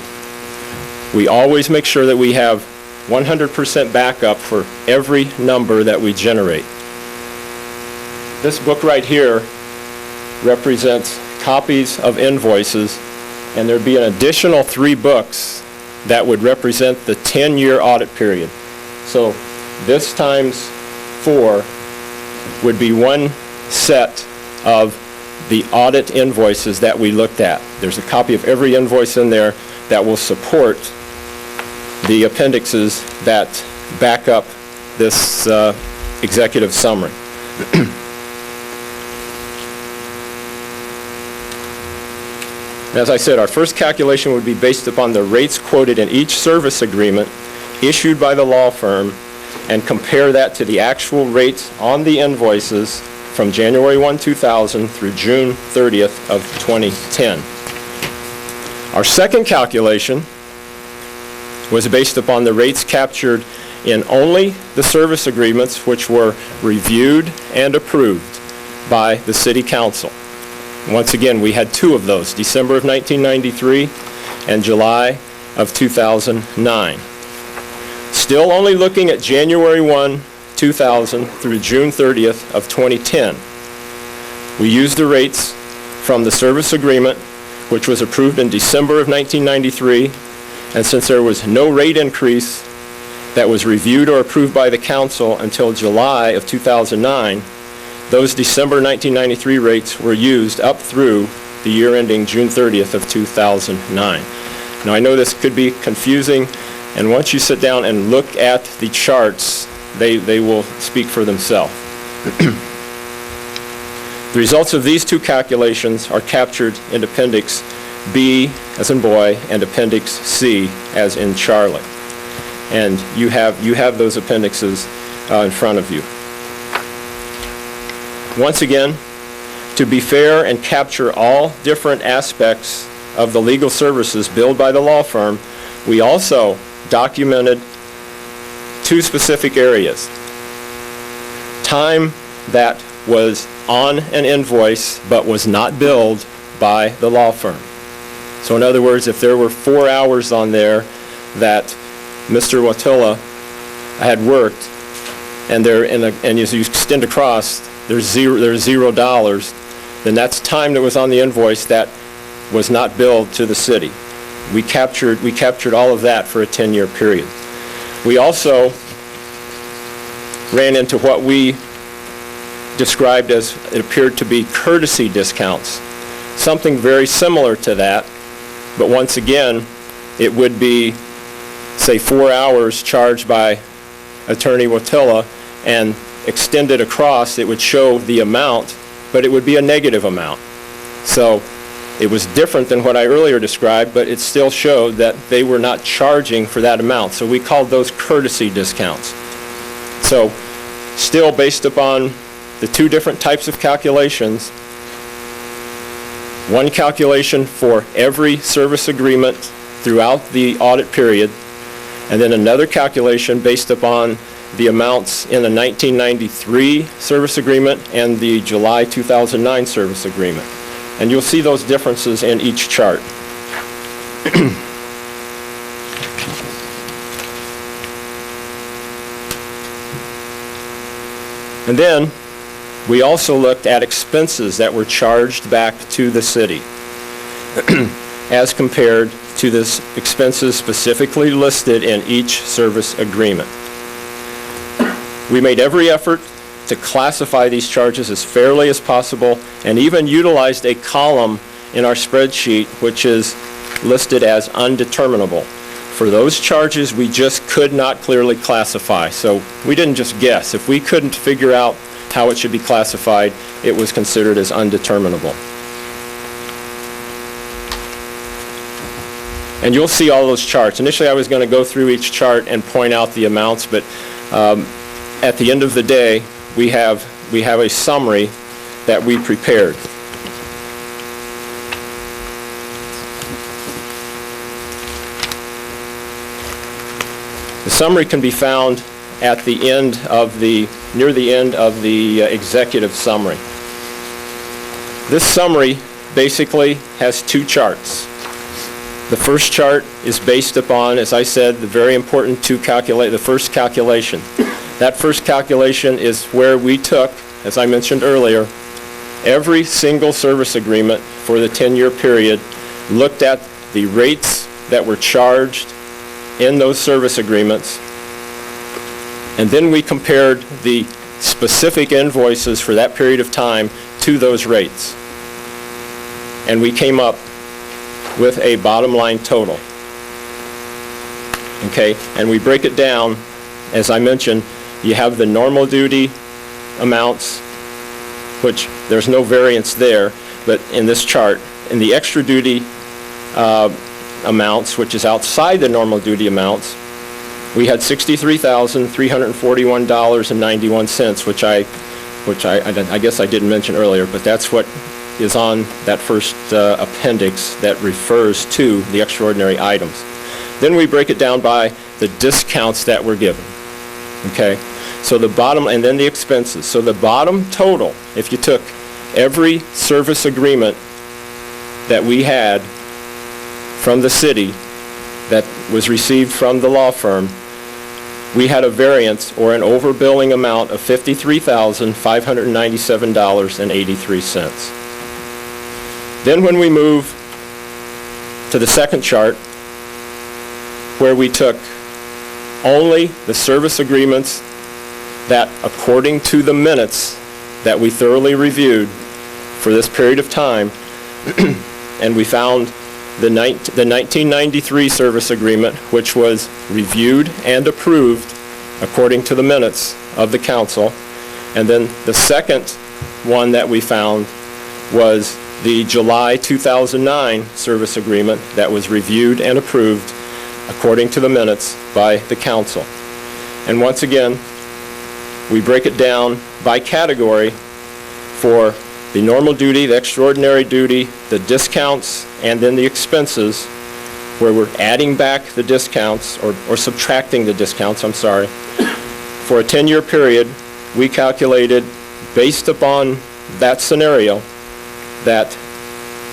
we always make sure that we have 100% backup for every number that we generate. This book right here represents copies of invoices, and there'd be an additional 3 books that would represent the 10-year audit period. So this times 4 would be one set of the audit invoices that we looked at. There's a copy of every invoice in there that will support the appendixes that back up this executive summary. As I said, our first calculation would be based upon the rates quoted in each service agreement issued by the law firm and compare that to the actual rates on the invoices from January 1, 2000 through June 30th of 2010. Our second calculation was based upon the rates captured in only the service agreements which were reviewed and approved by the City Council. Once again, we had 2 of those, December of 1993 and July of 2009. Still only looking at January 1, 2000 through June 30th of 2010. We used the rates from the service agreement, which was approved in December of 1993, and since there was no rate increase that was reviewed or approved by the council until July of 2009, those December 1993 rates were used up through the year ending June 30th of 2009. Now, I know this could be confusing, and once you sit down and look at the charts, they will speak for themselves. The results of these 2 calculations are captured in Appendix B, as in boy, and Appendix C, as in Charlie. And you have those appendixes in front of you. Once again, to be fair and capture all different aspects of the legal services billed by the law firm, we also documented 2 specific areas. Time that was on an invoice but was not billed by the law firm. So in other words, if there were 4 hours on there that Mr. Watilla had worked, and as you extend across, there's $0, then that's time that was on the invoice that was not billed to the city. We captured all of that for a 10-year period. We also ran into what we described as, it appeared to be courtesy discounts. Something very similar to that, but once again, it would be, say, 4 hours charged by Attorney Watilla, and extended across, it would show the amount, but it would be a negative amount. So it was different than what I earlier described, but it still showed that they were not charging for that amount. So we called those courtesy discounts. So still based upon the two different types of calculations, one calculation for every service agreement throughout the audit period, and then another calculation based upon the amounts in the 1993 service agreement and the July 2009 service agreement. And you'll see those differences in each chart. And then we also looked at expenses that were charged back to the city as compared to the expenses specifically listed in each service agreement. We made every effort to classify these charges as fairly as possible, and even utilized a column in our spreadsheet which is listed as undeterminable. For those charges, we just could not clearly classify. So we didn't just guess. If we couldn't figure out how it should be classified, it was considered as undeterminable. And you'll see all those charts. Initially, I was going to go through each chart and point out the amounts, but at the end of the day, we have a summary that we prepared. The summary can be found at the end of near the end of the executive summary. This summary basically has two charts. The first chart is based upon, as I said, the very important the first calculation. That first calculation is where we took, as I mentioned earlier, every single service agreement for the 10-year period, looked at the rates that were charged in those service agreements, and then we compared the specific invoices for that period of time to those rates. And we came up with a bottom line total. Okay, and we break it down, as I mentioned, you have the normal duty amounts, which there's no variance there, but in this chart, in the extra duty amounts, which is outside the normal duty amounts, we had $63,341.91, which I guess I didn't mention earlier, but that's what is on that first appendix that refers to the extraordinary items. Then we break it down by the discounts that were given. Okay, so the bottom, and then the expenses. So the bottom total, if you took every service agreement that we had from the city that was received from the law firm, we had a variance or an overbilling amount of $53,597.83. Then when we move to the second chart, where we took only the service agreements that, according to the minutes that we thoroughly reviewed for this period of time, and we found the 1993 service agreement, which was reviewed and approved according to the minutes of the council. And then the second one that we found was the July 2009 service agreement that was reviewed and approved according to the minutes by the council. And once again, we break it down by category for the normal duty, the extraordinary duty, the discounts, and then the expenses, where we're adding back the discounts, or subtracting the discounts, I'm sorry. For a 10-year period, we calculated, based upon that scenario, that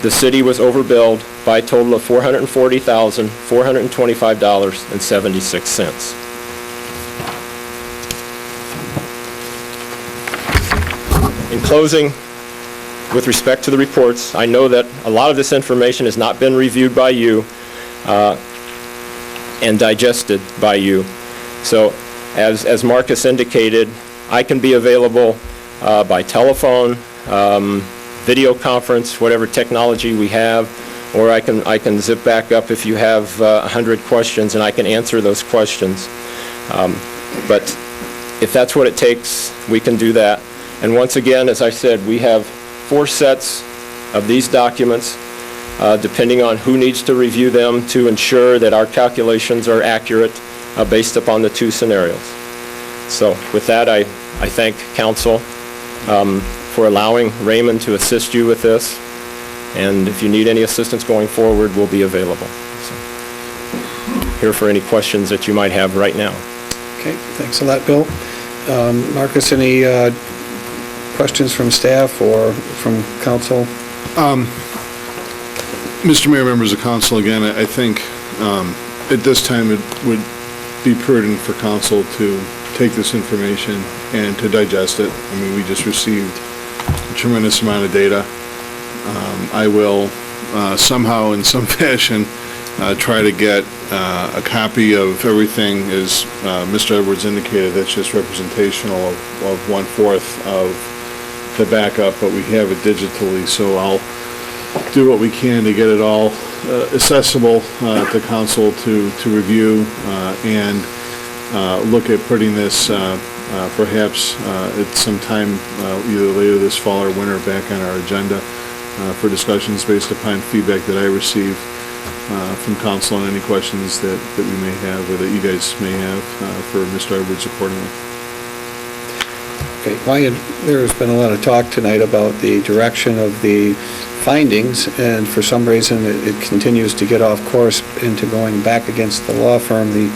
the city was overbilled by a total of $440,425.76. In closing, with respect to the reports, I know that a lot of this information has not been reviewed by you and digested by you. So as Marcus indicated, I can be available by telephone, video conference, whatever technology we have, or I can zip back up if you have 100 questions, and I can answer those questions. But if that's what it takes, we can do that. And once again, as I said, we have 4 sets of these documents, depending on who needs to review them to ensure that our calculations are accurate based upon the 2 scenarios. So with that, I thank council for allowing Raymond to assist you with this. And if you need any assistance going forward, we'll be available. So, here for any questions that you might have right now. Okay, thanks a lot, Bill. Marcus, any questions from staff or from council? Mr. Mayor, members of council, again, I think at this time it would be prudent for council to take this information and to digest it. I mean, we just received a tremendous amount of data. I will somehow, in some fashion, try to get a copy of everything. As Mr. Edwards indicated, that's just representational of 1/4 of the backup, but we have it digitally, so I'll do what we can to get it all accessible to council to review and look at putting this perhaps at some time either later this fall or winter back on our agenda for discussions based upon feedback that I receive from council and any questions that we may have or that you guys may have for Mr. Edwards accordingly. Okay, Ryan, there's been a lot of talk tonight about the direction of the findings, and for some reason it continues to get off course into going back against the law firm. The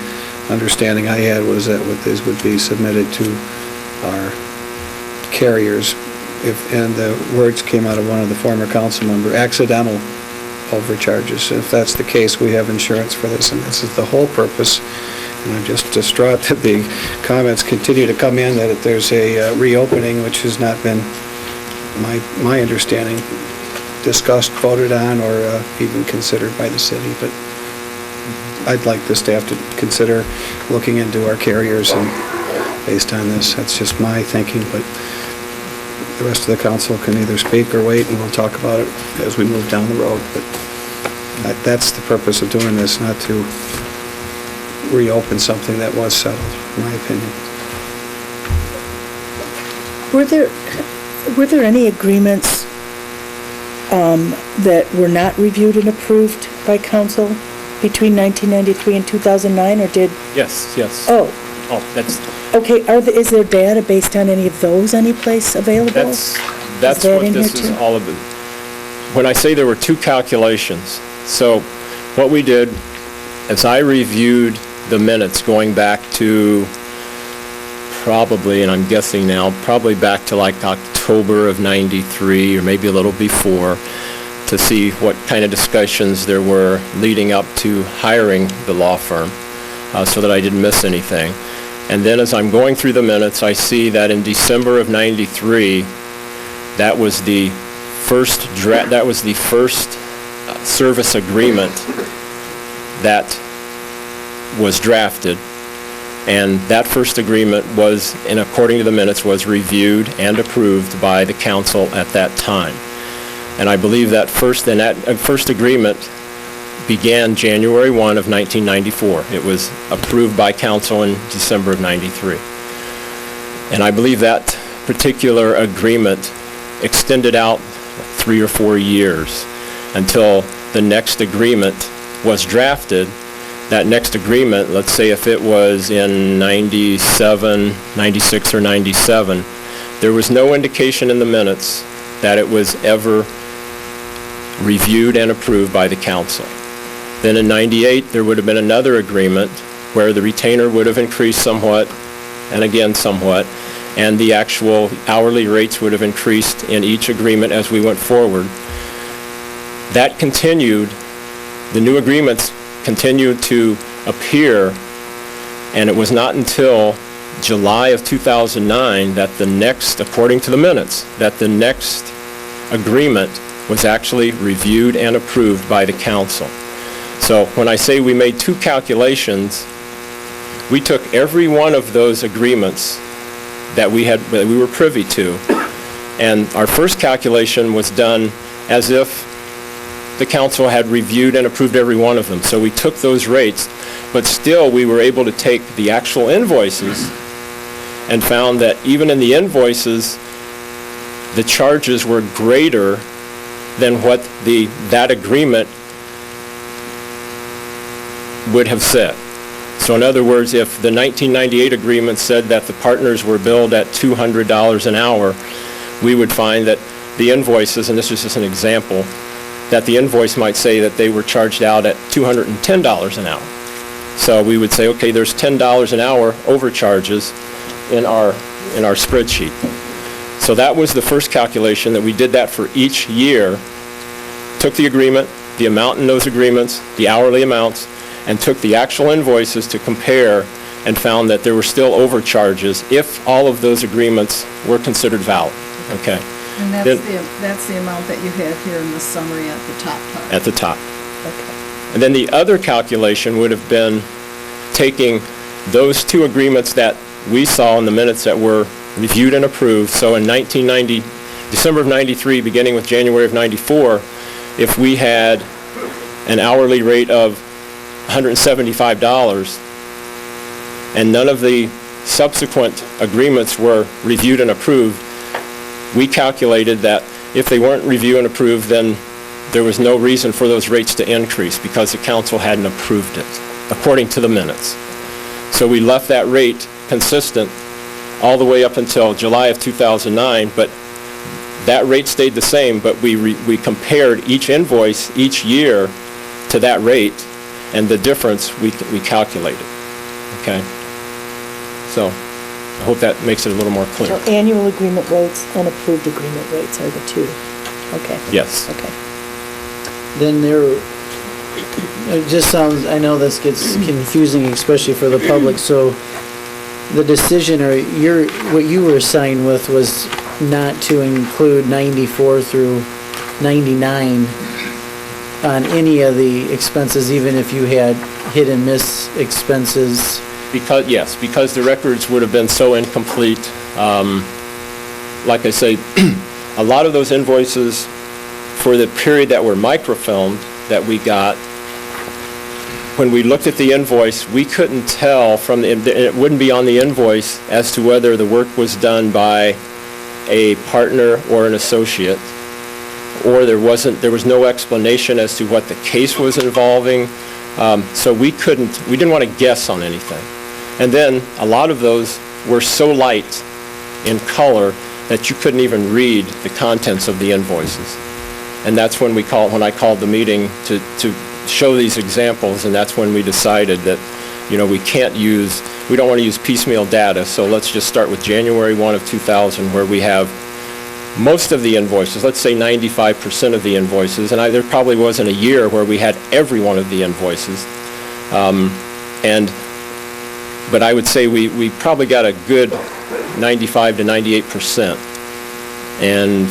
understanding I had was that these would be submitted to our carriers, and the words came out of one of the former council members, accidental overcharges. If that's the case, we have insurance for this, and this is the whole purpose. And I'm just distraught that the comments continue to come in that if there's a reopening, which has not been, my understanding, discussed, voted on, or even considered by the city. But I'd like the staff to consider looking into our carriers and based on this. That's just my thinking, but the rest of the council can either speak or wait, and we'll talk about it as we move down the road. But that's the purpose of doing this, not to reopen something that was settled, in my opinion. Were there any agreements that were not reviewed and approved by council between 1993 and 2009, or did? Yes. Oh, that's... Okay, is there data based on any of those anyplace available? That's what this is all about. When I say there were 2 calculations, so what we did, as I reviewed the minutes going back to probably, and I'm guessing now, probably back to like October of '93 or maybe a little before, to see what kind of discussions there were leading up to hiring the law firm so that I didn't miss anything. And then as I'm going through the minutes, I see that in December of '93, that was the first service agreement that was drafted, and that first agreement was, and according to the minutes, was reviewed and approved by the council at that time. And I believe that first agreement began January 1 of 1994. It was approved by council in December of '93. And I believe that particular agreement extended out 3 or 4 years until the next agreement was drafted. That next agreement, let's say if it was in 97, 96 or 97, there was no indication in the minutes that it was ever reviewed and approved by the council. Then in 98, there would have been another agreement where the retainer would have increased somewhat, and again somewhat, and the actual hourly rates would have increased in each agreement as we went forward. That continued, the new agreements continued to appear, and it was not until July of 2009 that the next, according to the minutes, that the next agreement was actually reviewed and approved by the council. So when I say we made 2 calculations, we took every one of those agreements that we were privy to, and our first calculation was done as if the council had reviewed and approved every one of them. So we took those rates, but still we were able to take the actual invoices and found that even in the invoices, the charges were greater than what that agreement would have said. So in other words, if the 1998 agreement said that the partners were billed at $200 an hour, we would find that the invoices, and this is just an example, that the invoice might say that they were charged out at $210 an hour. So we would say, okay, there's $10 an hour overcharges in our spreadsheet. So that was the first calculation, that we did that for each year, took the agreement, the amount in those agreements, the hourly amounts, and took the actual invoices to compare, and found that there were still overcharges if all of those agreements were considered valid. Okay. And Then- that's the amount that you have here in the summary at the top part. At the top. Okay. And then the other calculation would have been taking those two agreements that we saw in the minutes that were reviewed and approved. So in December of 93, beginning with January of 94, if we had an hourly rate of $175 and none of the subsequent agreements were reviewed and approved, we calculated that if they weren't reviewed and approved, then there was no reason for those rates to increase because the council hadn't approved it, according to the minutes. So we left that rate consistent all the way up until July of 2009, but that rate stayed the same, but we compared each invoice each year to that rate, and the difference we calculated. Okay? So I hope that makes it a little more clear. So annual agreement rates and approved agreement rates are the two. Okay. Yes. Okay. Then it just sounds, I know this gets confusing, especially for the public, so the decision, or what you were assigned with was not to include 94 through 99 on any of the expenses, even if you had hit and miss expenses? Because the records would have been so incomplete. Like I say, a lot of those invoices for the period that were microfilmed that we got, when we looked at the invoice, we couldn't tell from it wouldn't be on the invoice as to whether the work was done by a partner or an associate, or there was no explanation as to what the case was involving. So we didn't want to guess on anything. And then a lot of those were so light in color that you couldn't even read the contents of the invoices. And that's when I called the meeting to show these examples, and that's when we decided that, we don't want to use piecemeal data, so let's just start with January 1 of 2000, where we have most of the invoices, let's say 95% of the invoices, and there probably wasn't a year where we had every one of the invoices. But I would say we probably got a good 95 to 98%. And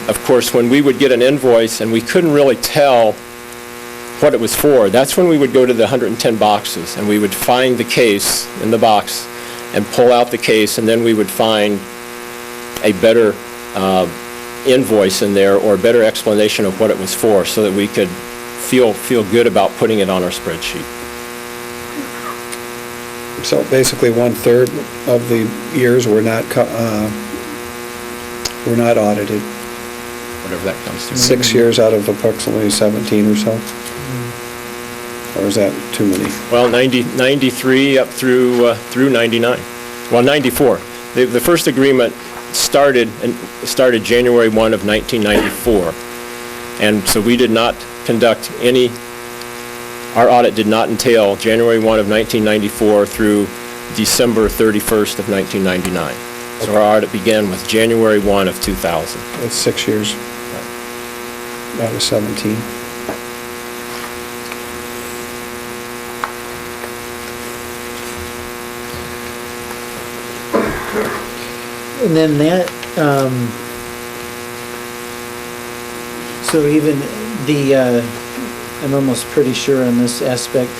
of course, when we would get an invoice and we couldn't really tell what it was for, that's when we would go to the 110 boxes and we would find the case in the box and pull out the case, and then we would find a better invoice in there or a better explanation of what it was for, so that we could feel good about putting it on our spreadsheet. So basically, 1/3 of the years were not audited. Whatever that comes to. 6 years out of approximately 17 or so? Or is that too many? Well, 93 up through 99. Well, 94. The first agreement started January 1 of 1994. And so we did not conduct our audit did not entail January 1 of 1994 through December 31st of 1999. So our audit began with January 1 of 2000. That's 6 years. Out of 17. And then that, so even I'm almost pretty sure on this aspect,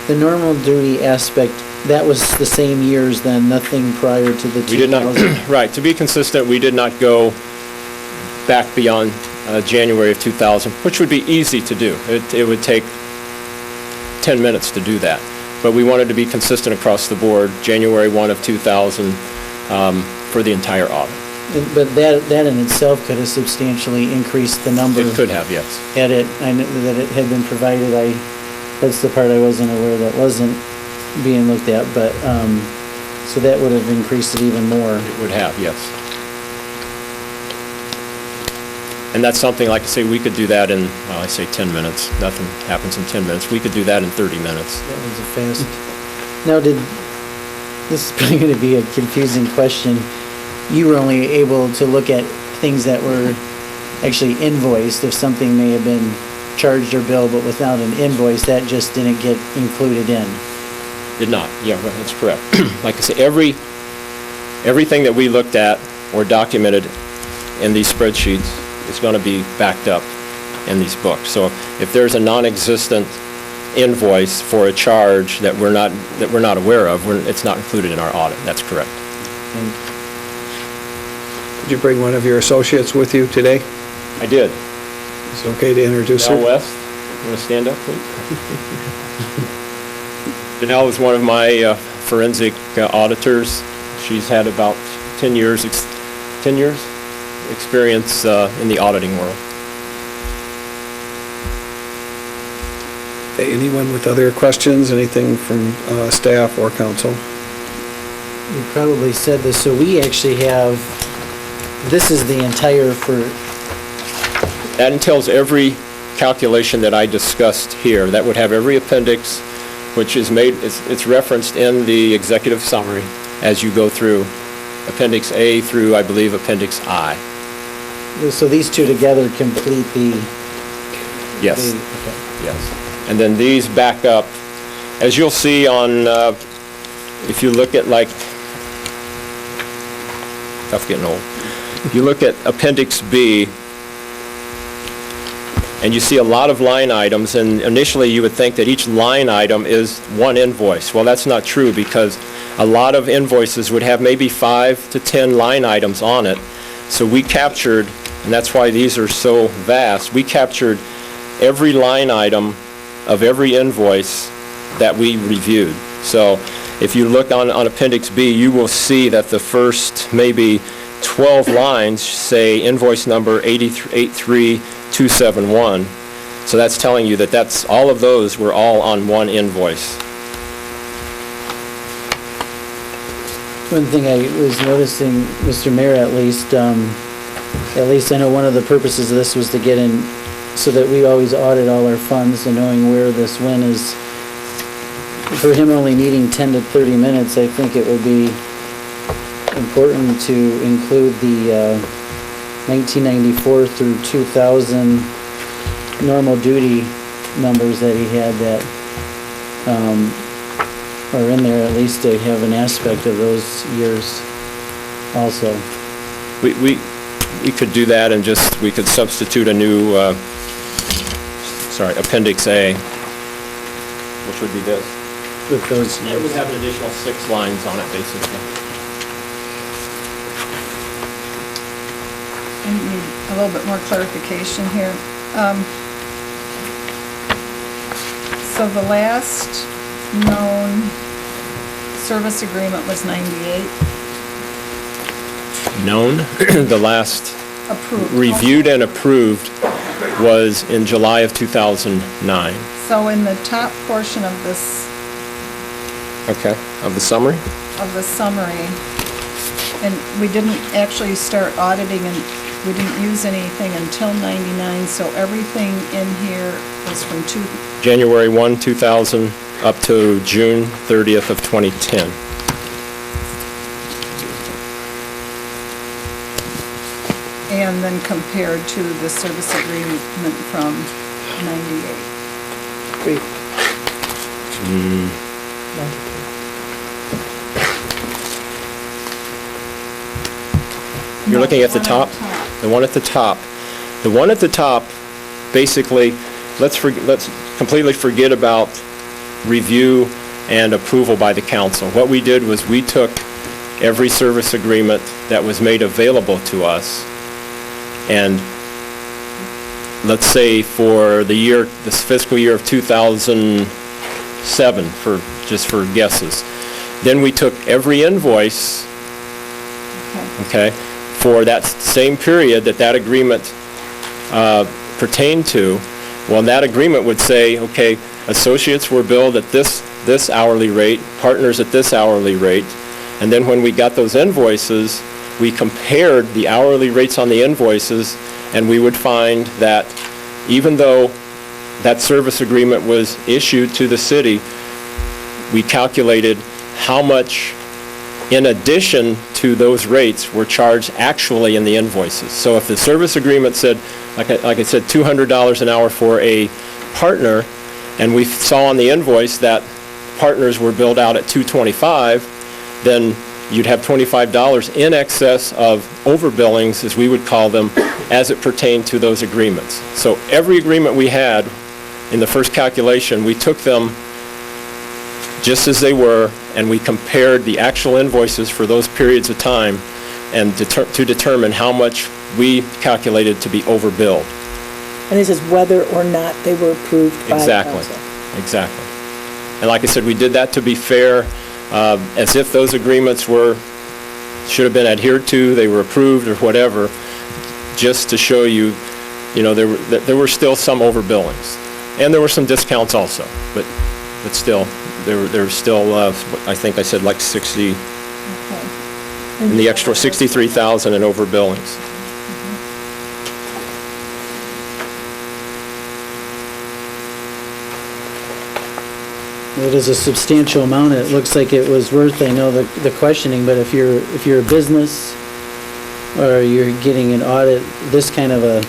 the normal duty aspect that was the same years then, nothing prior to the 2000? We did not, right, to be consistent, we did not go back beyond January of 2000, which would be easy to do. It would take 10 minutes to do that. But we wanted to be consistent across the board, January 1 of 2000, for the entire audit. But that in itself could have substantially increased the number. It could have, yes. Had it, I know that it had been provided, that's the part I wasn't aware that wasn't being looked at, but, so that would have increased it even more. It would have, yes. And that's something, like I say, we could do that in, well, I say 10 minutes. Nothing happens in 10 minutes. We could do that in 30 minutes. That was a fast. Now, this is probably going to be a confusing question. You were only able to look at things that were actually invoiced. If something may have been charged or billed, but without an invoice, that just didn't get included in. Did not, yeah, right, that's correct. Like I say, everything that we looked at or documented in these spreadsheets is going to be backed up in these books. So if there's a non-existent invoice for a charge that we're not aware of, it's not included in our audit. That's correct. Did you bring one of your associates with you today? I did. Is it okay to introduce her? Janelle West, you want to stand up, please? Janelle is one of my forensic auditors. She's had about 10 years experience in the auditing world. Anyone with other questions, anything from staff or council? You probably said this, so we actually have, this is the entire That entails every calculation that I discussed here. That would have every appendix, which is it's referenced in the executive summary as you go through Appendix A through, I believe, Appendix I. So these two together complete the... Yes. Okay. Yes. And then these back up, as you'll see on, if you look at tough getting old. If you look at Appendix B, and you see a lot of line items, and initially you would think that each line item is one invoice. Well, that's not true, because a lot of invoices would have maybe 5 to 10 line items on it. So we captured, and that's why these are so vast, we captured every line item of every invoice that we reviewed. So if you look on Appendix B, you will see that the first maybe 12 lines say invoice number 83271. So that's telling you that all of those were all on one invoice. One thing I was noticing, Mr. Mayor, at least I know one of the purposes of this was to get in, so that we always audit all our funds and knowing where this went is, for him only needing 10 to 30 minutes, I think it would be important to include the 1994 through 2000 normal duty numbers that he had that are in there, at least to have an aspect of those years also. We could do that, and we could substitute a new, Appendix A, which would be this. With those It would have an additional 6 lines on it, basically. I need a little bit more clarification here. So the last known service agreement was 98? Known, the last Approved. reviewed and approved was in July of 2009. So in the top portion of this, Okay, of the summary? and we didn't actually start auditing, and we didn't use anything until 99, so everything in here was from January 1, 2000, up to June 30th of 2010. and then compared to the service agreement from 98. Wait. You're looking at the top? The one at the top. The one at the top, basically, let's completely forget about review and approval by the council. What we did was we took every service agreement that was made available to us, and let's say for the year, this fiscal year of 2007, just for guesses, then we took every invoice, okay, for that same period that agreement pertained to. Well, that agreement would say, okay, associates were billed at this hourly rate, partners at this hourly rate, and then when we got those invoices, we compared the hourly rates on the invoices, and we would find that even though that service agreement was issued to the city, we calculated how much in addition to those rates were charged actually in the invoices. So if the service agreement said, like I said, $200 an hour for a partner, and we saw on the invoice that partners were billed out at $225, then you'd have $25 in excess of overbillings, as we would call them, as it pertained to those agreements. So every agreement we had in the first calculation, we took them just as they were, and we compared the actual invoices for those periods of time and to determine how much we calculated to be overbilled. And this is whether or not they were approved by council. Exactly. And like I said, we did that to be fair, as if those agreements should have been adhered to, they were approved or whatever, just to show you, there were still some overbillings. And there were some discounts also, but still, there were still, I think I said like 60, in the extra 63,000 in overbillings. It is a substantial amount. It looks like it was worth, I know, the questioning, but if you're a business or you're getting an audit, this kind of an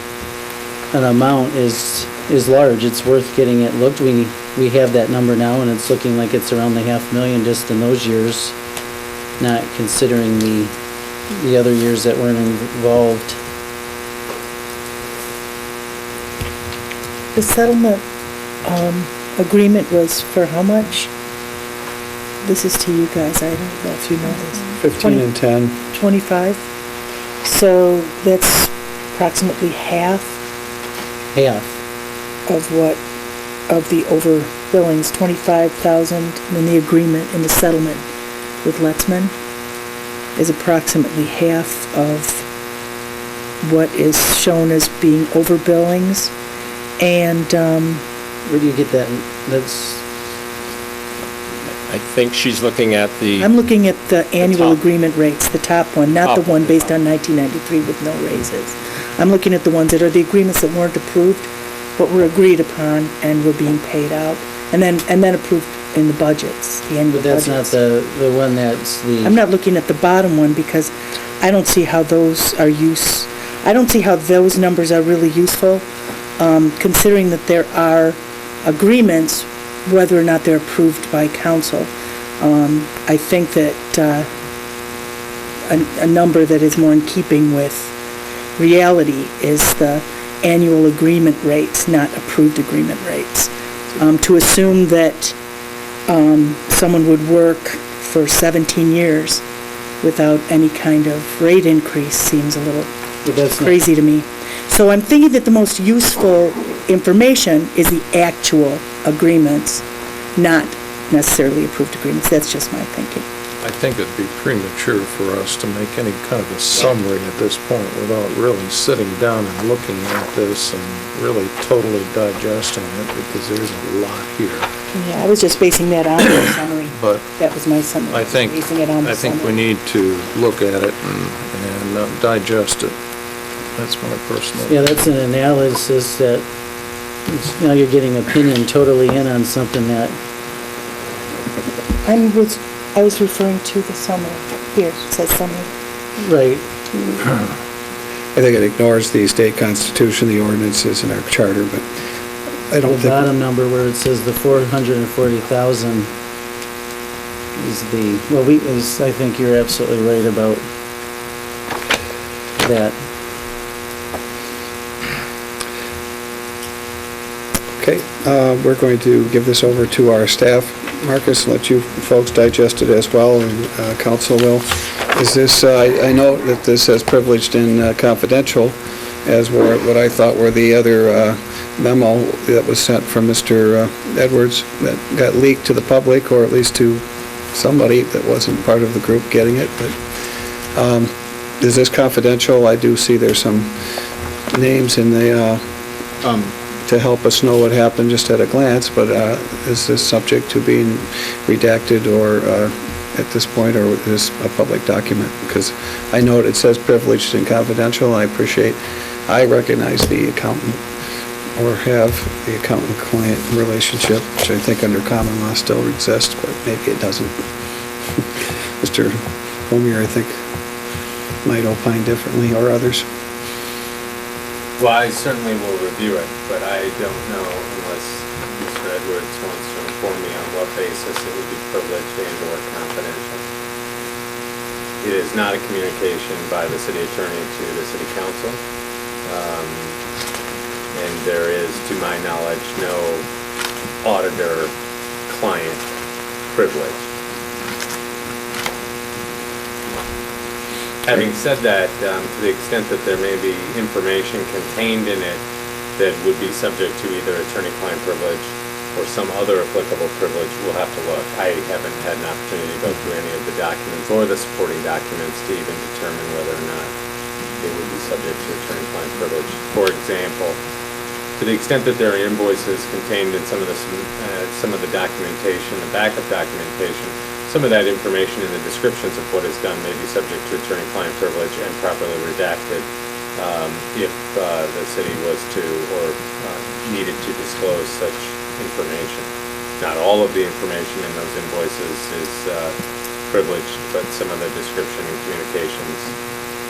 amount is large. It's worth getting it looked. We have that number now, and it's looking like it's around the $500,000 just in those years, not considering the other years that weren't involved. The settlement agreement was for how much? This is to you guys, I don't know if you know this. 15 and 10. 25? So that's approximately half of the overbillings, 25,000 in the agreement, in the settlement with Letzman is approximately half of what is shown as being overbillings. And where do you get that? I think she's looking at I'm looking at the annual top. agreement rates, the top one, not the one based on 1993 with no raises. I'm looking at the ones that are the agreements that weren't approved, but were agreed upon and were being paid out, and then approved in the budgets, the annual budgets. But that's not the one that's the... I'm not looking at the bottom one because I don't see how those are I don't see how those numbers are really useful, considering that there are agreements, whether or not they're approved by council. I think that a number that is more in keeping with reality is the annual agreement rates, not approved agreement rates. To assume that someone would work for 17 years without any kind of rate increase seems a little crazy to me. So I'm thinking that the most useful information is the actual agreements, not necessarily approved agreements. That's just my thinking. I think it'd be premature for us to make any kind of a summary at this point without really sitting down and looking at this and really totally digesting it, because there's a lot here. Yeah, I was just basing that on the summary. But that was my summary. I think we need to look at it and digest it. That's my personal... Yeah, that's an analysis that, now you're getting opinion totally in on something that... I was referring to the summary. Here, it says summary. Right. I think it ignores the state constitution, the ordinances, and our charter, but I don't think... The bottom number where it says the 440,000 is the, well, I think you're absolutely right about that. Okay, we're going to give this over to our staff, Marcus, let you folks digest it as well, and council will. Is this, I know that this says privileged and confidential, as were what I thought were the other memo that was sent from Mr. Edwards that got leaked to the public, or at least to somebody that wasn't part of the group getting it, but is this confidential? I do see there's some names in the, to help us know what happened just at a glance, but is this subject to being redacted or at this point, or is this a public document? Because I know it says privileged and confidential. I recognize the accountant, or have the accountant-client relationship, which I think under common law still exists, but maybe it doesn't. Mr. Homier, I think, might opine differently, or others. Well, I certainly will review it, but I don't know unless Mr. Edwards wants to inform me on what basis it would be privileged and/or confidential. It is not a communication by the city attorney to the city council, and there is, to my knowledge, no auditor-client privilege. Having said that, to the extent that there may be information contained in it that would be subject to either attorney-client privilege or some other applicable privilege, we'll have to look. I haven't had an opportunity to go through any of the documents or the supporting documents to even determine whether or not it would be subject to attorney-client privilege. For example, to the extent that there are invoices contained in some of the documentation, the backup documentation, some of that information in the descriptions of what is done may be subject to attorney-client privilege and properly redacted if the city was to or needed to disclose such information. Not all of the information in those invoices is privileged, but some of the description and communications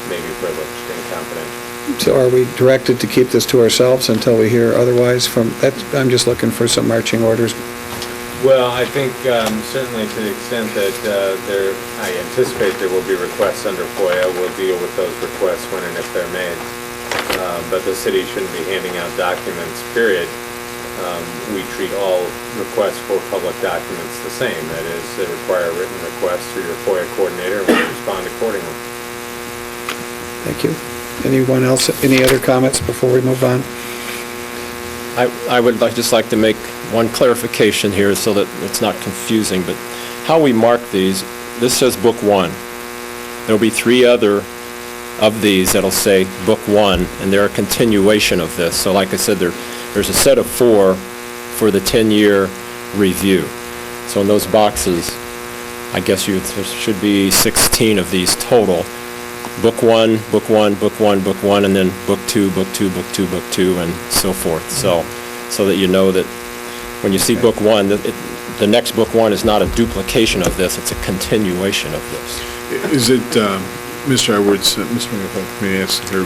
may be privileged and confidential. So are we directed to keep this to ourselves until we hear otherwise from, I'm just looking for some marching orders. Well, I think certainly to the extent that I anticipate there will be requests under FOIA, we'll deal with those requests when and if they're made. But the city shouldn't be handing out documents, period. We treat all requests for public documents the same. That is, they require a written request through your FOIA coordinator, and we respond accordingly. Thank you. Anyone else, any other comments before we move on? I would just like to make one clarification here so that it's not confusing, but how we mark these, this says Book 1. There'll be 3 other of these that'll say Book 1, and they're a continuation of this. So like I said, there's a set of 4 for the 10-year review. So in those boxes, I guess there should be 16 of these total. Book 1, Book 1, Book 1, Book 1, and then Book 2, Book 2, Book 2, Book 2, and so forth. So that you know that when you see Book 1, the next Book 1 is not a duplication of this, it's a continuation of this. Is it, Mr. Edwards, Mr. Mayor, if I may ask here,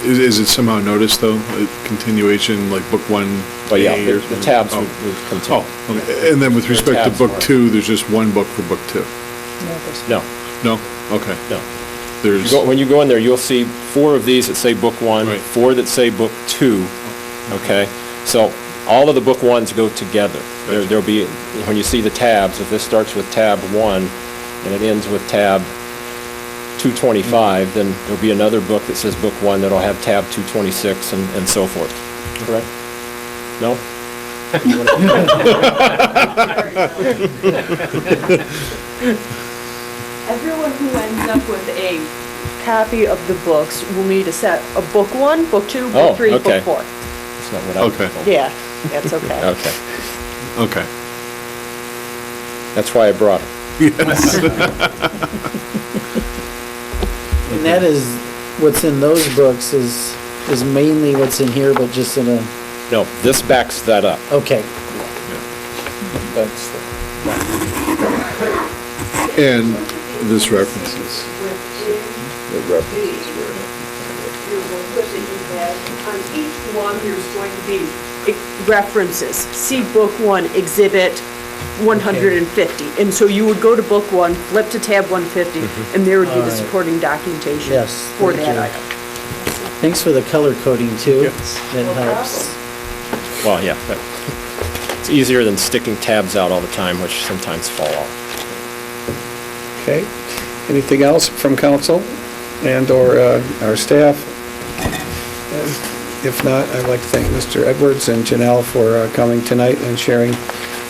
is it somehow noticed, though, a continuation, like Book 1? Well, yeah, the tabs would continue. Oh, okay. And then with respect to Book 2, there's just one book for Book 2? No. No? Okay. No. When you go in there, you'll see 4 of these that say Book 1, Right. 4 that say Book 2, okay? So all of the Book 1s go together. There'll be, when you see the tabs, if this starts with tab 1 and it ends with tab 225, then there'll be another book that says Book 1 that'll have tab 226 and so forth. Correct? No? Everyone who ends up with a copy of the books will need a set of Book 1, Book 2, Book 3, okay. Book 4. That's not what I was told. Yeah, that's okay. Okay. Okay. That's why I brought it. Yes. And that is, what's in those books is mainly what's in here, but just in a... No, this backs that up. Okay. That's And this references. the references were. Your booklet that you have, on each one, there's going to be references. See Book 1, Exhibit 150. And so you would go to Book 1, flip to tab 150, and there would be the supporting documentation for that item. Thanks for the color coding, too. That helps. Well, yeah, but it's easier than sticking tabs out all the time, which sometimes fall off. Okay. Anything else from council and/or our staff? If not, I'd like to thank Mr. Edwards and Janelle for coming tonight and sharing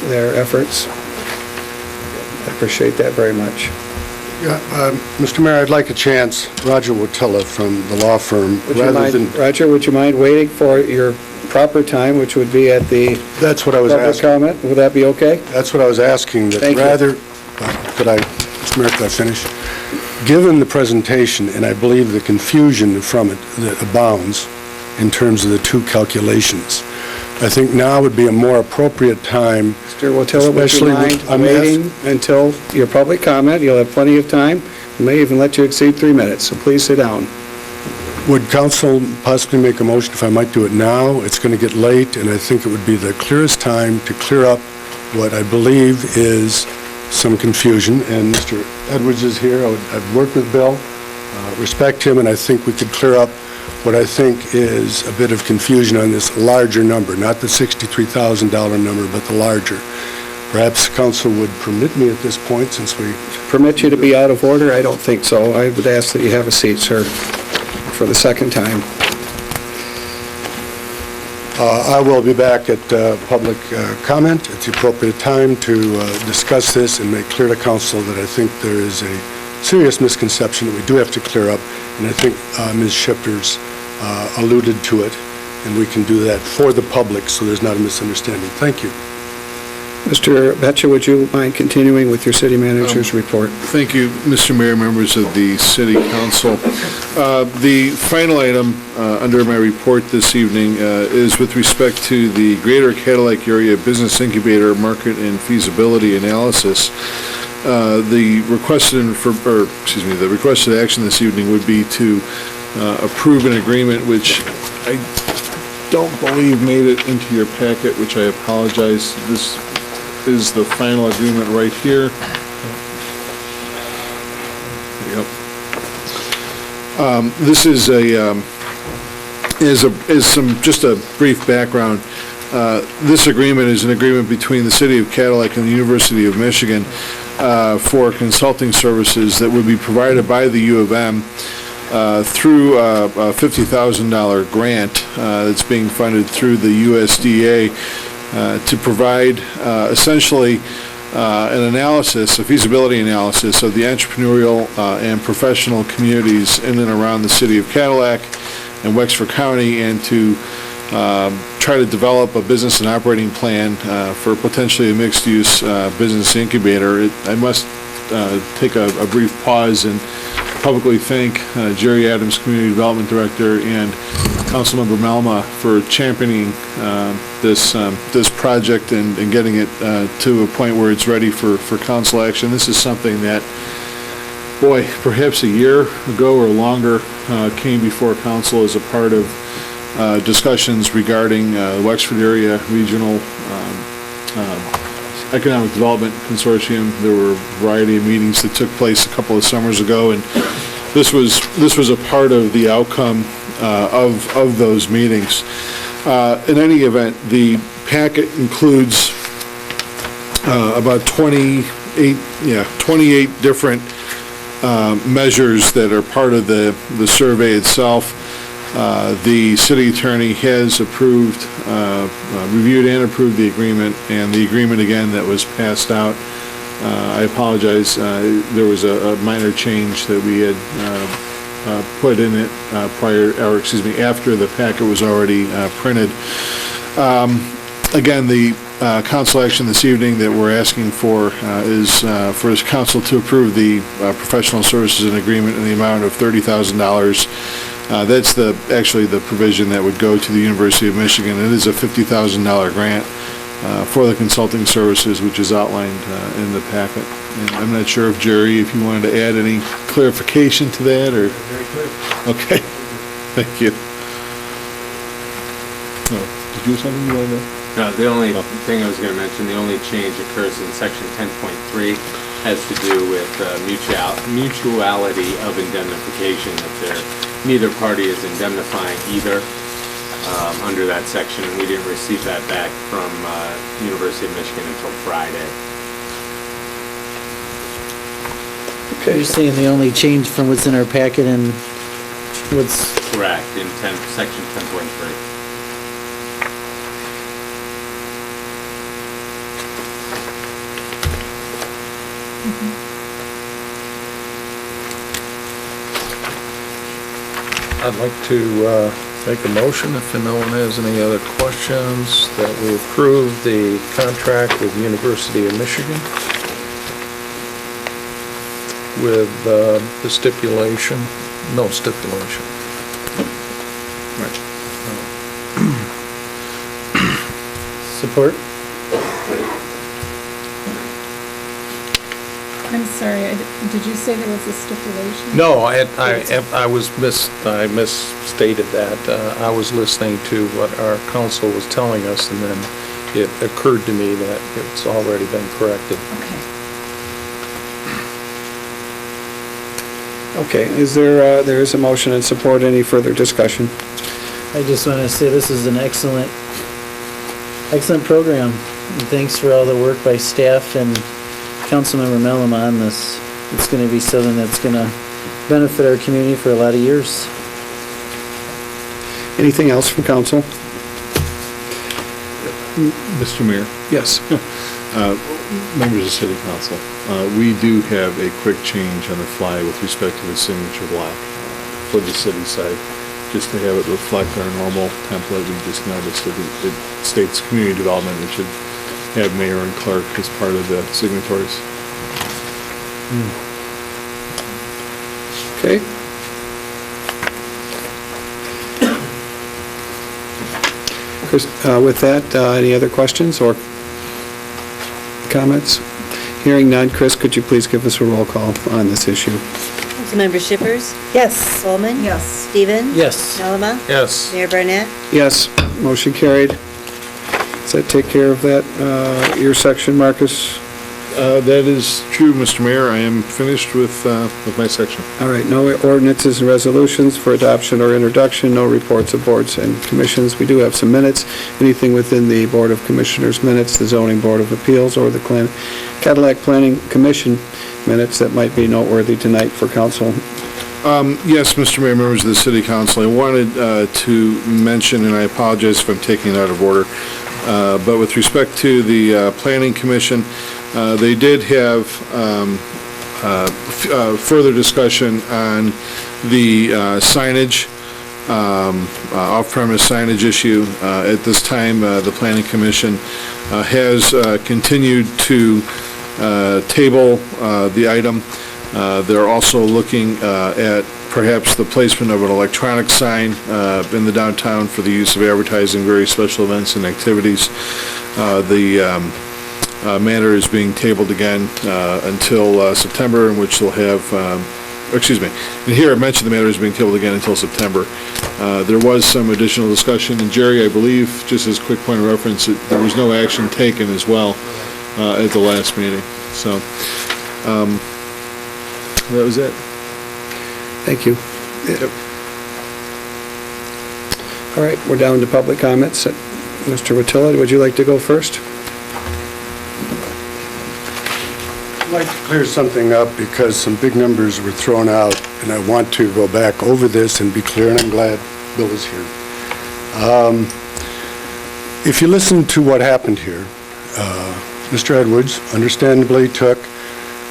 their efforts. I appreciate that very much. Yeah, Mr. Mayor, I'd like a chance, Roger Wotella from the law firm, Roger, would you mind waiting for your proper time, which would be at the That's what I was public asking. comment? Would that be okay? That's what I was asking, that Thank you. Mr. Mayor, could I finish? Given the presentation, and I believe the confusion from it that abounds in terms of the two calculations, I think now would be a more appropriate time. Mr. Wotella, would you especially mind I'm waiting until your public comment? You'll have plenty of time. We may even let you exceed 3 minutes, so please sit down. Would council possibly make a motion if I might do it now? It's going to get late, and I think it would be the clearest time to clear up what I believe is some confusion. And Mr. Edwards is here. I've worked with Bill, respect him, and I think we could clear up what I think is a bit of confusion on this larger number, not the $63,000 number, but the larger. Perhaps council would permit me at this point, since we... Permit you to be out of order? I don't think so. I would ask that you have a seat, sir, for the second time. I will be back at public comment at the appropriate time to discuss this and make clear to council that I think there is a serious misconception that we do have to clear up, and I think Ms. Shippers alluded to it, and we can do that for the public so there's not a misunderstanding. Thank you. Mr. Betcha, would you mind continuing with your city manager's report? Thank you, Mr. Mayor, members of the City Council. The final item under my report this evening is with respect to the Greater Cadillac Area Business Incubator Market and Feasibility Analysis. The requested action this evening would be to approve an agreement which I don't believe made it into your packet, which I apologize. This is the final agreement right here. Yep. This is just a brief background. This agreement is an agreement between the City of Cadillac and the University of Michigan for consulting services that would be provided by the U of M through a $50,000 grant that's being funded through the USDA to provide essentially an analysis, a feasibility analysis of the entrepreneurial and professional communities in and around the City of Cadillac and Wexford County, and to try to develop a business and operating plan for potentially a mixed-use business incubator. I must take a brief pause and publicly thank Jerry Adams, Community Development Director, and Councilmember Malma for championing this project and getting it to a point where it's ready for council action. This is something that, boy, perhaps a year ago or longer came before council as a part of discussions regarding the Wexford Area Regional Economic Development Consortium. There were a variety of meetings that took place a couple of summers ago, and this was a part of the outcome of those meetings. In any event, the packet includes about 28 different measures that are part of the survey itself. The city attorney has approved, reviewed and approved the agreement, and the agreement again that was passed out. I apologize, there was a minor change that we had put in it after the packet was already printed. Again, the council action this evening that we're asking for is for this council to approve the professional services and agreement in the amount of $30,000. That's actually the provision that would go to the University of Michigan. It is a $50,000 grant for the consulting services, which is outlined in the packet. And I'm not sure if Jerry, if you wanted to add any clarification to that, or? Very clear. Okay, thank you. Oh, did you have something you wanted to? No, the only thing I was going to mention, the only change occurs in section 10.3, has to do with mutuality of indemnification, that neither party is indemnifying either. under that section, and we didn't receive that back from University of Michigan until Friday. You're saying the only change from what's in our packet and what's... Correct, in section 10.3. I'd like to make a motion, if no one has any other questions, that we approve the contract with University of Michigan with the stipulation, no stipulation. Support? I'm sorry, did you say there was a stipulation? No, I misstated that. I was listening to what our counsel was telling us, and then it occurred to me that it's already been corrected. Okay, is there is a motion and support, any further discussion? I just want to say this is an excellent program. And thanks for all the work by staff and Councilmember Mellum on this. It's going to be something that's going to benefit our community for a lot of years. Anything else from council? Mr. Mayor? Yes. Members of City Council, we do have a quick change on the fly with respect to the signature block for the city side. Just to have it reflect our normal template, we just noticed that it states community development, it should have mayor and clerk as part of the signatories. Okay. Chris, with that, any other questions or comments? Hearing none, Chris, could you please give us a roll call on this issue? Councilmember Shippers? Yes. Coleman? Yes. Stevens? Yes. Melama? Yes. Mayor Barnett? Yes, motion carried. Does that take care of that, your section, Marcus? That is true, Mr. Mayor. I am finished with my section. All right, no ordinances and resolutions for adoption or introduction, no reports of boards and commissions. We do have some minutes. Anything within the Board of Commissioners minutes, the Zoning Board of Appeals, or the Cadillac Planning Commission minutes that might be noteworthy tonight for council? Yes, Mr. Mayor, members of the City Council, I wanted to mention, and I apologize if I'm taking it out of order, but with respect to the Planning Commission, they did have further discussion on the signage, off-premise signage issue. At this time, the Planning Commission has continued to table the item. They're also looking at perhaps the placement of an electronic sign in the downtown for the use of advertising various special events and activities. The matter is being tabled again until September, in which they'll have, and here I mentioned the matter is being tabled again until September. There was some additional discussion, and Jerry, I believe, just as a quick point of reference, there was no action taken as well at the last meeting. So, that was it. Thank you. All right, we're down to public comments. Mr. Watilla, would you like to go first? I'd like to clear something up because some big numbers were thrown out, and I want to go back over this and be clear, and I'm glad Bill is here. If you listen to what happened here, Mr. Edwards understandably took,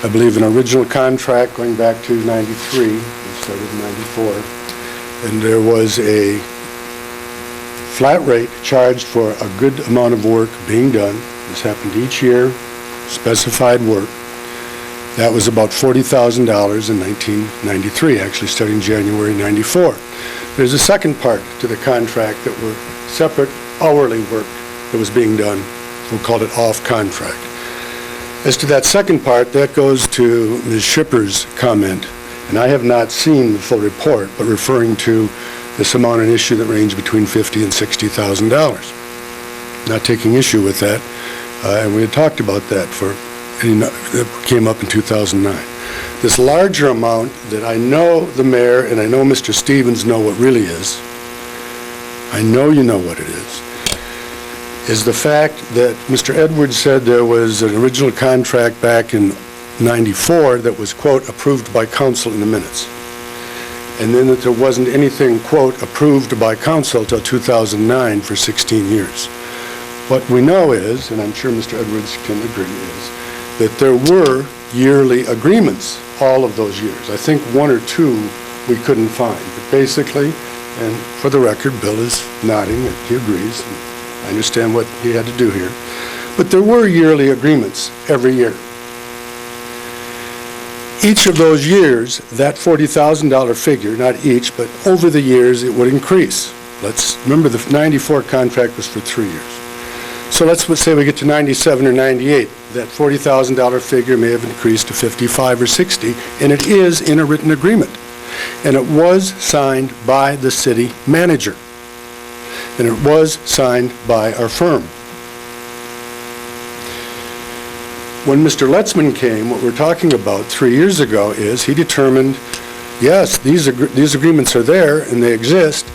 I believe, an original contract going back to 93, we started in 94, and there was a flat rate charged for a good amount of work being done. This happened each year, specified work. That was about $40,000 in 1993, actually starting January 94. There's a second part to the contract that were separate hourly work that was being done. We'll call it off-contract. As to that second part, that goes to Ms. Shipper's comment, and I have not seen the full report, but referring to this amount an issue that ranged between $50,000 and $60,000. Not taking issue with that, and we had talked about that that came up in 2009. This larger amount that I know the mayor and I know Mr. Stevens know what really is I know you know what it is the fact that Mr. Edwards said there was an original contract back in '94 that was, quote, approved by council in the minutes. And then that there wasn't anything, quote, approved by council till 2009 for 16 years. What we know is, and I'm sure Mr. Edwards can agree, is that there were yearly agreements all of those years. I think one or two we couldn't find. But basically, and for the record, Bill is nodding, and he agrees. And I understand what he had to do here. But there were yearly agreements every year. Each of those years, that $40,000 figure, not each, but over the years, it would increase. Let's remember the '94 contract was for 3 years. So let's say we get to '97 or '98. That $40,000 figure may have increased to 55 or 60, and it is in a written agreement. And it was signed by the city manager. And it was signed by our firm. When Mr. Letzman came, what we're talking about 3 years ago is he determined, yes, these agreements are there and they exist,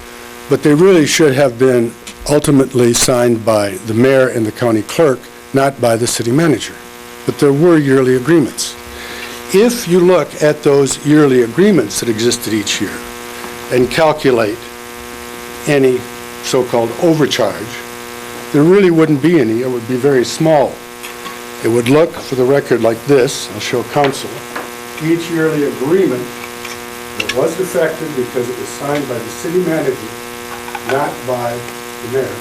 but they really should have been ultimately signed by the mayor and the county clerk, not by the city manager. But there were yearly agreements. If you look at those yearly agreements that existed each year and calculate any so-called overcharge, there really wouldn't be any. It would be very small. It would look, for the record, like this. I'll show council. Each yearly agreement that was defective because it was signed by the city manager, not by the mayor,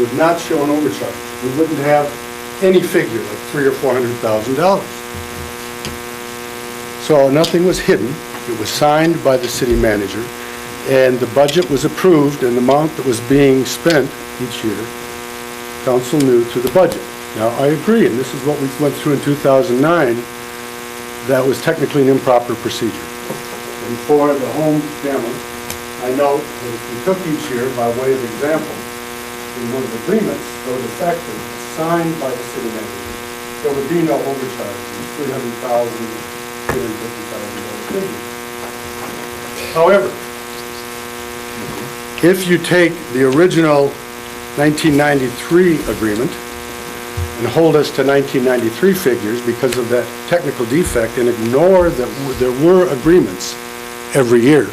would not show an overcharge. We wouldn't have any figure like $300,000 or $400,000. So nothing was hidden. It was signed by the city manager, and the budget was approved, and the amount that was being spent each year, council knew through the budget. Now, I agree, and this is what we went through in 2009, that was technically an improper procedure. And for the home camera, I note that if we took each year by way of example, in one of the agreements, though defective, signed by the city manager, there would be no overcharge, $300,000, $350,000 figure. However, if you take the original 1993 agreement and hold us to 1993 figures because of that technical defect and ignore that there were agreements every year,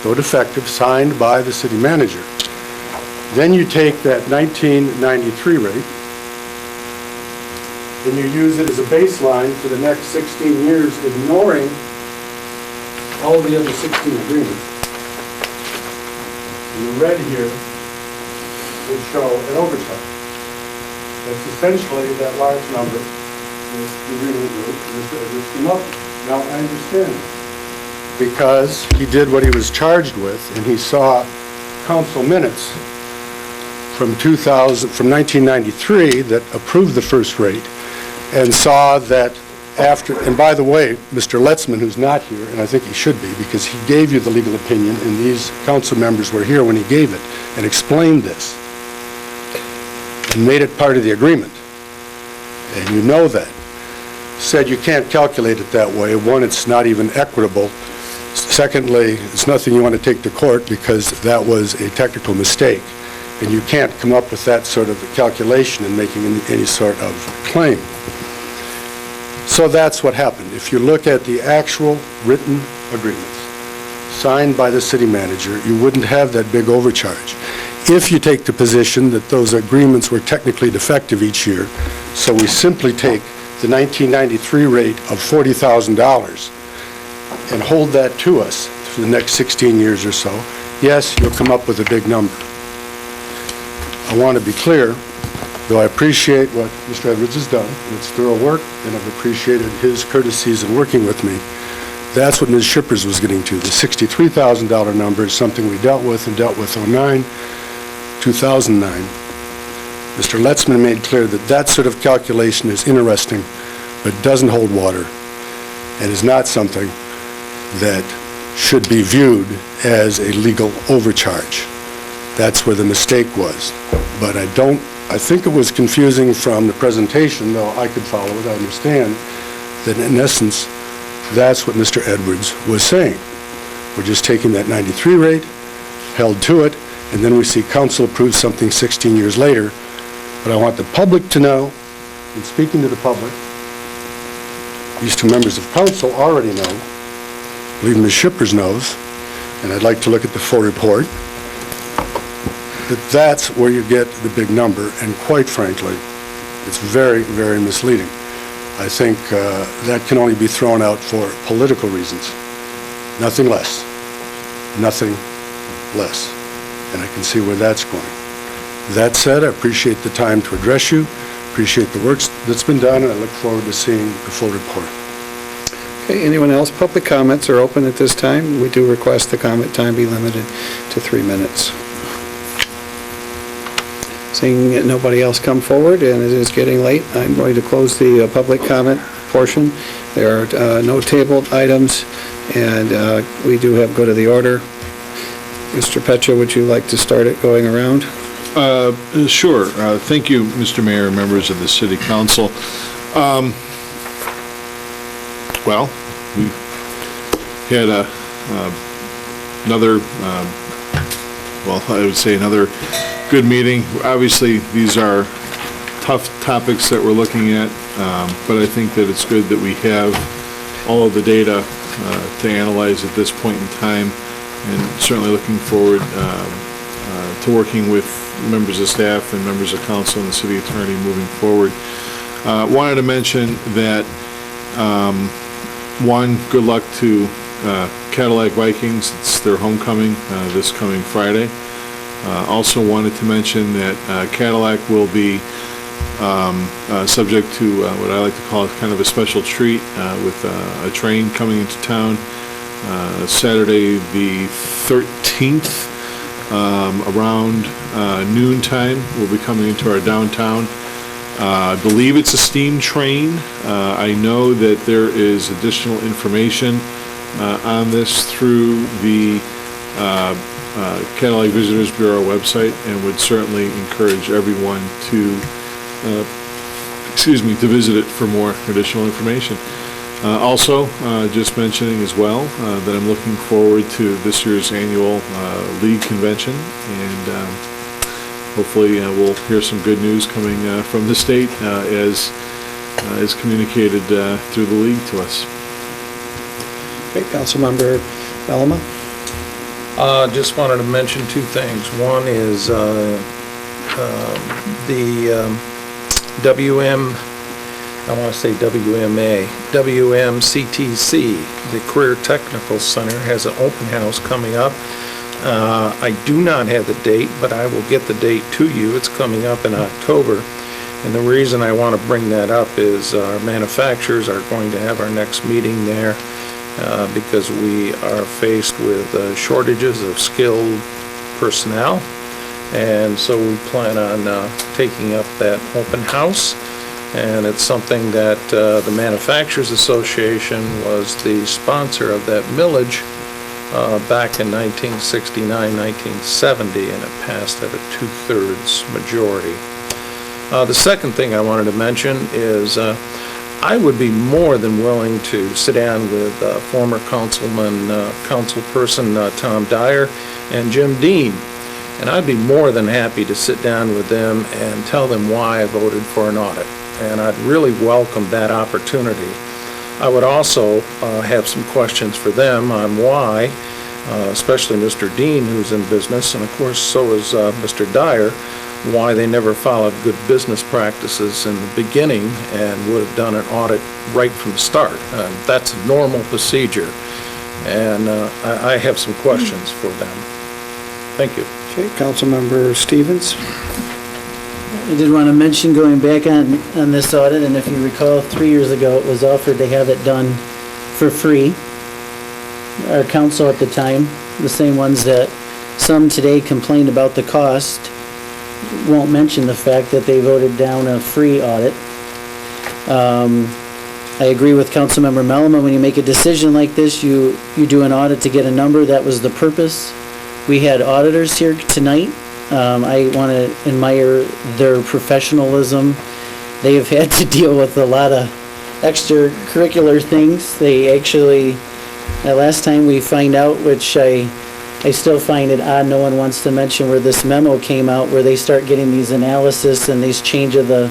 though defective, signed by the city manager, then you take that 1993 rate and you use it as a baseline for the next 16 years, ignoring all the other 16 agreements. And the red here would show an overcharge. That's essentially that large number that the agreement group came up with. Now, I understand that because he did what he was charged with, and he saw council minutes from 1993 that approved the first rate, and saw that after, and by the way, Mr. Letzman, who's not here, and I think he should be, because he gave you the legal opinion, and these council members were here when he gave it, and explained this, and made it part of the agreement, and you know that, said you can't calculate it that way. One, it's not even equitable. Secondly, it's nothing you want to take to court because that was a technical mistake, and you can't come up with that sort of calculation in making any sort of claim. So that's what happened. If you look at the actual written agreements signed by the city manager, you wouldn't have that big overcharge. If you take the position that those agreements were technically defective each year, so we simply take the 1993 rate of $40,000 and hold that to us for the next 16 years or so, yes, you'll come up with a big number. I want to be clear, though I appreciate what Mr. Edwards has done, and it's thorough work, and I've appreciated his courtesies in working with me. That's what Ms. Shippers was getting to. The $63,000 number is something we dealt with 2009. Mr. Letzman made clear that that sort of calculation is interesting, but doesn't hold water, and is not something that should be viewed as a legal overcharge. That's where the mistake was. But I think it was confusing from the presentation, though I could follow it, I understand, that in essence, that's what Mr. Edwards was saying. We're just taking that 93 rate, held to it, and then we see council approve something 16 years later. But I want the public to know, in speaking to the public, these two members of council already know, I believe Ms. Shippers knows, and I'd like to look at the full report, that that's where you get the big number, and quite frankly, it's very, very misleading. I think that can only be thrown out for political reasons. Nothing less. Nothing less. And I can see where that's going. That said, I appreciate the time to address you, appreciate the work that's been done, and I look forward to seeing the full report. Okay, anyone else? Public comments are open at this time. We do request the comment time be limited to 3 minutes. Seeing nobody else come forward, and it is getting late, I'm going to close the public comment portion. There are no tabled items, and we do have go to the order. Mr. Petra, would you like to start it going around? Sure. Thank you, Mr. Mayor, members of the City Council. Well, we had another, I would say another good meeting. Obviously, these are tough topics that we're looking at, but I think that it's good that we have all of the data to analyze at this point in time, and certainly looking forward to working with members of staff and members of council and the city attorney moving forward. Wanted to mention that, one, good luck to Cadillac Vikings. It's their homecoming this coming Friday. Also wanted to mention that Cadillac will be subject to what I like to call kind of a special treat with a train coming into town Saturday the 13th around noontime. We'll be coming into our downtown. I believe it's a steam train. I know that there is additional information on this through the Cadillac Visitors Bureau website, and would certainly encourage everyone to, to visit it for more additional information. Also, just mentioning as well that I'm looking forward to this year's annual league convention, and hopefully we'll hear some good news coming from the state as communicated through the league to us. Okay, Councilmember Bellema. Just wanted to mention two things. One is the WMCTC, the Career Technical Center, has an open house coming up. I do not have the date, but I will get the date to you. It's coming up in October. And the reason I want to bring that up is our manufacturers are going to have our next meeting there because we are faced with shortages of skilled personnel. And so we plan on taking up that open house. And it's something that the Manufacturers Association was the sponsor of that millage back in 1969, 1970, and it passed at a 2/3 majority. The second thing I wanted to mention is I would be more than willing to sit down with former councilperson Tom Dyer and Jim Dean, and I'd be more than happy to sit down with them and tell them why I voted for an audit, and I'd really welcome that opportunity. I would also have some questions for them on why, especially Mr. Dean, who's in business, and of course so is Mr. Dyer, why they never followed good business practices in the beginning and would have done an audit right from the start. That's a normal procedure, and I have some questions for them. Thank you. Okay, Councilmember Stevens. I did want to mention, going back on this audit, and if you recall, 3 years ago, it was offered to have it done for free. Our council at the time, the same ones that some today complained about the cost, won't mention the fact that they voted down a free audit. I agree with Councilmember Mellema, when you make a decision like this, you do an audit to get a number. That was the purpose. We had auditors here tonight. I want to admire their professionalism. They have had to deal with a lot of extracurricular things. They actually, last time we find out, which I I still find it odd no one wants to mention where this memo came out, where they start getting these analysis and these change of the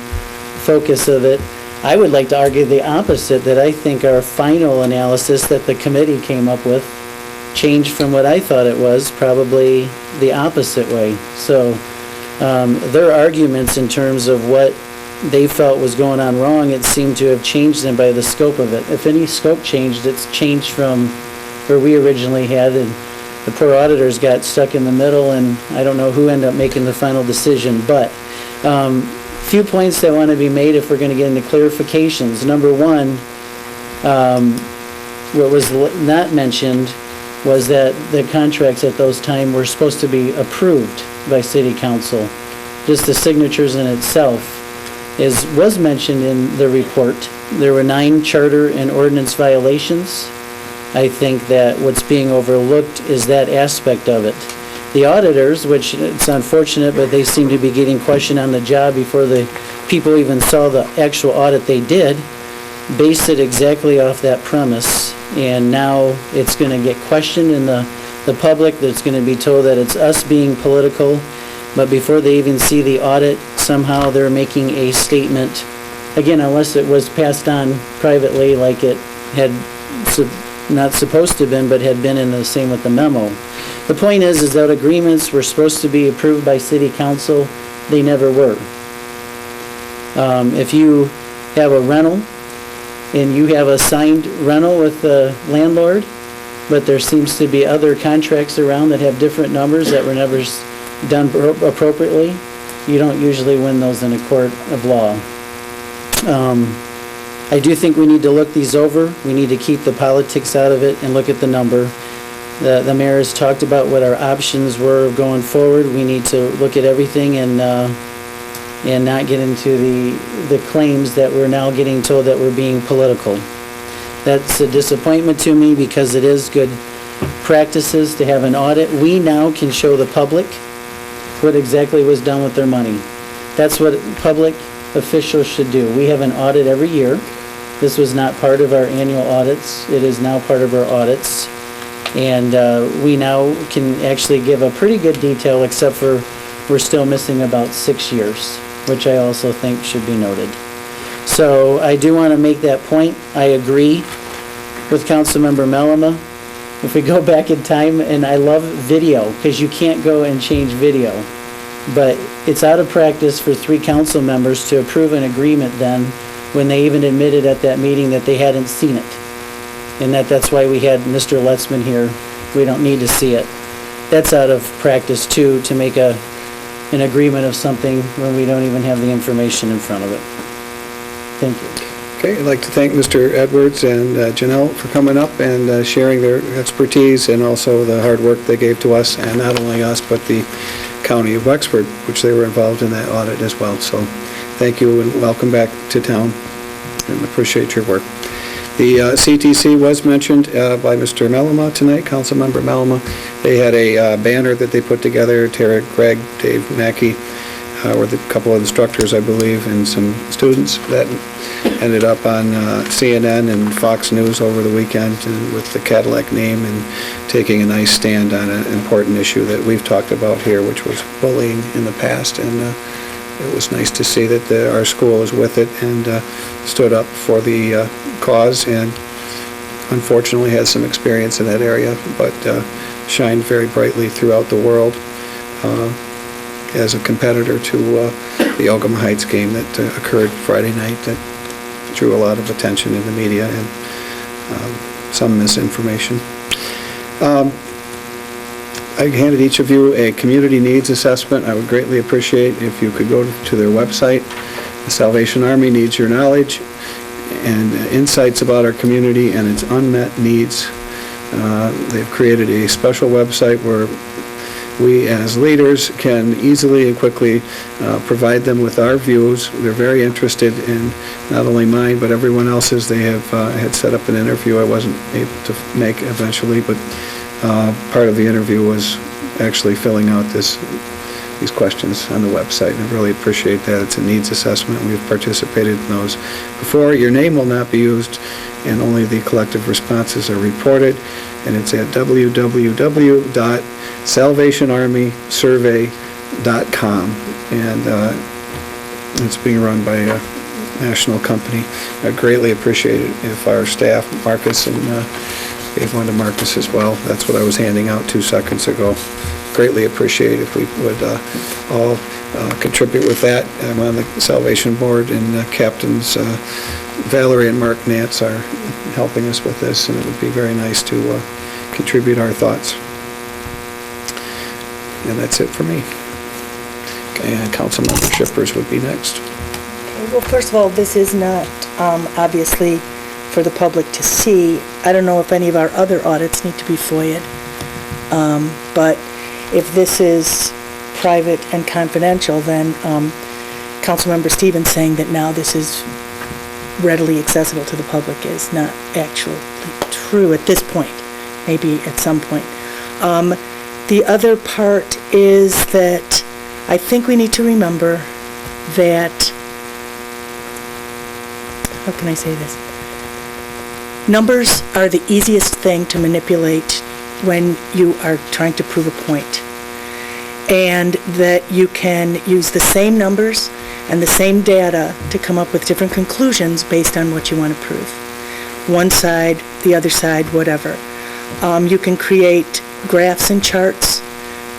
focus of it. I would like to argue the opposite, that I think our final analysis that the committee came up with changed from what I thought it was, probably the opposite way. So their arguments in terms of what they felt was going on wrong, it seemed to have changed them by the scope of it. If any scope changed, it's changed from where we originally had, and the poor auditors got stuck in the middle, and I don't know who ended up making the final decision. But few points that want to be made if we're going to get into clarifications. Number one, what was not mentioned was that the contracts at those times were supposed to be approved by City Council. Just the signatures in itself was mentioned in the report. There were 9 charter and ordinance violations. I think that what's being overlooked is that aspect of it. The auditors, which it's unfortunate, but they seem to be getting questioned on the job before the people even saw the actual audit they did, based it exactly off that premise. And now it's going to get questioned in the public. That's going to be told that it's us being political. But before they even see the audit, somehow they're making a statement. Again, unless it was passed on privately like it had not supposed to have been, but had been in the same with the memo. The point is that agreements were supposed to be approved by City Council. They never were. If you have a rental and you have a signed rental with the landlord, but there seems to be other contracts around that have different numbers that were never done appropriately, you don't usually win those in a court of law. I do think we need to look these over. We need to keep the politics out of it and look at the number. The mayor has talked about what our options were going forward. We need to look at everything and not get into the claims that we're now getting told that we're being political. That's a disappointment to me because it is good practices to have an audit. We now can show the public what exactly was done with their money. That's what public officials should do. We have an audit every year. This was not part of our annual audits. It is now part of our audits. And we now can actually give a pretty good detail, except for we're still missing about 6 years, which I also think should be noted. So I do want to make that point. I agree with Councilmember Melama. If we go back in time, and I love video, because you can't go and change video, but it's out of practice for 3 council members to approve an agreement then, when they even admitted at that meeting that they hadn't seen it. And that's why we had Mr. Letzman here. We don't need to see it. That's out of practice too, to make an agreement of something when we don't even have the information in front of it. Thank you. Okay, I'd like to thank Mr. Edwards and Janelle for coming up and sharing their expertise and also the hard work they gave to us, and not only us, but the County of Wexford, which they were involved in that audit as well. So thank you and welcome back to town, and appreciate your work. The CTC was mentioned by Mr. Melama tonight, Councilmember Melama. They had a banner that they put together. Tara, Greg, Dave Mackey were the couple of instructors, I believe, and some students that ended up on CNN and Fox News over the weekend with the Cadillac name and taking a nice stand on an important issue that we've talked about here, which was bullying in the past. And it was nice to see that our school is with it and stood up for the cause, and unfortunately had some experience in that area, but shined very brightly throughout the world as a competitor to the Oklahoma Heights game that occurred Friday night that drew a lot of attention in the media and some misinformation. I handed each of you a community needs assessment. I would greatly appreciate if you could go to their website. The Salvation Army needs your knowledge and insights about our community and its unmet needs. They've created a special website where we as leaders can easily and quickly provide them with our views. They're very interested in not only mine, but everyone else's. They have had set up an interview I wasn't able to make eventually, but part of the interview was actually filling out these questions on the website. I really appreciate that. It's a needs assessment. We've participated in those before. Your name will not be used and only the collective responses are reported, and it's at www.salvationarmysurvey.com, and it's being run by a national company. I greatly appreciate it if our staff, Marcus, and gave one to Marcus as well. That's what I was handing out 2 seconds ago. Greatly appreciate if we would all contribute with that. I'm on the Salvation Board, and Captains Valerie and Mark Nance are helping us with this, and it would be very nice to contribute our thoughts. And that's it for me. Okay, Councilmember Shippers would be next. Well, first of all, this is not obviously for the public to see. I don't know if any of our other audits need to be FOIA'd, but if this is private and confidential, then Councilmember Stevens saying that now this is readily accessible to the public is not actually true at this point, maybe at some point. The other part is that I think we need to remember that, how can I say this? Numbers are the easiest thing to manipulate when you are trying to prove a point. And that you can use the same numbers and the same data to come up with different conclusions based on what you want to prove. One side, the other side, whatever. You can create graphs and charts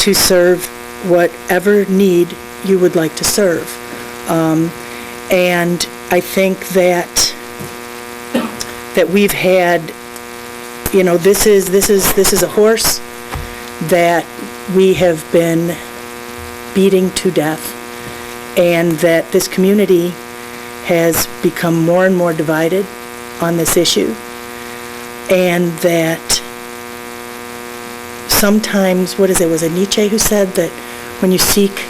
to serve whatever need you would like to serve. And I think that we've had, this is a horse that we have been beating to death, and that this community has become more and more divided on this issue, and that sometimes, was it Nietzsche who said that when you seek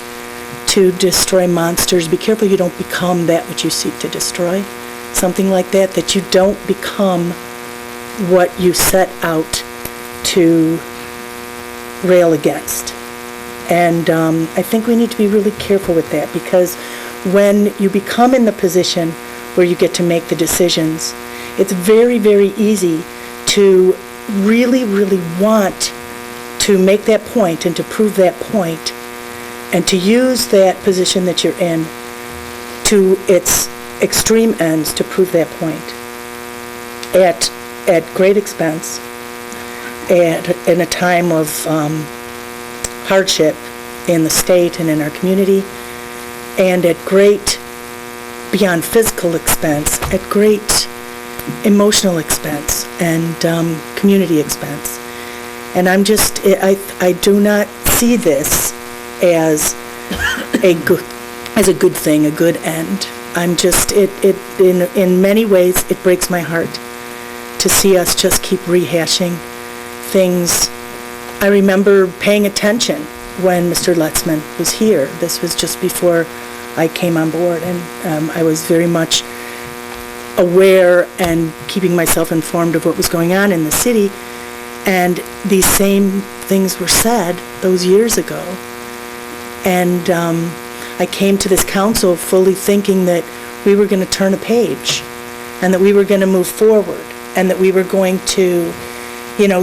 to destroy monsters, be careful you don't become that which you seek to destroy? Something like that, that you don't become what you set out to rail against. And I think we need to be really careful with that, because when you become in the position where you get to make the decisions, it's very, very easy to really, really want to make that point and to prove that point and to use that position that you're in to its extreme ends to prove that point at great expense, in a time of hardship in the state and in our community, and at great, beyond physical expense, at great emotional expense and community expense. And I do not see this as a good thing, a good end. In many ways, it breaks my heart to see us just keep rehashing things. I remember paying attention when Mr. Lutzman was here. This was just before I came on board, and I was very much aware and keeping myself informed of what was going on in the city. And these same things were said those years ago. And I came to this council fully thinking that we were going to turn a page and that we were going to move forward and that we were going to,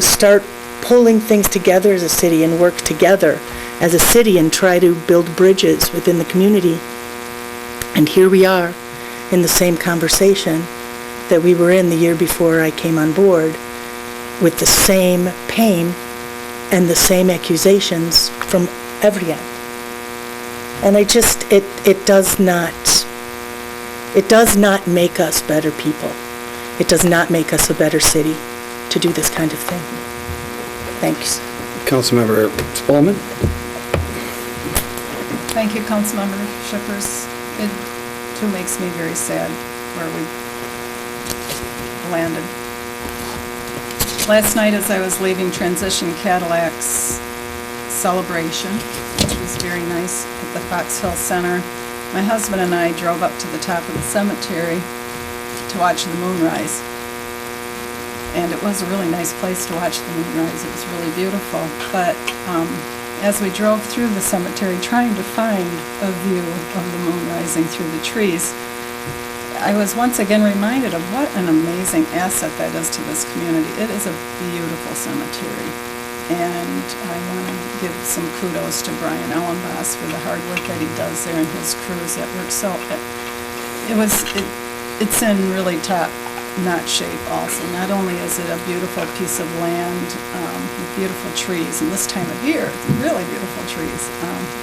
start pulling things together as a city and work together as a city and try to build bridges within the community. And here we are in the same conversation that we were in the year before I came on board, with the same pain and the same accusations from every end. And it does not make us better people. It does not make us a better city to do this kind of thing. Thanks. Councilmember Spelman. Thank you, Councilmember Shippers. It too makes me very sad where we landed. Last night, as I was leaving Transition Cadillac's celebration, which was very nice at the Fox Hill Center, my husband and I drove up to the top of the cemetery to watch the moonrise. And it was a really nice place to watch the moonrise. It was really beautiful. But as we drove through the cemetery trying to find a view of the moon rising through the trees, I was once again reminded of what an amazing asset that is to this community. It is a beautiful cemetery. And I want to give some kudos to Brian Ellenboss for the hard work that he does there and his crews that work. So it's in really top-notch shape also. Not only is it a beautiful piece of land with beautiful trees, and this time of year, really beautiful trees,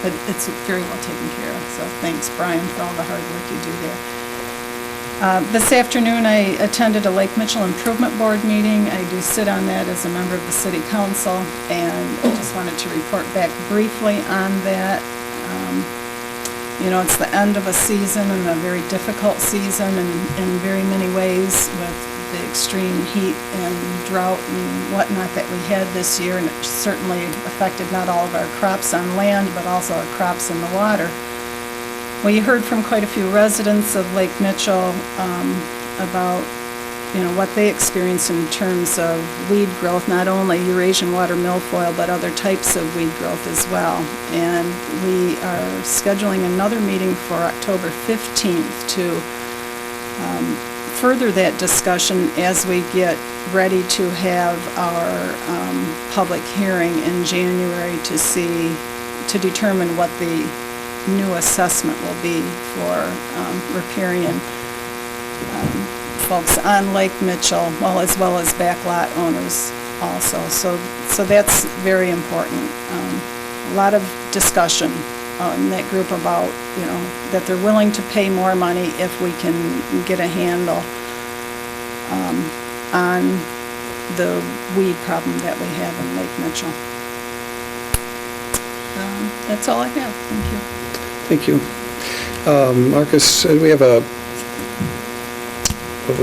but it's very well taken care of. So thanks, Brian, for all the hard work you do there. This afternoon, I attended a Lake Mitchell Improvement Board meeting. I do sit on that as a member of the City Council, and I just wanted to report back briefly on that. You know, it's the end of a season, and a very difficult season in very many ways, with the extreme heat and drought and whatnot that we had this year, and it certainly affected not all of our crops on land, but also our crops in the water. We heard from quite a few residents of Lake Mitchell about, you know, what they experienced in terms of weed growth, not only Eurasian water milfoil, but other types of weed growth as well. And we are scheduling another meeting for October 15th to further that discussion as we get ready to have our public hearing in January to determine what the new assessment will be for riparian folks on Lake Mitchell, as well as backlot owners also. So that's very important. A lot of discussion in that group about, you know, that they're willing to pay more money if we can get a handle on the weed problem that we have in Lake Mitchell. That's all I have. Thank you. Thank you. Marcus, we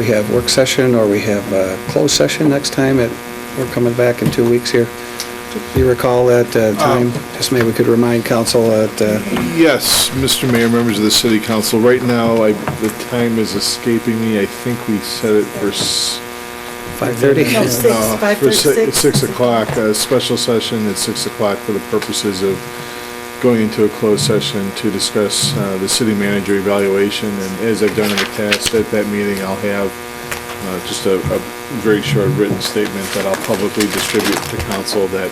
have work session, or we have a closed session next time? We're coming back in 2 weeks here. Do you recall that time? Just maybe we could remind council that... Yes, Mr. Mayor, members of the City Council, right now, the time is escaping me. I think we set it for... 5:30? No, 6, 5:36. 6 o'clock, a special session at 6 o'clock for the purposes of going into a closed session to discuss the city manager evaluation. And as I've done in the past, at that meeting, I'll have just a very short written statement that I'll publicly distribute to council that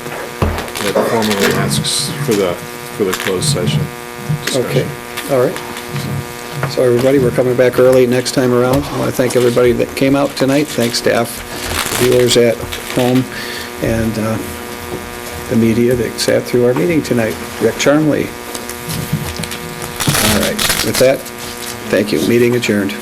formally asks for the closed session discussion. Okay, all right. So everybody, we're coming back early next time around. I want to thank everybody that came out tonight. Thanks staff, viewers at home, and the media that sat through our meeting tonight. Rick Charmley. All right, with that, thank you. Meeting adjourned.